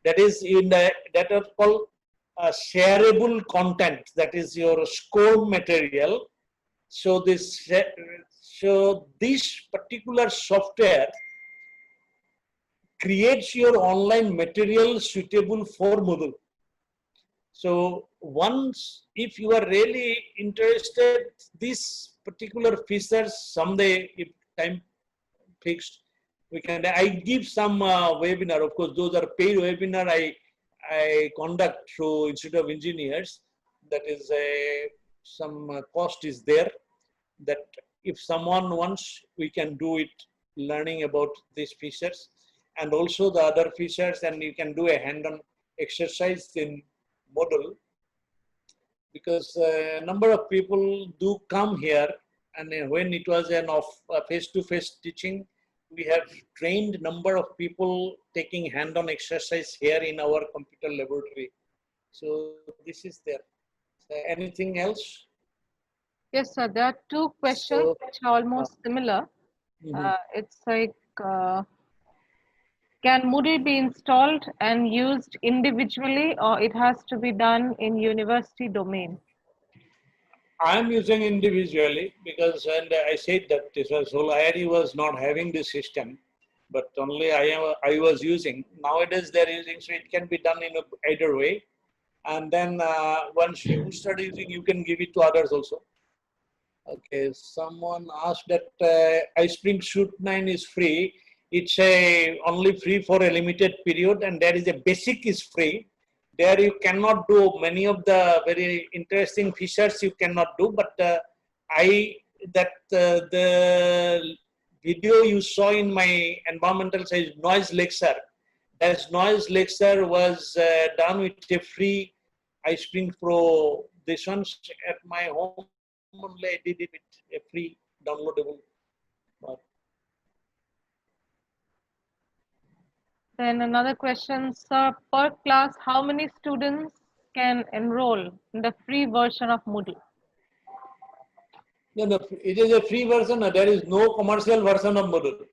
That is in the, that are called shareable content. That is your score material. So this particular software creates your online material suitable for Moodle. So once, if you are really interested, this particular features someday, if time fixed, we can. I give some webinar. Of course, those are paid webinar. I conduct through Institute of Engineers. That is some cost is there. That if someone wants, we can do it. Learning about these features and also the other features, and you can do a hand-on exercise in Moodle, because a number of people do come here, and when it was an face-to-face teaching, we have trained number of people taking hand-on exercise here in our computer laboratory. So this is there. So anything else? Yes, sir. There are two questions So, which are almost similar. It's like, can Moodle be installed and used individually, or it has to be done in university domain? I am using individually because, and I said that this was whole IRE was not having this system, but only I was using. Nowadays they're using, so it can be done in either way. And then once you start using, you can give it to others also. Okay, someone asked that iSpring Suite 9 is free. It's only free for a limited period, and there is a basic is free. There you cannot do many of the very interesting features you cannot do, but the video you saw in my environmental science noise lecture, that noise lecture was done with a free iSpring Pro. This one's at my home only. I did it with a free downloadable. Then another question, sir, per class, how many students can enroll in the free version of Moodle? No, it is a free version. There is no commercial version of Moodle.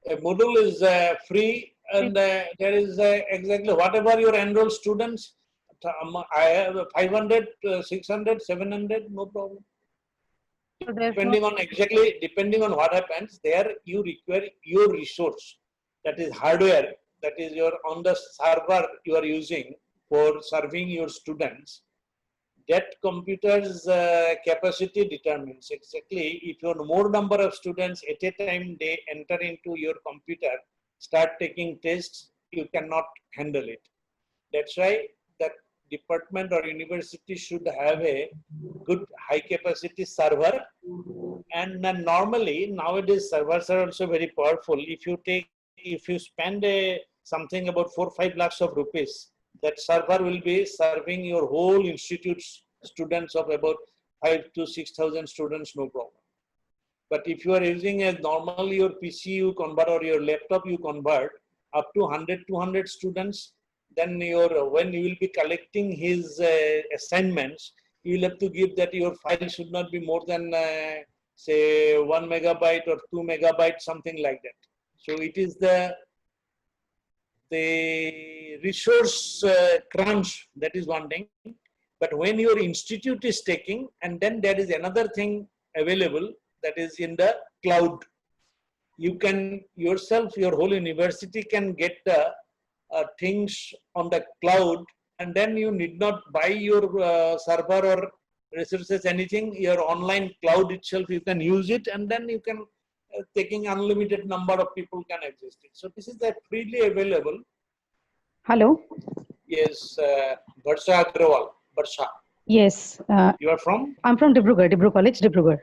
A Moodle is free, and there is exactly whatever your enrolled students. I have 500, 600, 700, no problem. So Depending on exactly, depending on what happens, there you require your resource. That is hardware. That is your on the server you are using for serving your students. That computer's capacity determines exactly if your more number of students at a time they enter into your computer, start taking tests, you cannot handle it. That's why that department or university should have a good high capacity server. And then normally nowadays servers are also very powerful. If you spend something about 4-5 lakhs of rupees, that server will be serving your whole institute's students of about 5,000 to 6,000 students, no problem. But if you are using a normal your PC you convert or your laptop you convert up to 100, 200 students, then when you will be collecting his assignments, you will have to give that your file should not be more than say 1 megabyte or 2 megabytes, something like that. So it is the resource crunch, that is one thing. But when your institute is taking, and then there is another thing available, that is in the cloud. you can yourself, your whole university can get the things on the cloud, and then you need not buy your server or resources, anything. Your online cloud itself, you can use it, and then you can taking unlimited number of people can exist it. So this is that freely available. Hello. Yes, Barsha Agrawal. Barsha. Yes. You are from? I'm from Dibrugarh, Dibru College, Dibrugarh.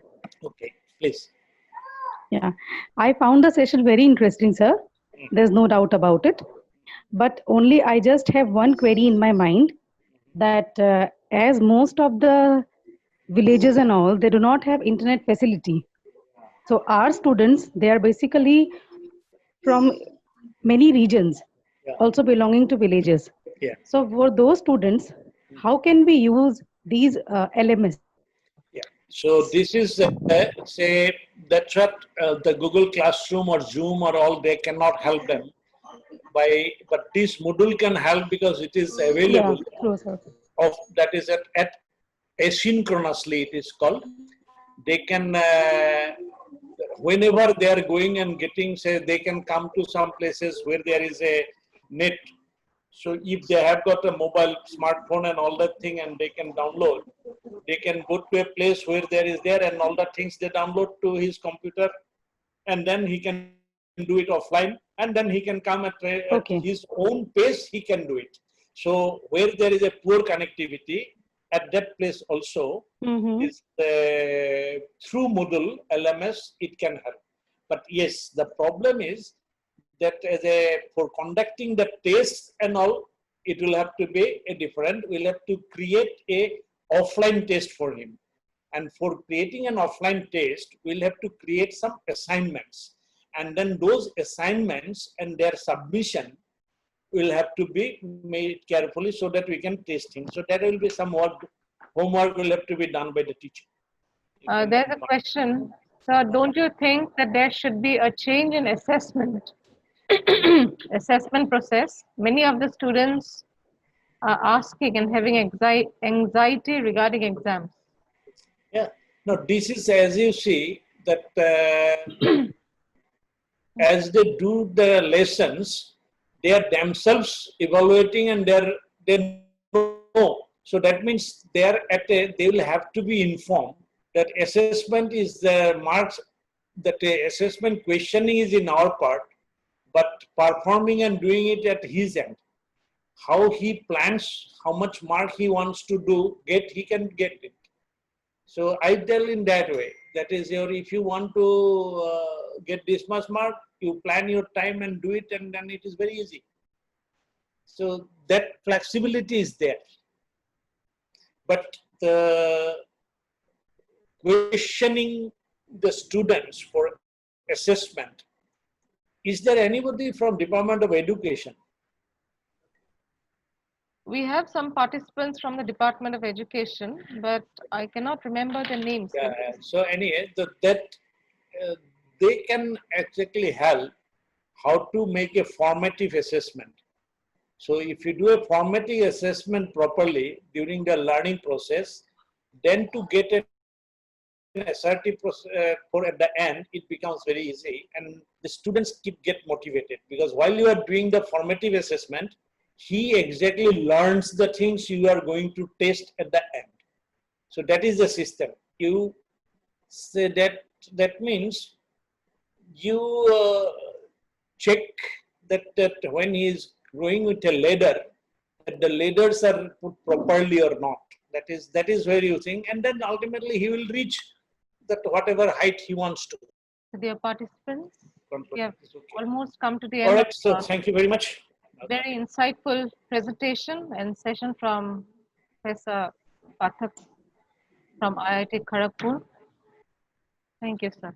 Okay, please. Yeah. I found the session very interesting, sir. There's no doubt about it. But only I just have one query in my mind that as most of the villages and all, they do not have internet facility. So our students, they are basically from many regions, Yeah. also belonging to villages. Yeah. So for those students, how can we use these LMS? Yeah. So this is say that's what the Google Classroom or Zoom or all, they cannot help them by, but this Moodle can help because it is Yeah, available true, sir. of that is at asynchronously it is called. They can whenever they are going and getting, say they can come to some places where there is a net. So if they have got a mobile smartphone and all that thing, and they can download, they can go to a place where there is there and all the things they download to his computer, and then he can do it offline, and then he can come at his own pace, he can do it. So where there is a poor connectivity, at that place also, is through Moodle LMS, it can help. But yes, the problem is that as for conducting the tests and all, it will have to be a different. We'll have to create a offline test for him. And for creating an offline test, we'll have to create some assignments. And then those assignments and their submission will have to be made carefully so that we can test him. So there will be some homework will have to be done by the teacher. There's a question. So don't you think that there should be a change in assessment? Assessment process? Many of the students are asking and having anxiety regarding exams. Yeah. Now, this is as you see that as they do the lessons, they are themselves evaluating and they know. So that means they will have to be informed that assessment is the marks, that assessment questioning is in our part, but performing and doing it at his end. How he plans, how much mark he wants to he can get it. So I tell in that way, that is if you want to get this much mark, you plan your time and do it, and then it is very easy. So that flexibility is there. But the questioning the students for assessment, is there anybody from Department of Education? We have some participants from the Department of Education, but I cannot remember the names. Yeah, so anyway, they can exactly help how to make a formative assessment. So if you do a formative assessment properly during the learning process, then to get an assertive for at the end, it becomes very easy, and the students get motivated, because while you are doing the formative assessment, he exactly learns the things you are going to test at the end. So that is the system. You say that means you check that when he is growing with a ladder, that the ladders are put properly or not. That is where you think, and then ultimately he will reach that whatever height he wants to. Dear participants, we have Okay. almost come to the All end right, so of thank you very much. very insightful presentation and session from Professor Pathak from IIT Kharagpur. Thank you, sir.